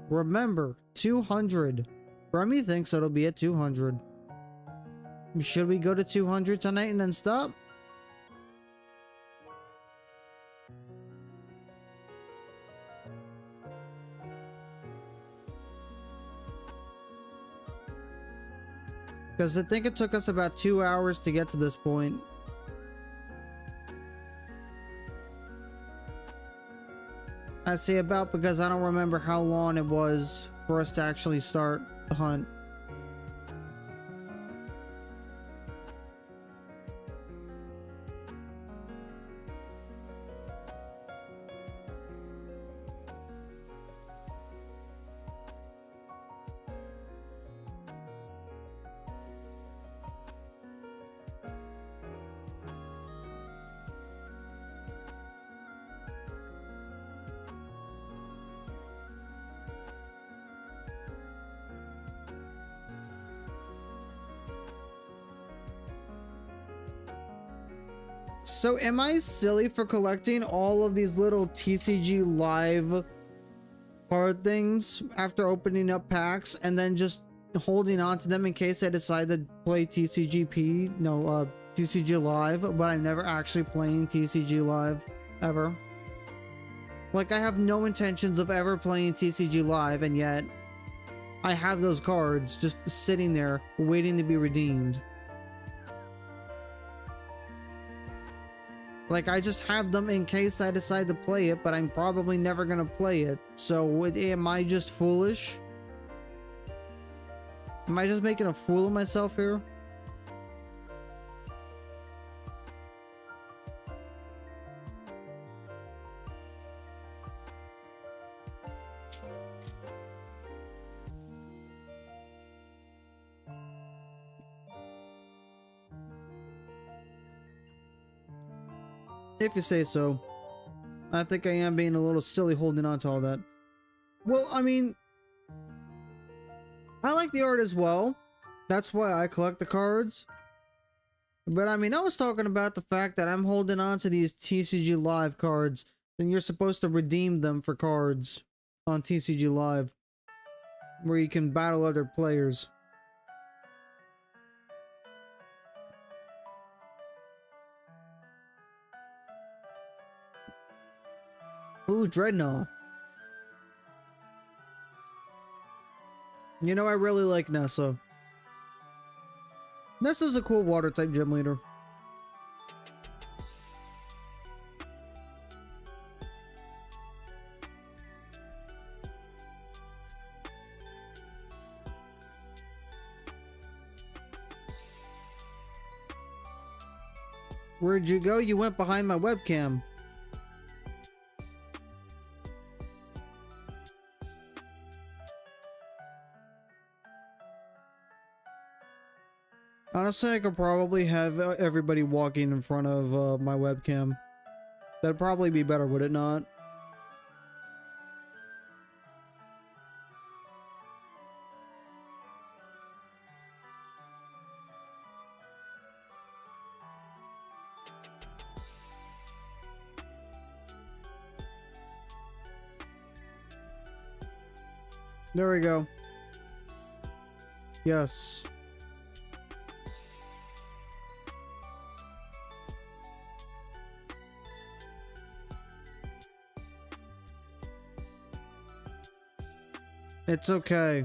Remember, 200. Remy thinks it'll be at 200. Should we go to 200 tonight and then stop? Because I think it took us about 2 hours to get to this point. I say about because I don't remember how long it was for us to actually start the hunt. So am I silly for collecting all of these little TCG live card things after opening up packs and then just holding on to them in case I decide to play TCG live, but I'm never actually playing TCG live ever? Like, I have no intentions of ever playing TCG live, and yet I have those cards just sitting there waiting to be redeemed. Like, I just have them in case I decide to play it, but I'm probably never gonna play it. So, am I just foolish? Am I just making a fool of myself here? If you say so. I think I am being a little silly holding on to all that. Well, I mean, I like the art as well. That's why I collect the cards. But I mean, I was talking about the fact that I'm holding on to these TCG Live cards, and you're supposed to redeem them for cards on TCG Live, where you can battle other players. Ooh, Dreadnought. You know, I really like Nessa. Nessa's a cool water type gym leader. Where'd you go? You went behind my webcam. Honestly, I could probably have everybody walking in front of my webcam. That'd probably be better, would it not? There we go. Yes. It's okay.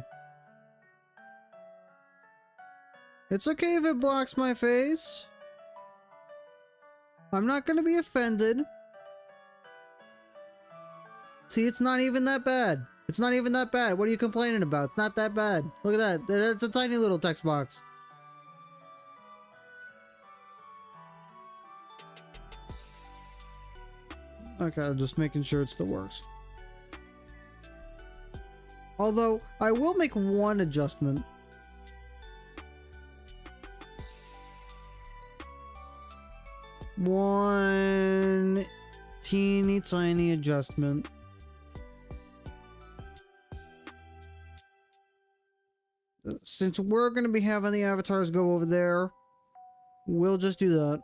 It's okay if it blocks my face. I'm not gonna be offended. See, it's not even that bad. It's not even that bad. What are you complaining about? It's not that bad. Look at that. That's a tiny little text box. Okay, I'm just making sure it still works. Although, I will make one adjustment. One teeny tiny adjustment. Since we're going to be having the avatars go over there, we'll just do that.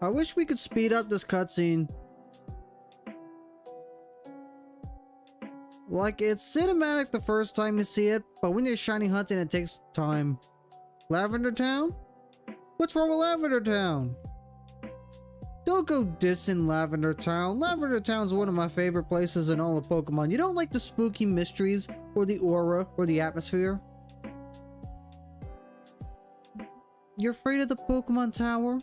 I wish we could speed up this cutscene. Like, it's cinematic the first time you see it, but when you're shiny hunting, it takes time. Lavender Town? What's wrong with Lavender Town? Don't go dissing Lavender Town. Lavender Town's one of my favorite places in all of Pokemon. You don't like the spooky mysteries, or the aura, or the atmosphere? You're afraid of the Pokemon Tower?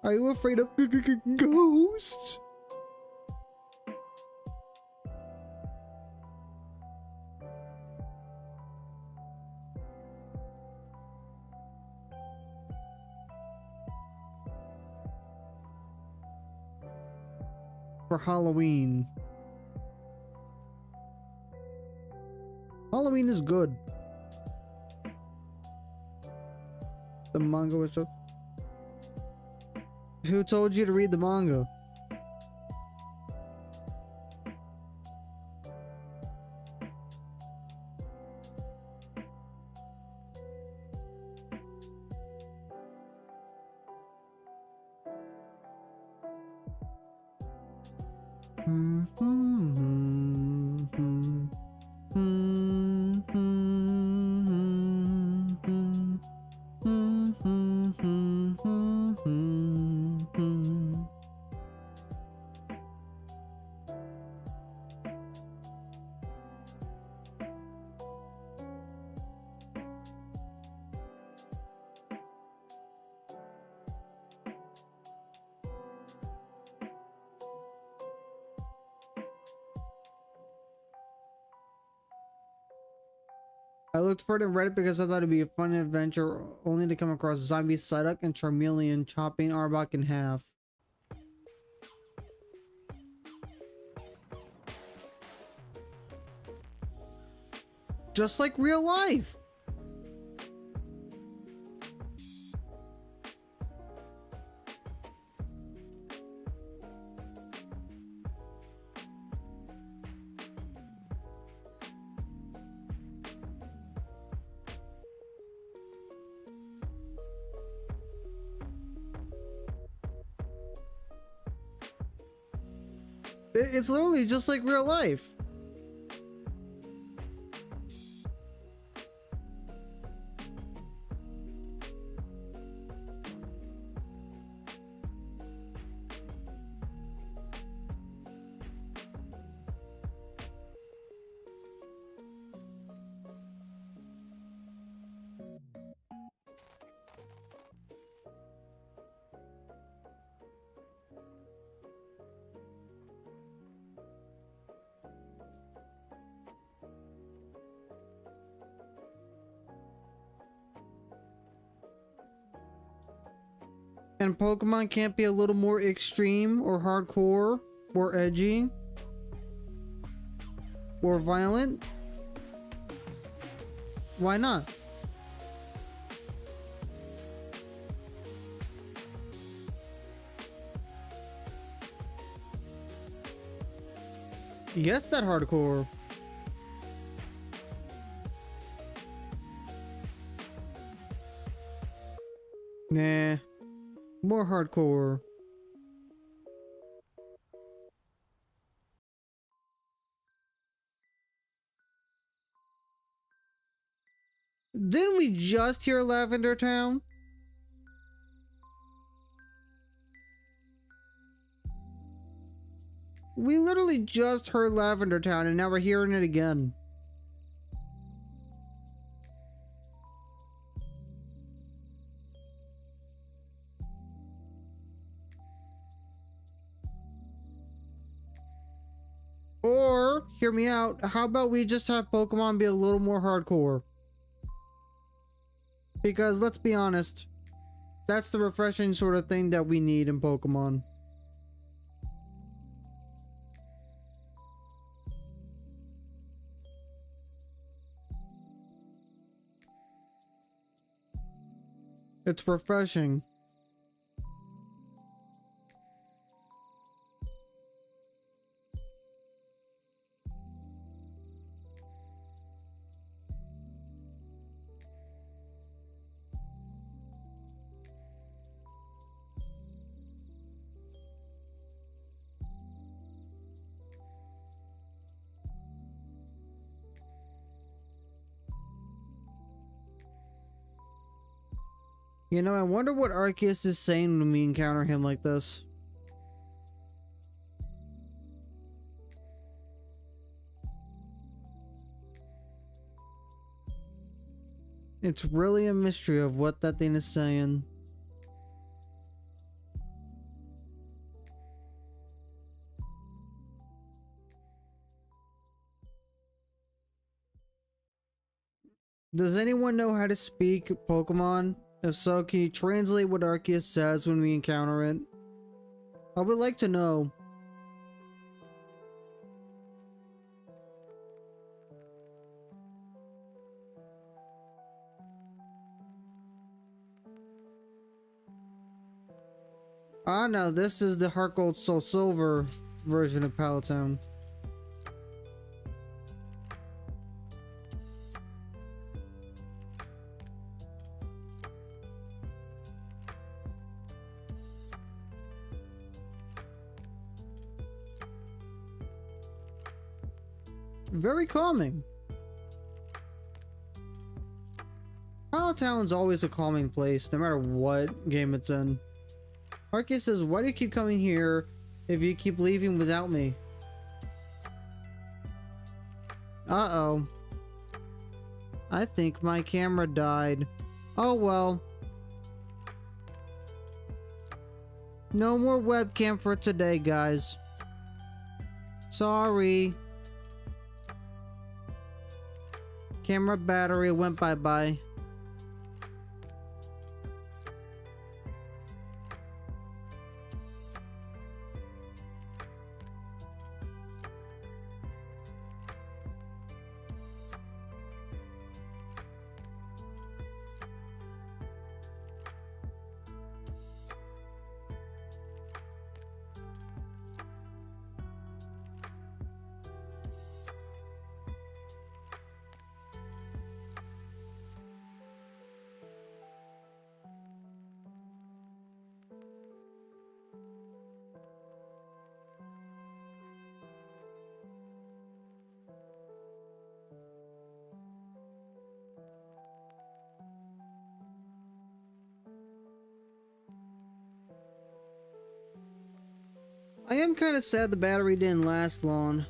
Are you afraid of ghosts? For Halloween. Halloween is good. The manga was so... Who told you to read the manga? I looked for it in Reddit because I thought it'd be a fun adventure, only to come across Zombie Psyduck and Charmeleon chopping Arbok in half. Just like real life! It's literally just like real life. And Pokemon can't be a little more extreme or hardcore or edgy or violent? Why not? Yes, that hardcore. Nah. More hardcore. Didn't we just hear Lavender Town? We literally just heard Lavender Town and now we're hearing it again. Or, hear me out, how about we just have Pokemon be a little more hardcore? Because let's be honest, that's the refreshing sort of thing that we need in Pokemon. It's refreshing. You know, I wonder what Arceus is saying when we encounter him like this. It's really a mystery of what that thing is saying. Does anyone know how to speak Pokemon? If so, can you translate what Arceus says when we encounter it? I would like to know. Ah, now this is the Heart Gold Soul Silver version of Palatown. Very calming. Town's always a calming place, no matter what game it's in. ARCEUS says, why do you keep coming here if you keep leaving without me? Uh-oh. I think my camera died. Oh well. No more webcam for today, guys. Sorry. Camera battery went bye-bye. I am kind of sad the battery didn't last long.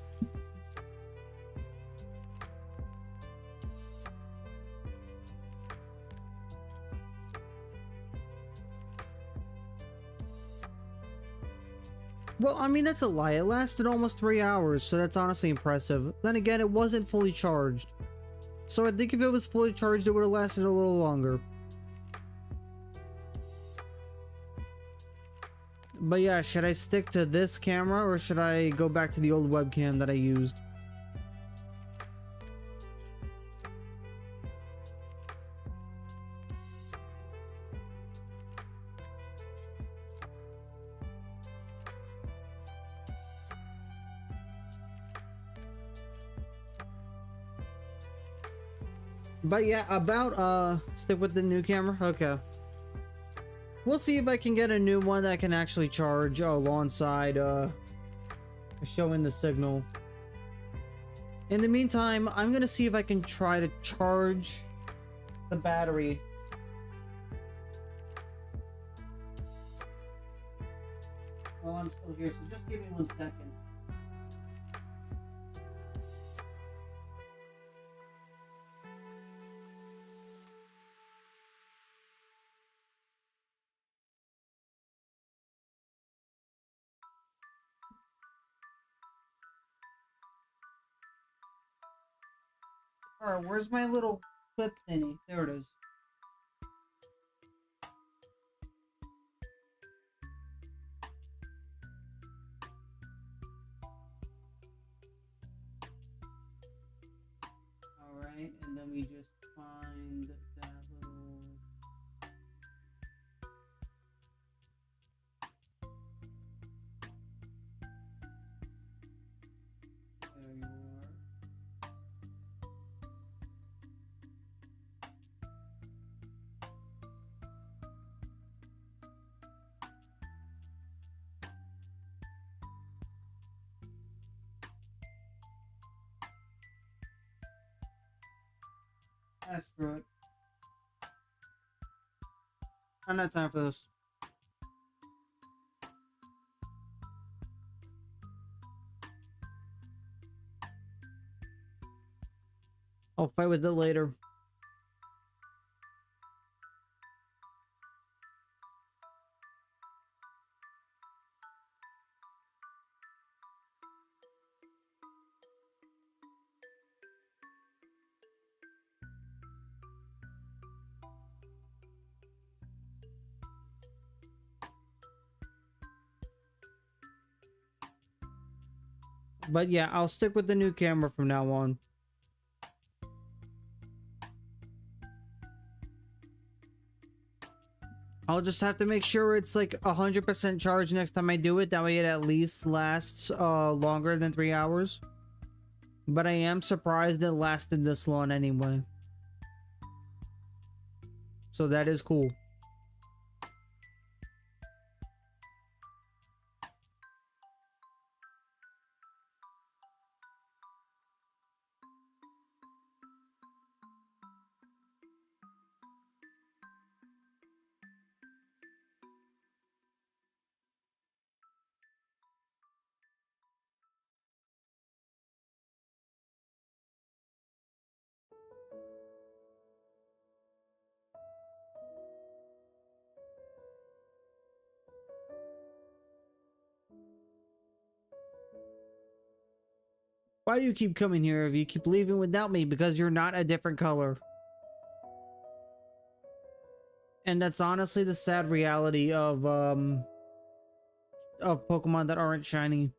Well, I mean, that's a lie. It lasted almost 3 hours, so that's honestly impressive. Then again, it wasn't fully charged. So I think if it was fully charged, it would have lasted a little longer. But yeah, should I stick to this camera or should I go back to the old webcam that I used? But yeah, about stick with the new camera. Okay. We'll see if I can get a new one that can actually charge alongside showing the signal. In the meantime, I'm gonna see if I can try to charge the battery. While I'm still here, so just give me 1 second. Alright, where's my little clip thingy? There it is. Alright, and then we just find that little... There you are. Screw it. I don't have time for this. I'll fight with it later. But yeah, I'll stick with the new camera from now on. I'll just have to make sure it's like 100% charged next time I do it. That way it at least lasts longer than 3 hours. But I am surprised it lasted this long anyway. So that is cool. Why do you keep coming here if you keep leaving without me? Because you're not a different color. And that's honestly the sad reality of Pokemon that aren't shiny.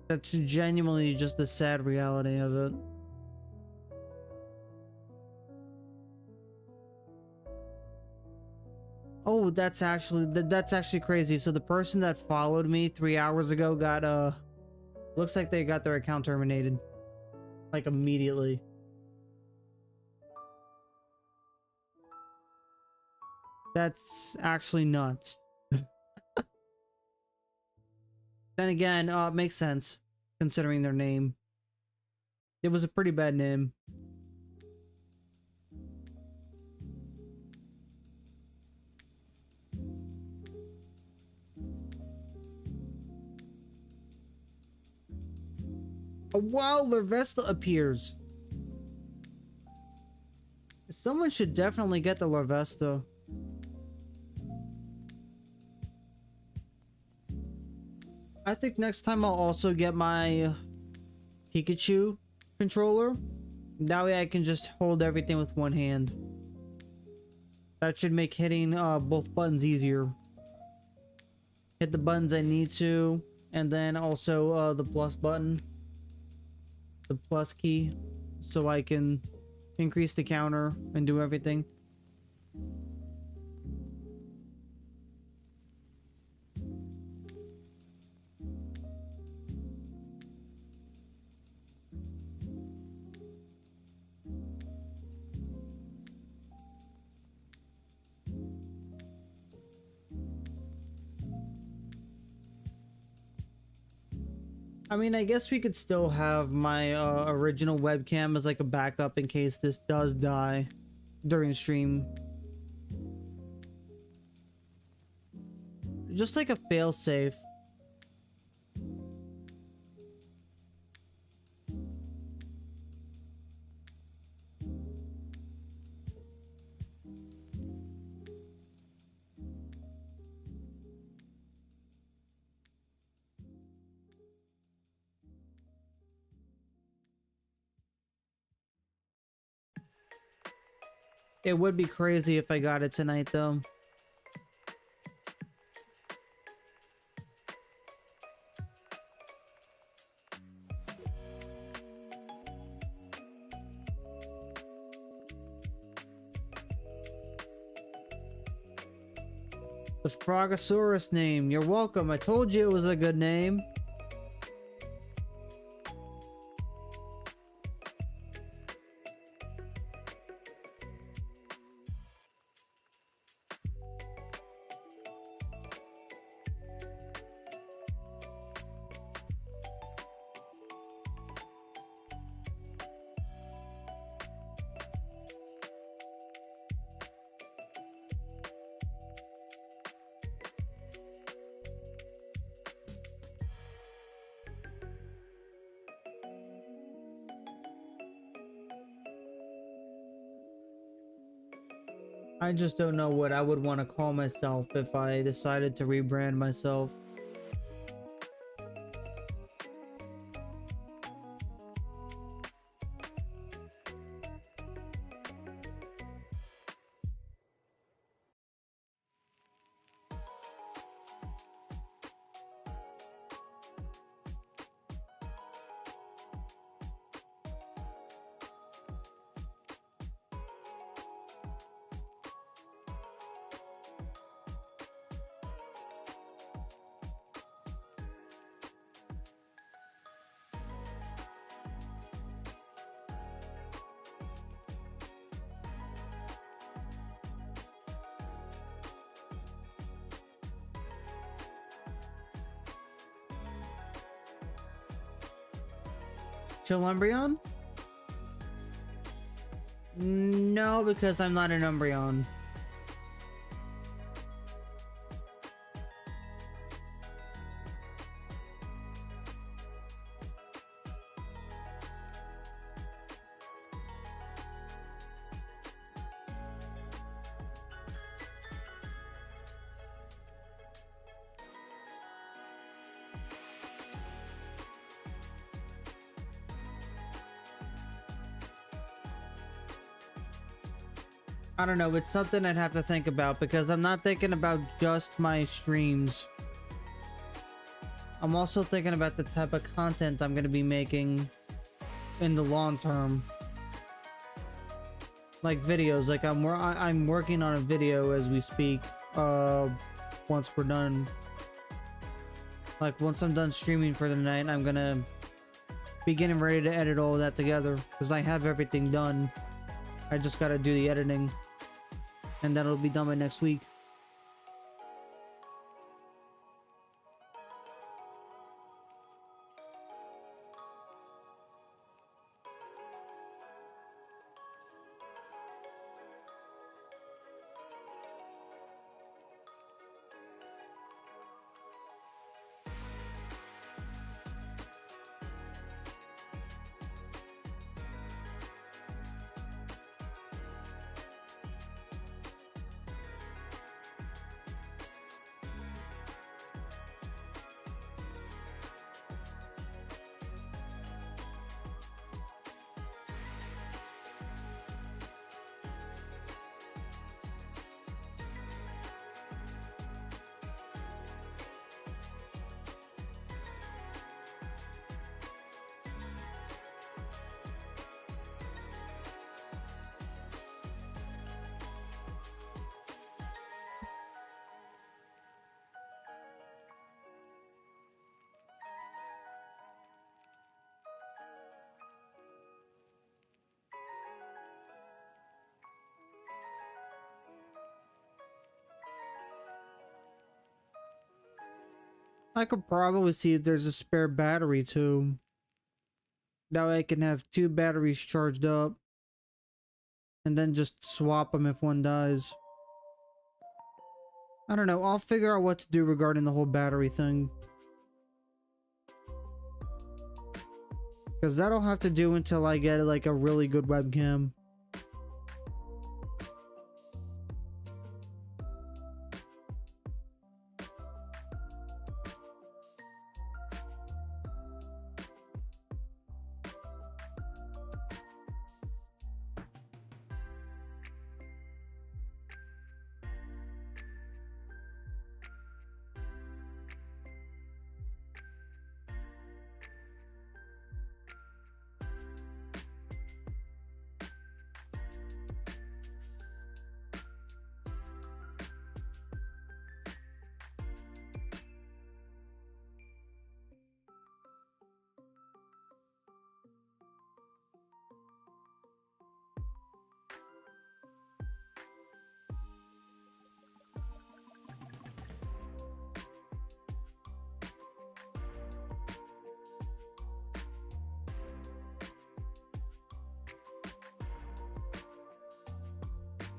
That's genuinely just the sad reality of it. Oh, that's actually crazy. So the person that followed me 3 hours ago got looks like they got their account terminated. Like immediately. That's actually nuts. Then again, it makes sense considering their name. It was a pretty bad name. A wild Larvesta appears. Someone should definitely get the Larvesta. I think next time I'll also get my Pikachu controller. That way I can just hold everything with one hand. That should make hitting both buttons easier. Hit the buttons I need to, and then also the plus button. The plus key, so I can increase the counter and do everything. I mean, I guess we could still have my original webcam as like a backup in case this does die during stream. Just like a failsafe. It would be crazy if I got it tonight, though. The Frogosaurus name. You're welcome. I told you it was a good name. I just don't know what I would want to call myself if I decided to rebrand myself. Chilumbreon? No, because I'm not an Umbreon. I don't know, it's something I'd have to think about because I'm not thinking about just my streams. I'm also thinking about the type of content I'm going to be making in the long term. Like videos, like I'm working on a video as we speak. Once we're done, like once I'm done streaming for the night, I'm gonna be getting ready to edit all of that together because I have everything done. I just gotta do the editing, and that'll be done by next week. I could probably see if there's a spare battery too. That way I can have 2 batteries charged up and then just swap them if one dies. I don't know, I'll figure out what to do regarding the whole battery thing. Because that'll have to do until I get like a really good webcam.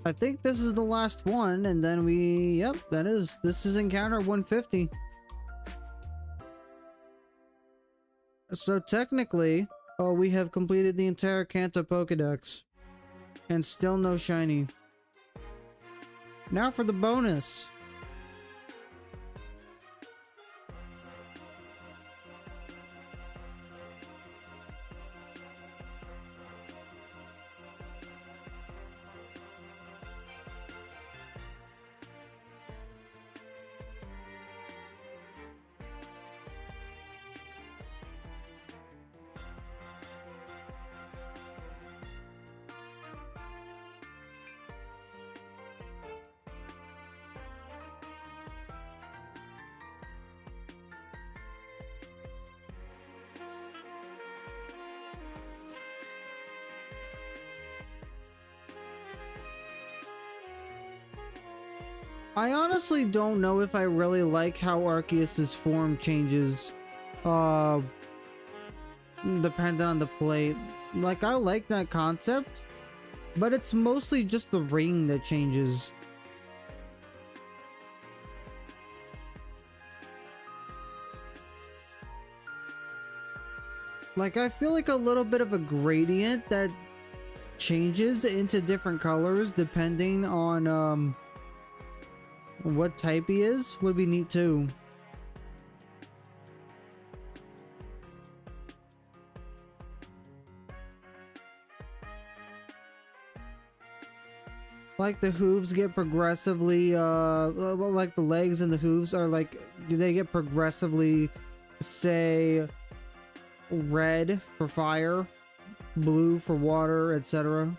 I think this is the last one, and then yep, this is encounter 150. So technically, we have completed the entire Kanto Pokedex, and still no shiny. Now for the bonus. I honestly don't know if I really like how ARCEUS's form changes, dependent on the plate. Like, I like that concept, but it's mostly just the ring that changes. Like, I feel like a little bit of a gradient that changes into different colors depending on, what type he is would be neat too. Like the hooves get progressively, like the legs and the hooves are like, do they get progressively, say, red for fire, blue for water, etc.?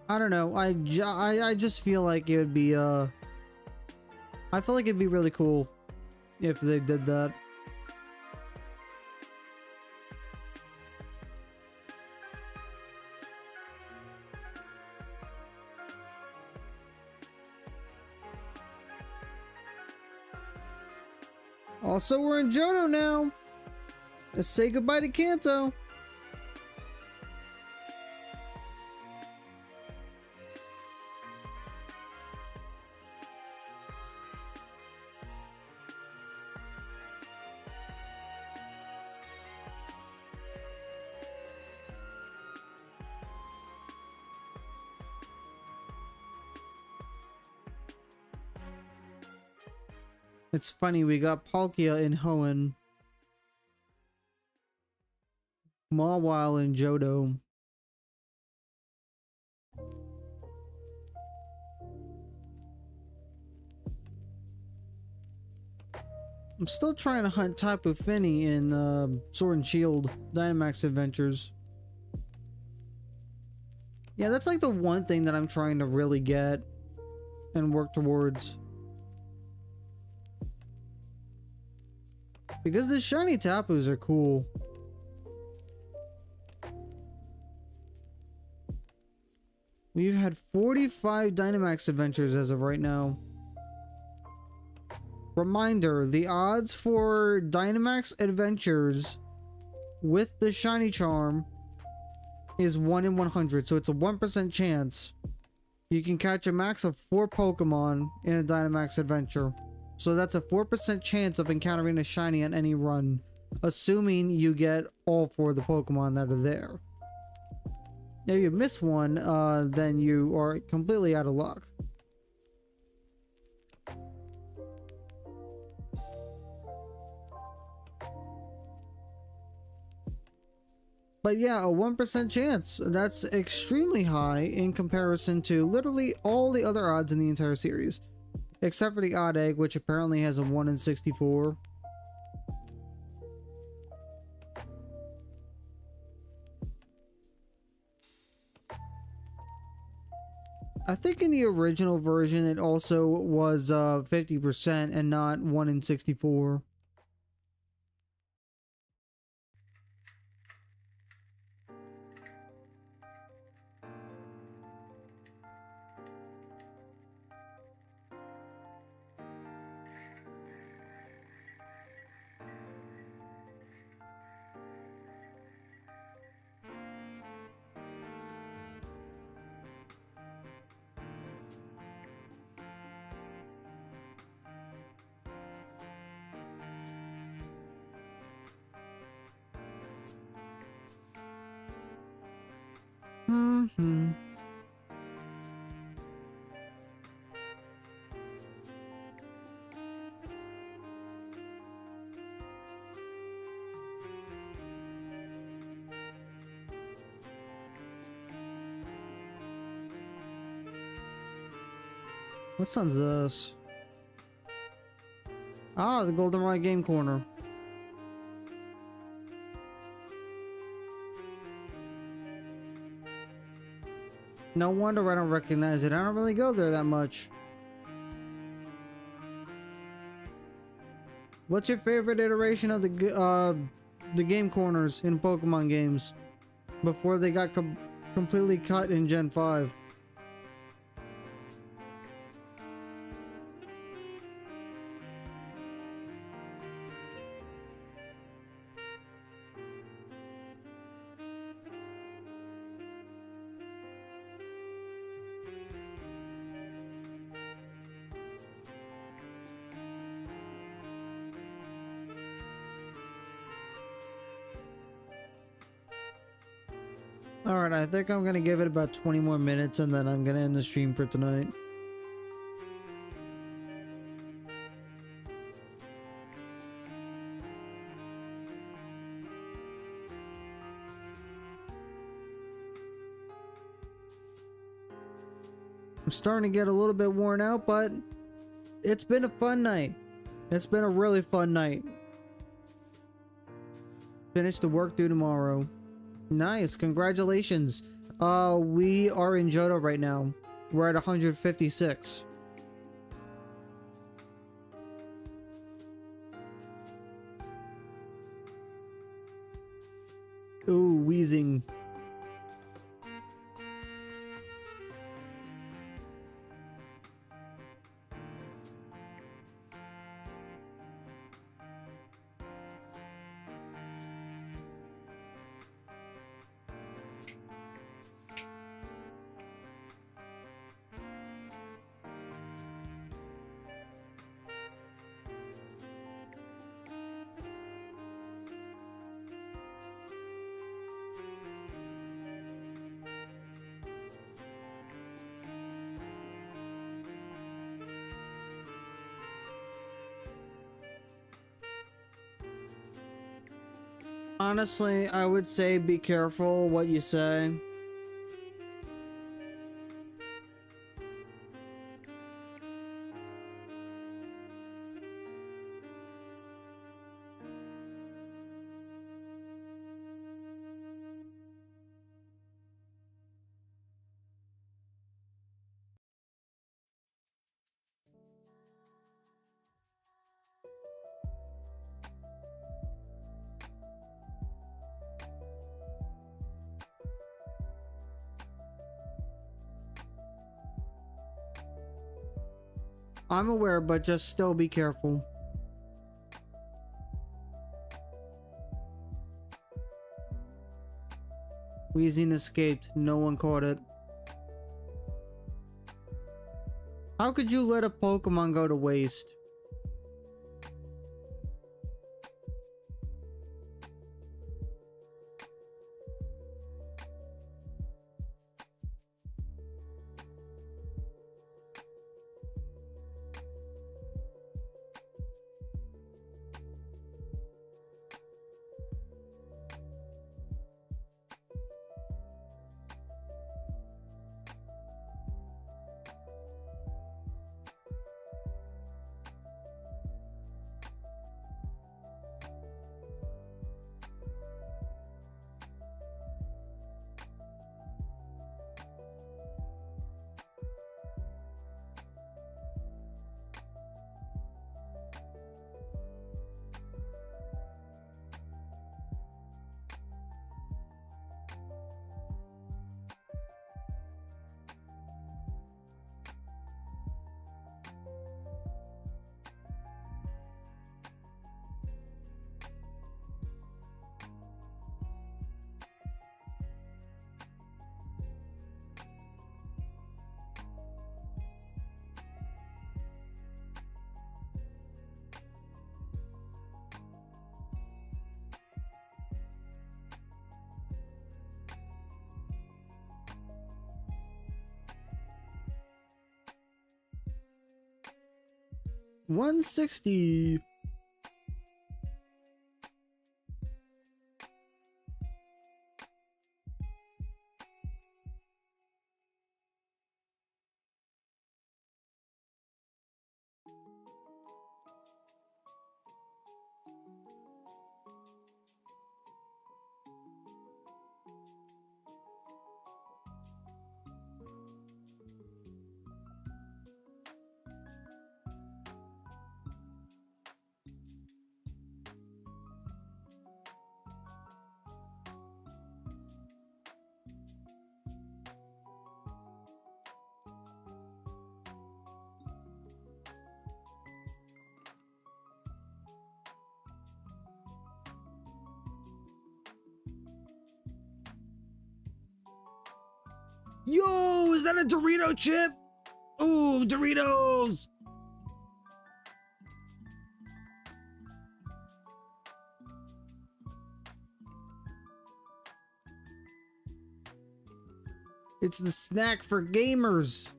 I don't know. I just feel like it would be, I feel like it'd be really cool if they did that. Also, we're in Johto now. Let's say goodbye to Kanto. It's funny, we got Palkia in Hoenn, Mawile in Johto. I'm still trying to hunt Tapu Fini in Sword and Shield Dynamax Adventures. Yeah, that's like the one thing that I'm trying to really get and work towards. Because the shiny Tapus are cool. We've had 45 Dynamax Adventures as of right now. Reminder, the odds for Dynamax Adventures with the shiny charm is 1 in 100, so it's a 1% chance you can catch a max of 4 Pokemon in a Dynamax Adventure. So that's a 4% chance of encountering a shiny on any run, assuming you get all 4 of the Pokemon that are there. If you miss one, then you are completely out of luck. But yeah, a 1% chance. That's extremely high in comparison to literally all the other odds in the entire series. Except for the Odd Egg, which apparently has a 1 in 64. I think in the original version it also was 50% and not 1 in 64. Mm-hmm. What sounds this? Ah, the Goldenrod Game Corner. No wonder I don't recognize it. I don't really go there that much. What's your favorite iteration of the game corners in Pokemon games before they got completely cut in Gen 5? Alright, I think I'm gonna give it about 20 more minutes and then I'm gonna end the stream for tonight. I'm starting to get a little bit worn out, but it's been a fun night. It's been a really fun night. Finish the work due tomorrow. Nice, congratulations. We are in Johto right now. We're at 156. Ooh, wheezing. Honestly, I would say be careful what you say. I'm aware, but just still be careful. Wheezing escaped. No one caught it. How could you let a Pokemon go to waste? $160. Yo, is that a Dorito chip? Ooh, Doritos! It's the snack for gamers.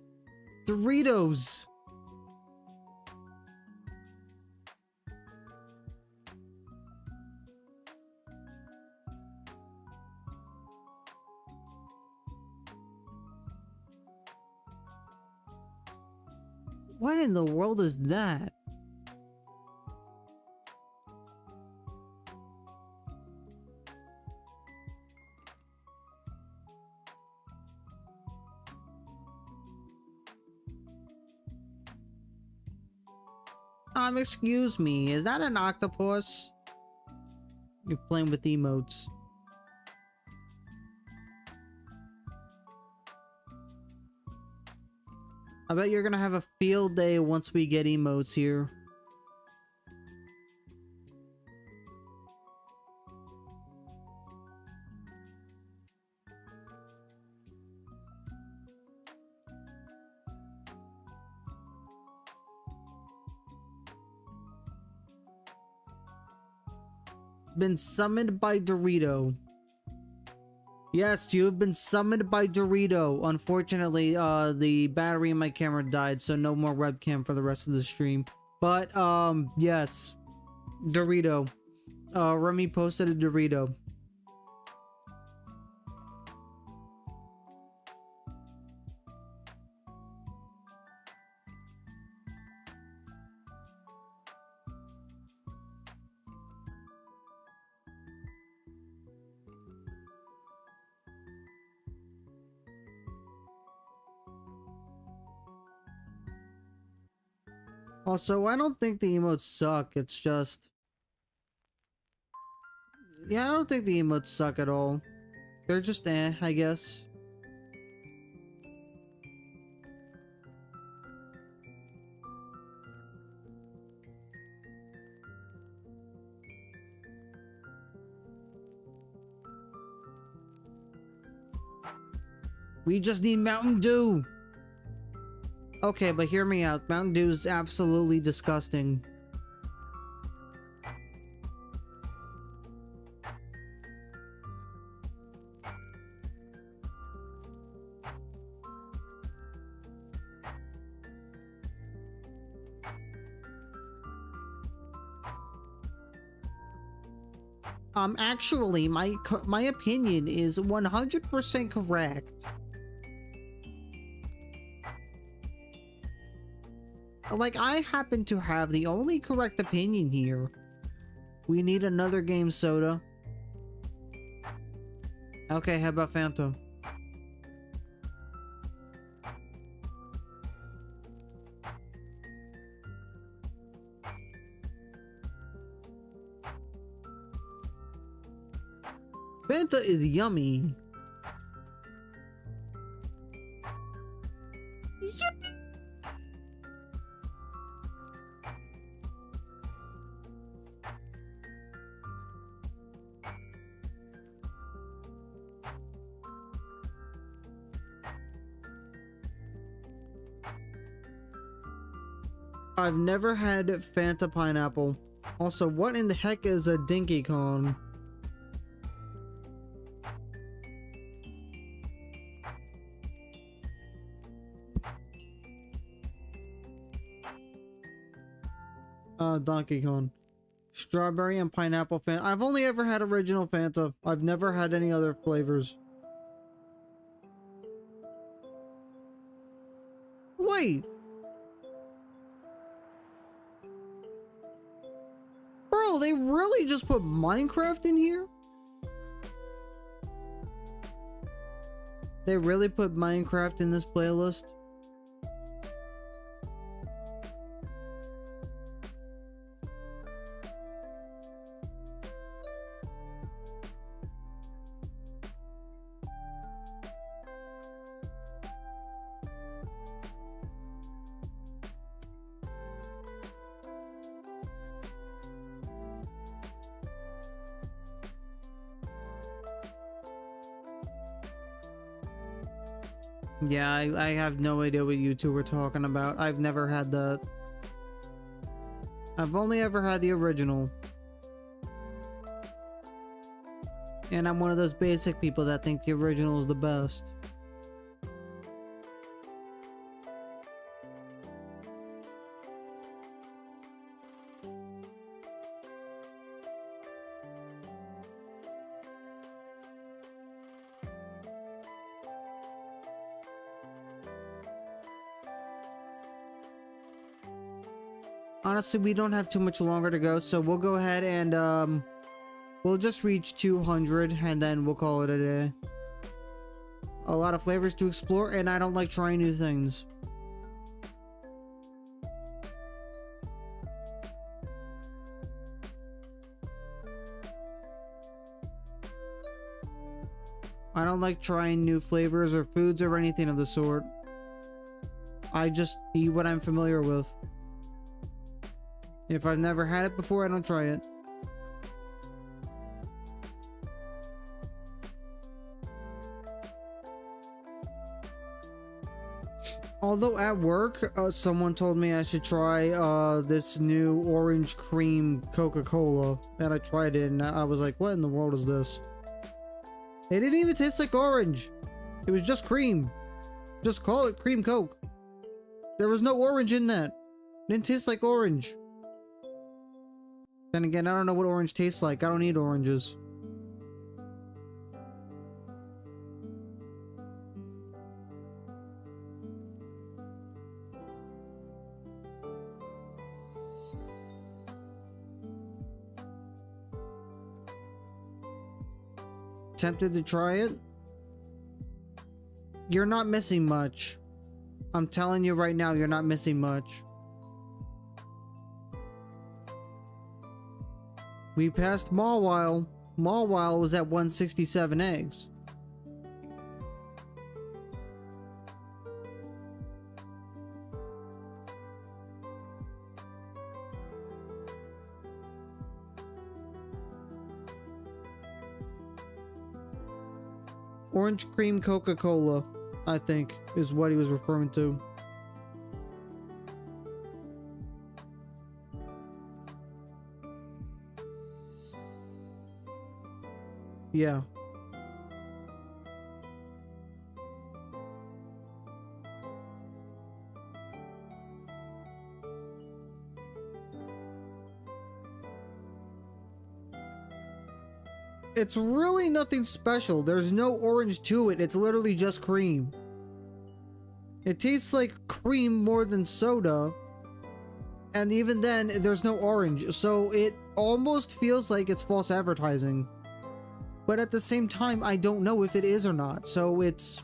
Doritos. What in the world is that? Excuse me, is that an octopus? You're playing with emotes. I bet you're gonna have a field day once we get emotes here. Been summoned by Dorito. Yes, you have been summoned by Dorito. Unfortunately, the battery in my camera died, so no more webcam for the rest of the stream. But, yes. Dorito. Remy posted a Dorito. Also, I don't think the emotes suck, it's just... Yeah, I don't think the emotes suck at all. They're just I guess. We just need Mountain Dew! Okay, but hear me out. Mountain Dew is absolutely disgusting. Actually, my opinion is 100% correct. Like, I happen to have the only correct opinion here. We need another game soda. Okay, how about Fanta? Fanta is yummy. Yippee! I've never had Fanta pineapple. Also, what in the heck is a Dinky Kong? Donkey Kong. Strawberry and pineapple Fanta. I've only ever had original Fanta. I've never had any other flavors. Wait! Bro, they really just put Minecraft in here? They really put Minecraft in this playlist? Yeah, I have no idea what you two were talking about. I've never had that. I've only ever had the original. And I'm one of those basic people that think the original is the best. Honestly, we don't have too much longer to go, so we'll go ahead and we'll just reach 200 and then we'll call it a day. A lot of flavors to explore, and I don't like trying new things. I don't like trying new flavors or foods or anything of the sort. I just eat what I'm familiar with. If I've never had it before, I don't try it. Although at work, someone told me I should try this new orange cream Coca-Cola, and I tried it and I was like, what in the world is this? It didn't even taste like orange. It was just cream. Just call it cream Coke. There was no orange in that. It didn't taste like orange. Then again, I don't know what orange tastes like. I don't eat oranges. Tempted to try it? You're not missing much. I'm telling you right now, you're not missing much. We passed Mawile. Mawile was at 167 eggs. Orange cream Coca-Cola, I think, is what he was referring to. Yeah. It's really nothing special. There's no orange to it. It's literally just cream. It tastes like cream more than soda. And even then, there's no orange. So it almost feels like it's false advertising. But at the same time, I don't know if it is or not. So it's...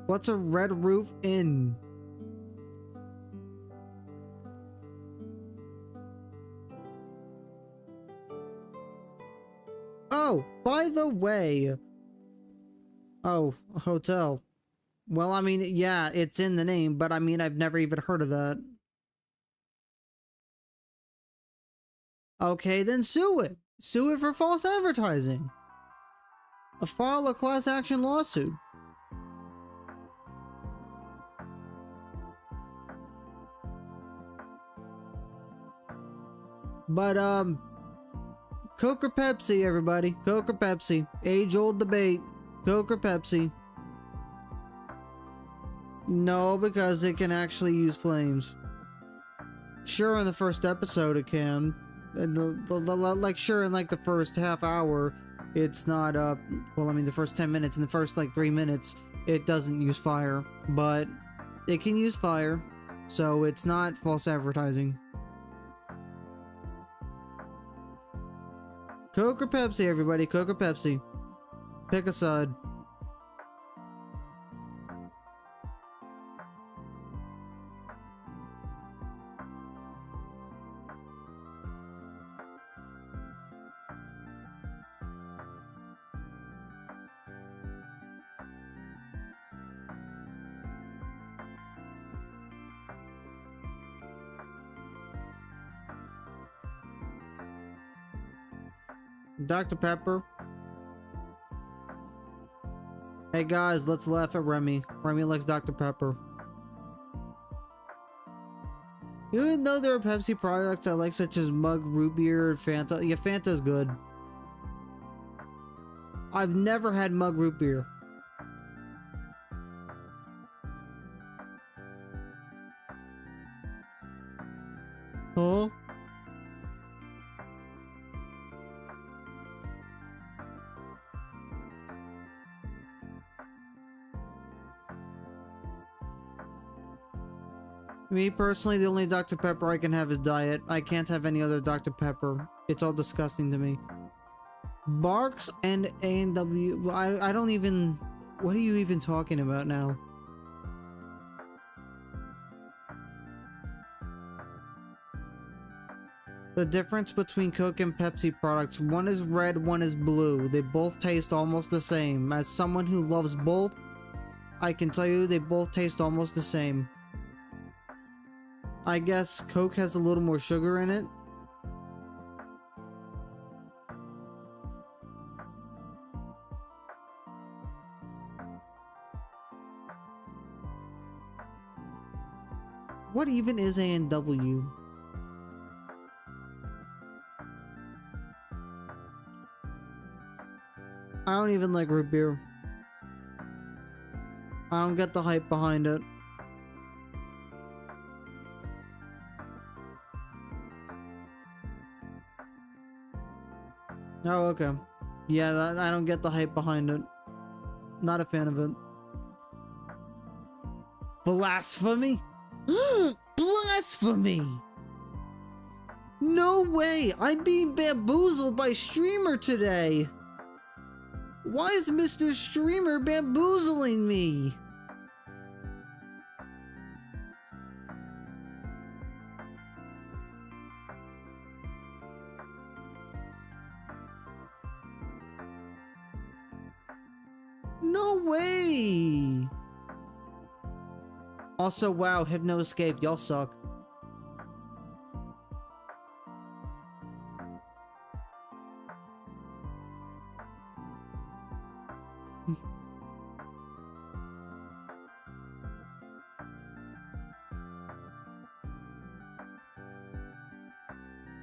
What's a Red Roof Inn? Oh, by the way. Oh, a hotel. Well, I mean, yeah, it's in the name, but I mean, I've never even heard of that. Okay, then sue it. Sue it for false advertising. File a class action lawsuit. But, Coke or Pepsi, everybody. Coke or Pepsi. Age-old debate. Coke or Pepsi. No, because it can actually use flames. Sure, in the first episode it can. And like, sure, in like the first half hour, it's not, well, I mean, the first 10 minutes, in the first like 3 minutes, it doesn't use fire. But it can use fire, so it's not false advertising. Coke or Pepsi, everybody. Coke or Pepsi. Pick a side. Dr. Pepper. Hey guys, let's laugh at Remy. Remy likes Dr. Pepper. Even though there are Pepsi products I like, such as Mug, Root Beer, Fanta. Yeah, Fanta's good. I've never had Mug Root Beer. Huh? Me personally, the only Dr. Pepper I can have is Diet. I can't have any other Dr. Pepper. It's all disgusting to me. Barks and A&W. I don't even... What are you even talking about now? The difference between Coke and Pepsi products, one is red, one is blue. They both taste almost the same. As someone who loves both, I can tell you they both taste almost the same. I guess Coke has a little more sugar in it. What even is A&W? I don't even like root beer. I don't get the hype behind it. Oh, okay. Yeah, I don't get the hype behind it. Not a fan of it. Blasphemy? Blasphemy! No way! I'm being bamboozled by Streamer today! Why is Mr. Streamer bamboozling me? No way! Also, wow, Hypno Escape, y'all suck.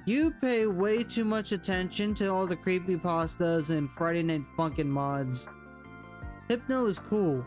You pay way too much attention to all the creepypastas and Friday Night Funkin' mods. Hypno is cool.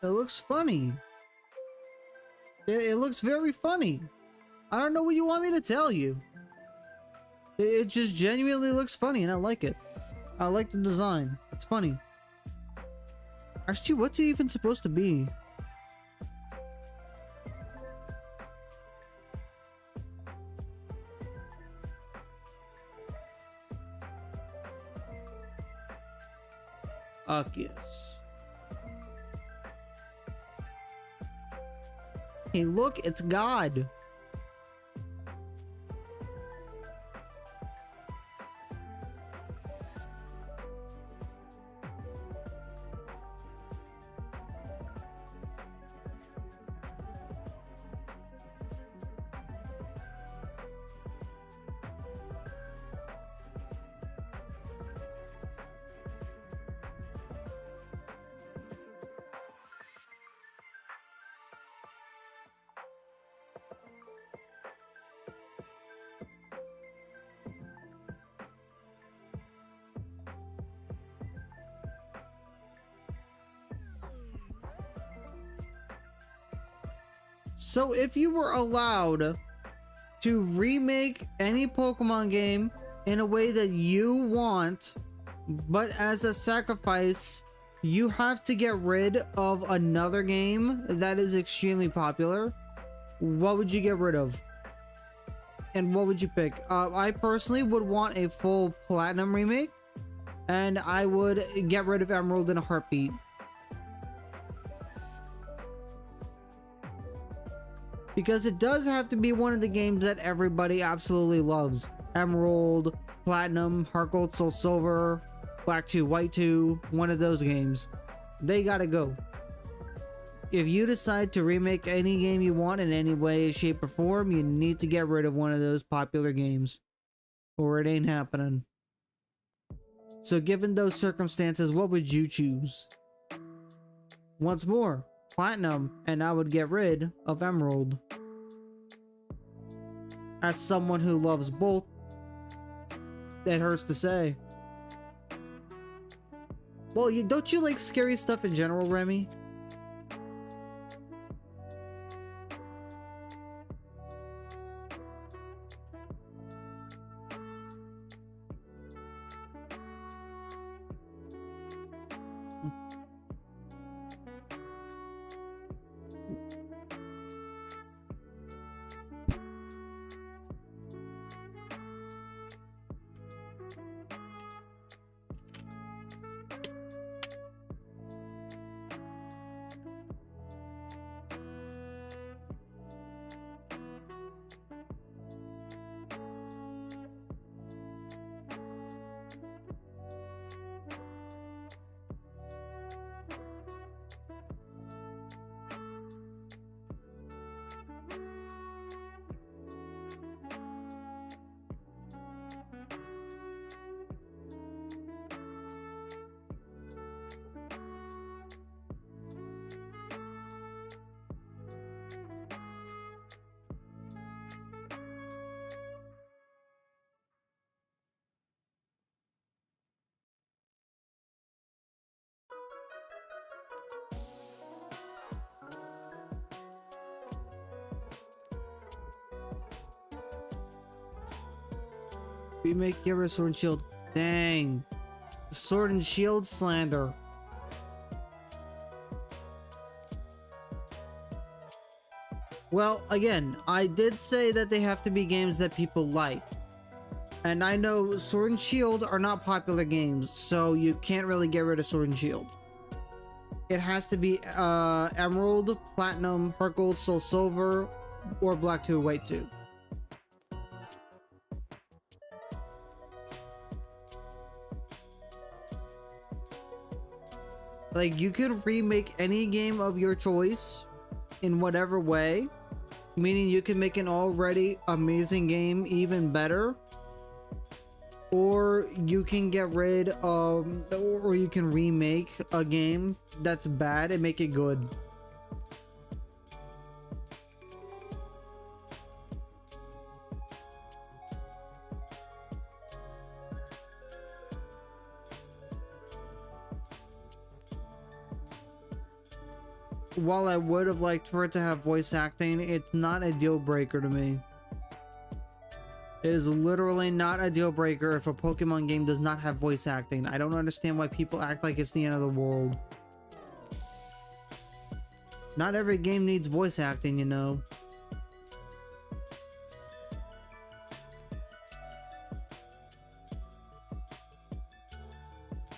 It looks funny. It looks very funny. I don't know what you want me to tell you. It just genuinely looks funny and I like it. I like the design. It's funny. Actually, what's it even supposed to be? ARCEUS. Hey, look, it's God. So if you were allowed to remake any Pokemon game in a way that you want, but as a sacrifice, you have to get rid of another game that is extremely popular, what would you get rid of? And what would you pick? I personally would want a full Platinum remake, and I would get rid of Emerald in a heartbeat. Because it does have to be one of the games that everybody absolutely loves. Emerald, Platinum, Heart Gold, Soul Silver, Black 2, White 2, one of those games. They gotta go. If you decide to remake any game you want in any way, shape, or form, you need to get rid of one of those popular games. Or it ain't happening. So given those circumstances, what would you choose? Once more, platinum, and I would get rid of emerald. As someone who loves both, it hurts to say. Well, don't you like scary stuff in general, Remy? Remake Hero Sword and Shield. Dang. Sword and Shield slander. Well, again, I did say that they have to be games that people like. And I know Sword and Shield are not popular games, so you can't really get rid of Sword and Shield. It has to be Emerald, Platinum, Heart Gold, Soul Silver, or Black 2 White 2. Like, you could remake any game of your choice in whatever way, meaning you can make an already amazing game even better, or you can get rid of, or you can remake a game that's bad and make it good. While I would have liked for it to have voice acting, it's not a deal breaker to me. It is literally not a deal breaker if a Pokemon game does not have voice acting. I don't understand why people act like it's the end of the world. Not every game needs voice acting, you know.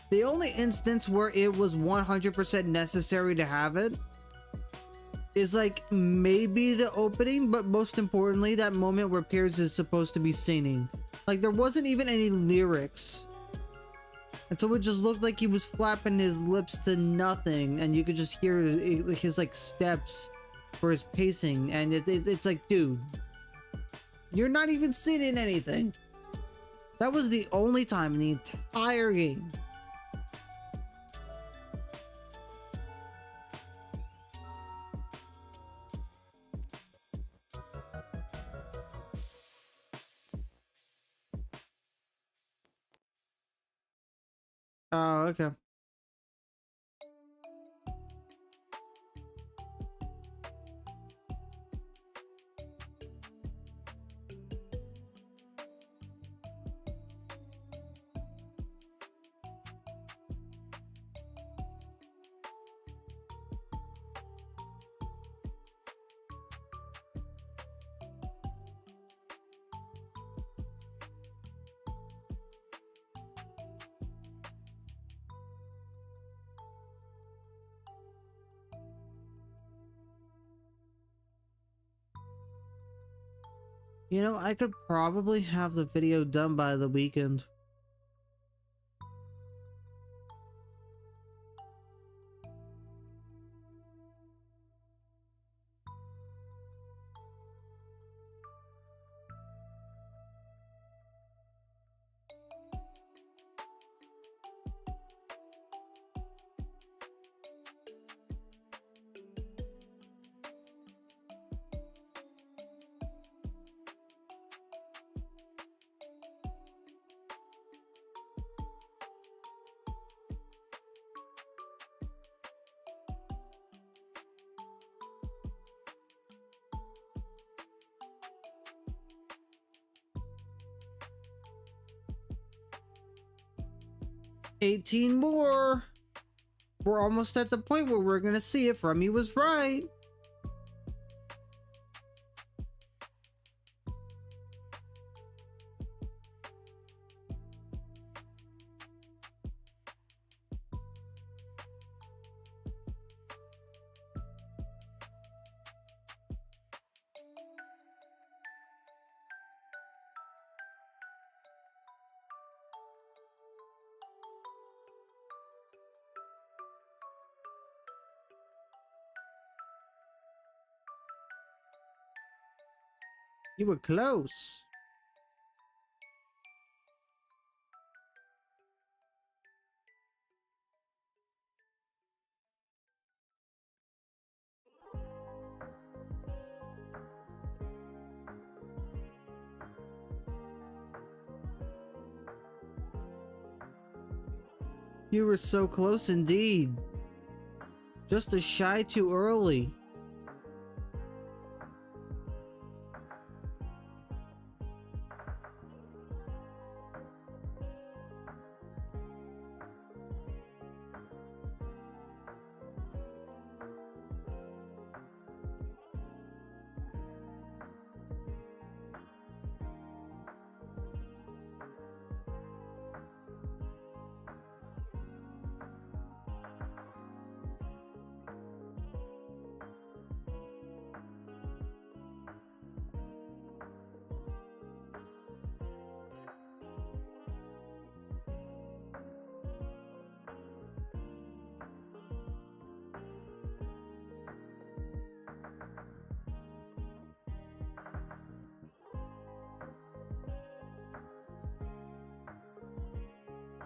The only instance where it was 100% necessary to have it is like maybe the opening, but most importantly that moment where Piers is supposed to be singing. Like, there wasn't even any lyrics, and so it just looked like he was flapping his lips to nothing, and you could just hear his like steps for his pacing, and it's like, dude, you're not even singing anything. That was the only time in the entire game. Oh, okay. You know, I could probably have the video done by the weekend. 18 more. We're almost at the point where we're gonna see if Remy was right. You were close. You were so close indeed. Just a shy too early.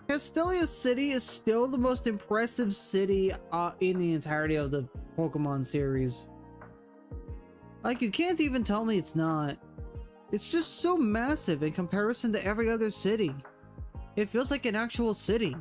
Castelia City is still the most impressive city in the entirety of the Pokemon series. Like, you can't even tell me it's not. It's just so massive in comparison to every other city. It feels like an actual city.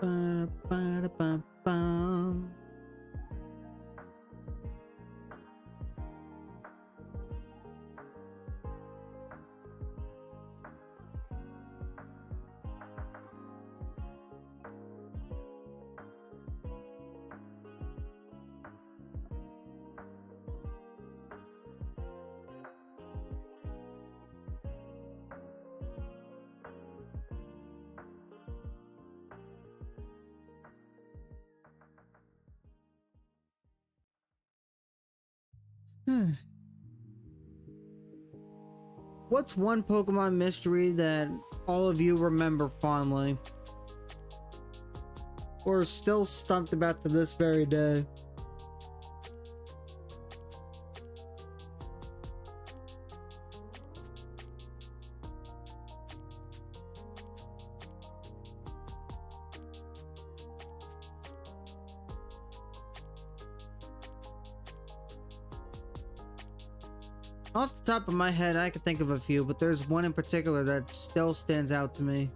Ba-da-ba-da-bum-bum. What's one Pokemon mystery that all of you remember fondly? Or are still stumped about to this very day? Off the top of my head, I can think of a few, but there's one in particular that still stands out to me.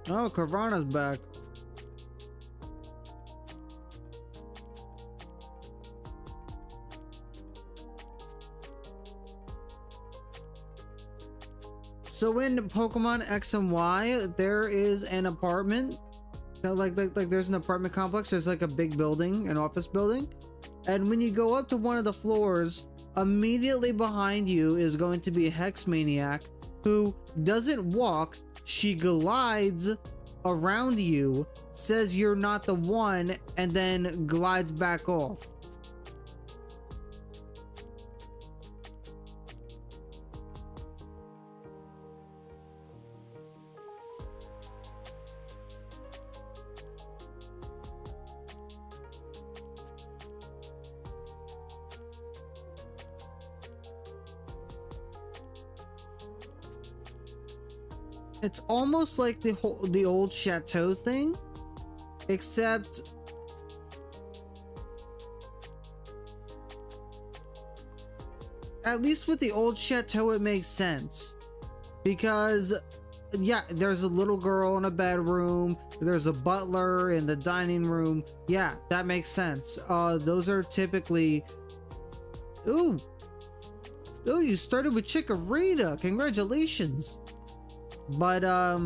Oh, Carvana's back. So in Pokemon X and Y, there is an apartment. Like there's an apartment complex. There's like a big building, an office building. And when you go up to one of the floors, immediately behind you is going to be a Hex Maniac who doesn't walk. She glides around you, says you're not the one, and then glides back off. It's almost like the old chateau thing, except at least with the old chateau it makes sense, because yeah, there's a little girl in a bedroom, there's a butler in the dining room. Yeah, that makes sense. Those are typically... Ooh, you started with Chikorita, congratulations. But yeah,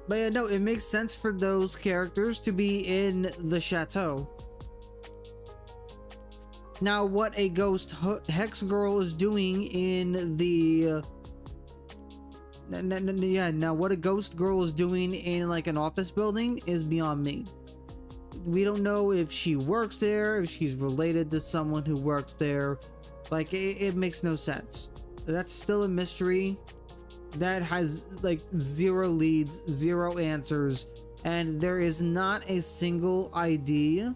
no, it makes sense for those characters to be in the chateau. Now, what a ghost hex girl is doing in the now what a ghost girl is doing in like an office building is beyond me. We don't know if she works there, if she's related to someone who works there. Like, it makes no sense. That's still a mystery that has like 0 leads, 0 answers, and there is not a single ID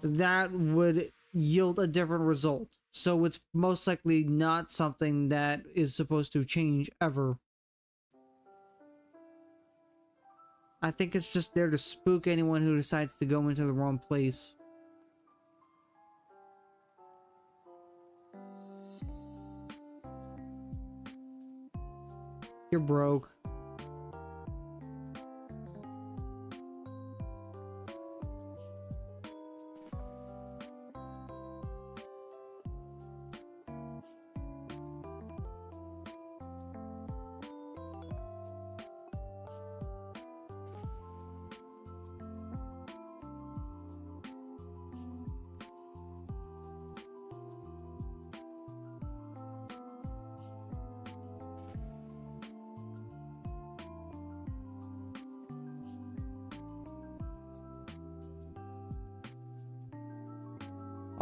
that would yield a different result. So it's most likely not something that is supposed to change ever. I think it's just there to spook anyone who decides to go into the wrong place. You're broke.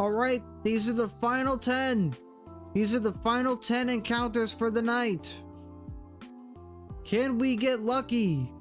Alright, these are the final 10. These are the final 10 encounters for the night. Can we get lucky?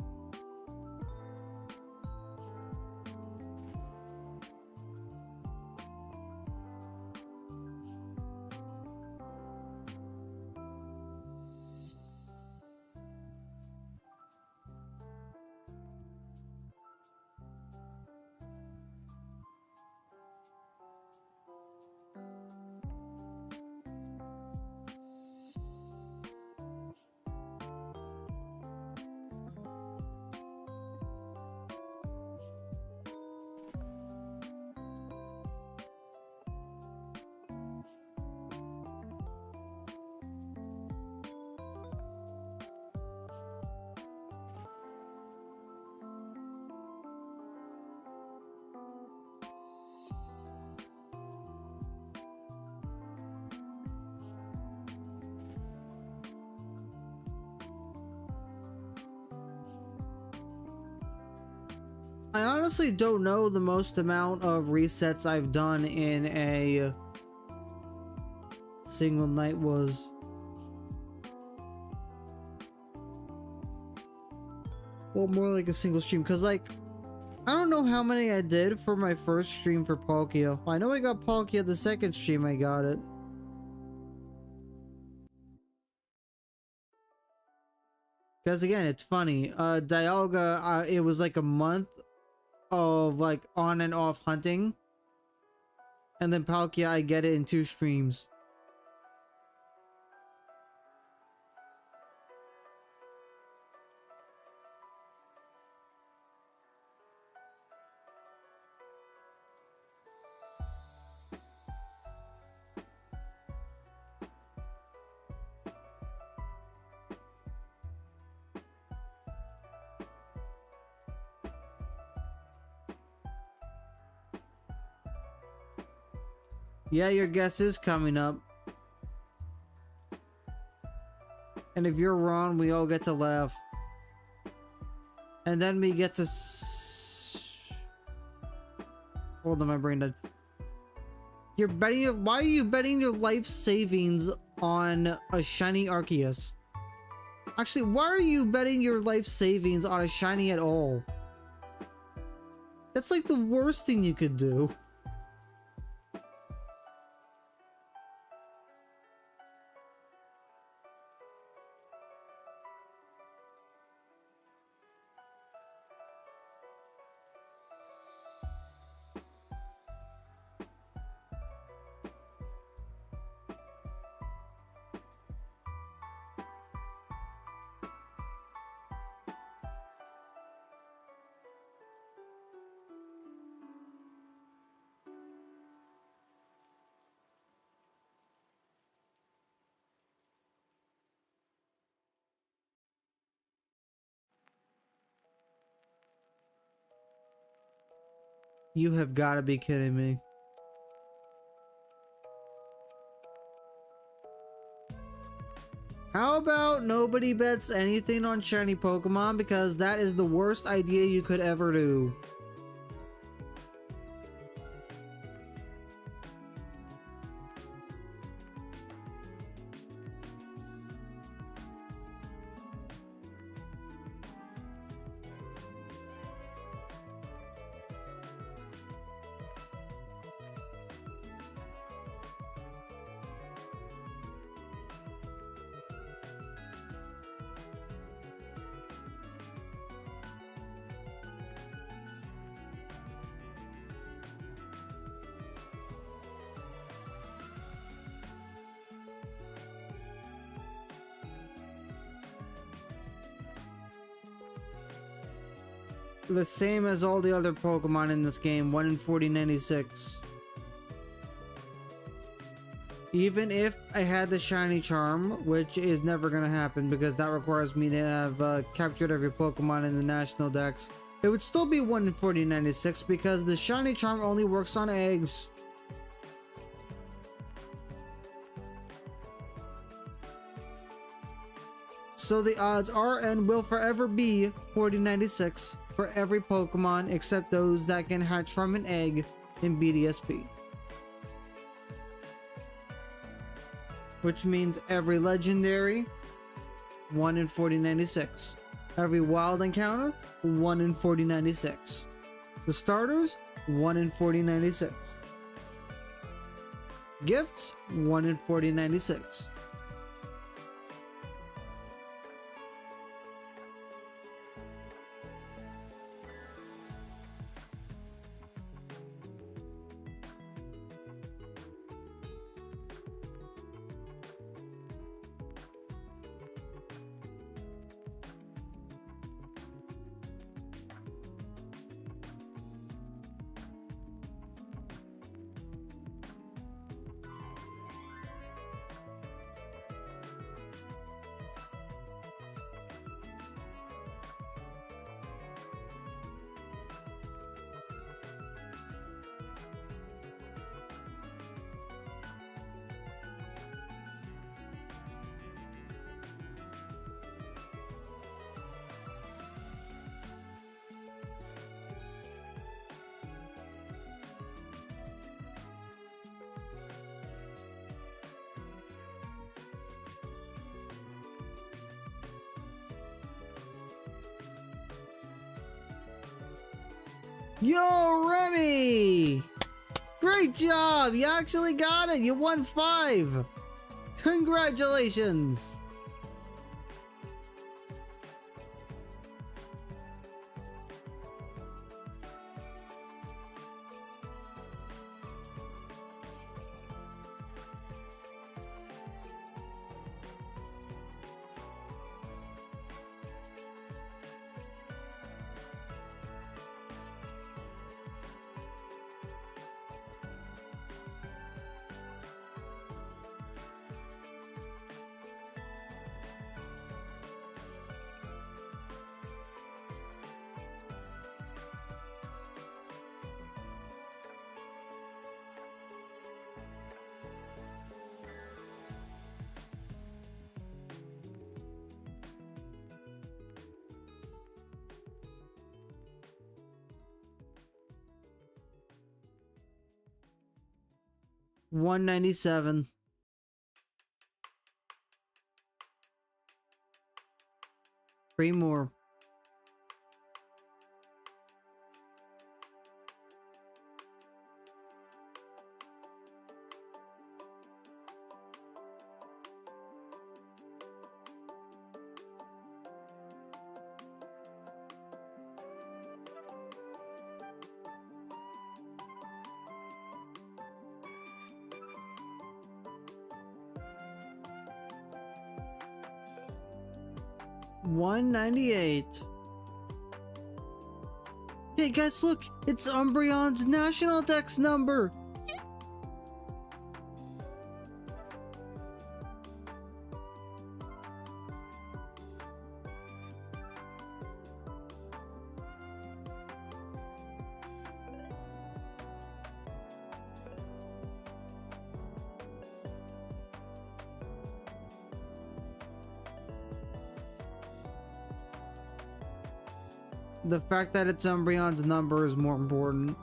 I honestly don't know the most amount of resets I've done in a single night was. Well, more like a single stream, because like, I don't know how many I did for my first stream for Palkia. I know I got Palkia the second stream I got it. Because again, it's funny. Dialga, it was like a month of like on and off hunting, and then Palkia, I get it in 2 streams. Yeah, your guess is coming up. And if you're wrong, we all get to laugh. And then we get to hold on, my brain dead. You're betting. Why are you betting your life savings on a shiny ARCEUS? Actually, why are you betting your life savings on a shiny at all? That's like the worst thing you could do. You have got to be kidding me. How about nobody bets anything on shiny Pokemon, because that is the worst idea you could ever do. The same as all the other Pokemon in this game, 1 in 4096. Even if I had the shiny charm, which is never gonna happen because that requires me to have captured every Pokemon in the national dex, it would still be 1 in 4096 because the shiny charm only works on eggs. So the odds are and will forever be 4096 for every Pokemon except those that can hatch from an egg in BDSP. Which means every legendary, 1 in 4096. Every wild encounter, 1 in 4096. The starters, 1 in 4096. Gifts, 1 in 4096. Yo, Remy! Great job! You actually got it! You won 5! Congratulations! 197. Three more. $198. Hey guys, look! It's Umbreon's national dex number! The fact that it's Umbreon's number is more important.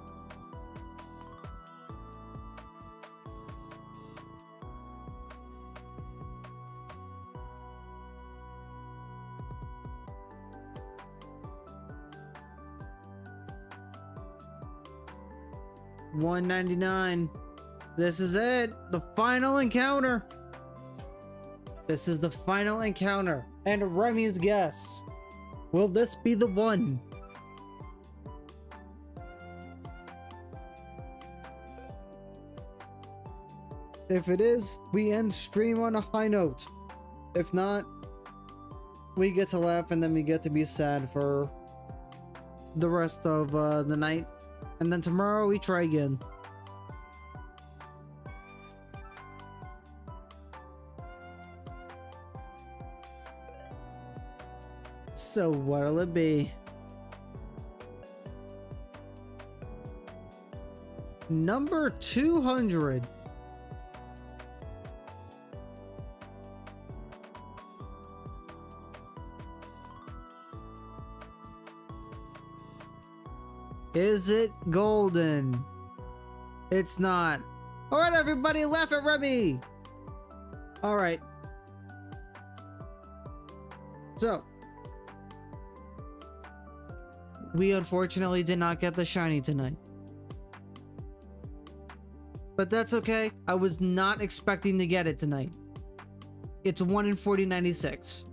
$199. This is it. The final encounter. This is the final encounter. And Remy's guess. Will this be the one? If it is, we end stream on a high note. If not, we get to laugh and then we get to be sad for the rest of the night. And then tomorrow we try again. So what'll it be? Number 200. Is it golden? It's not. Alright everybody, laugh at Remy! Alright. So. We unfortunately did not get the shiny tonight. But that's okay. I was not expecting to get it tonight. It's 1 in 4096.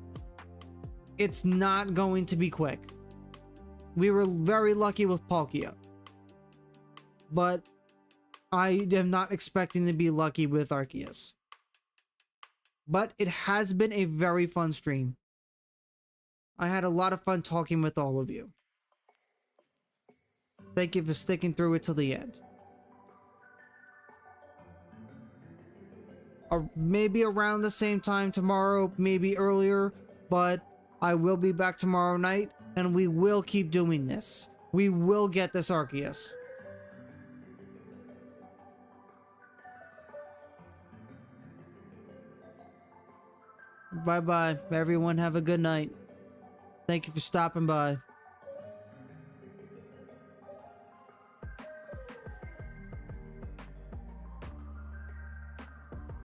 It's not going to be quick. We were very lucky with Palkia. But I am not expecting to be lucky with ARCEUS. But it has been a very fun stream. I had a lot of fun talking with all of you. Thank you for sticking through it till the end. Maybe around the same time tomorrow, maybe earlier, but I will be back tomorrow night. And we will keep doing this. We will get this ARCEUS. Bye-bye. Everyone have a good night. Thank you for stopping by.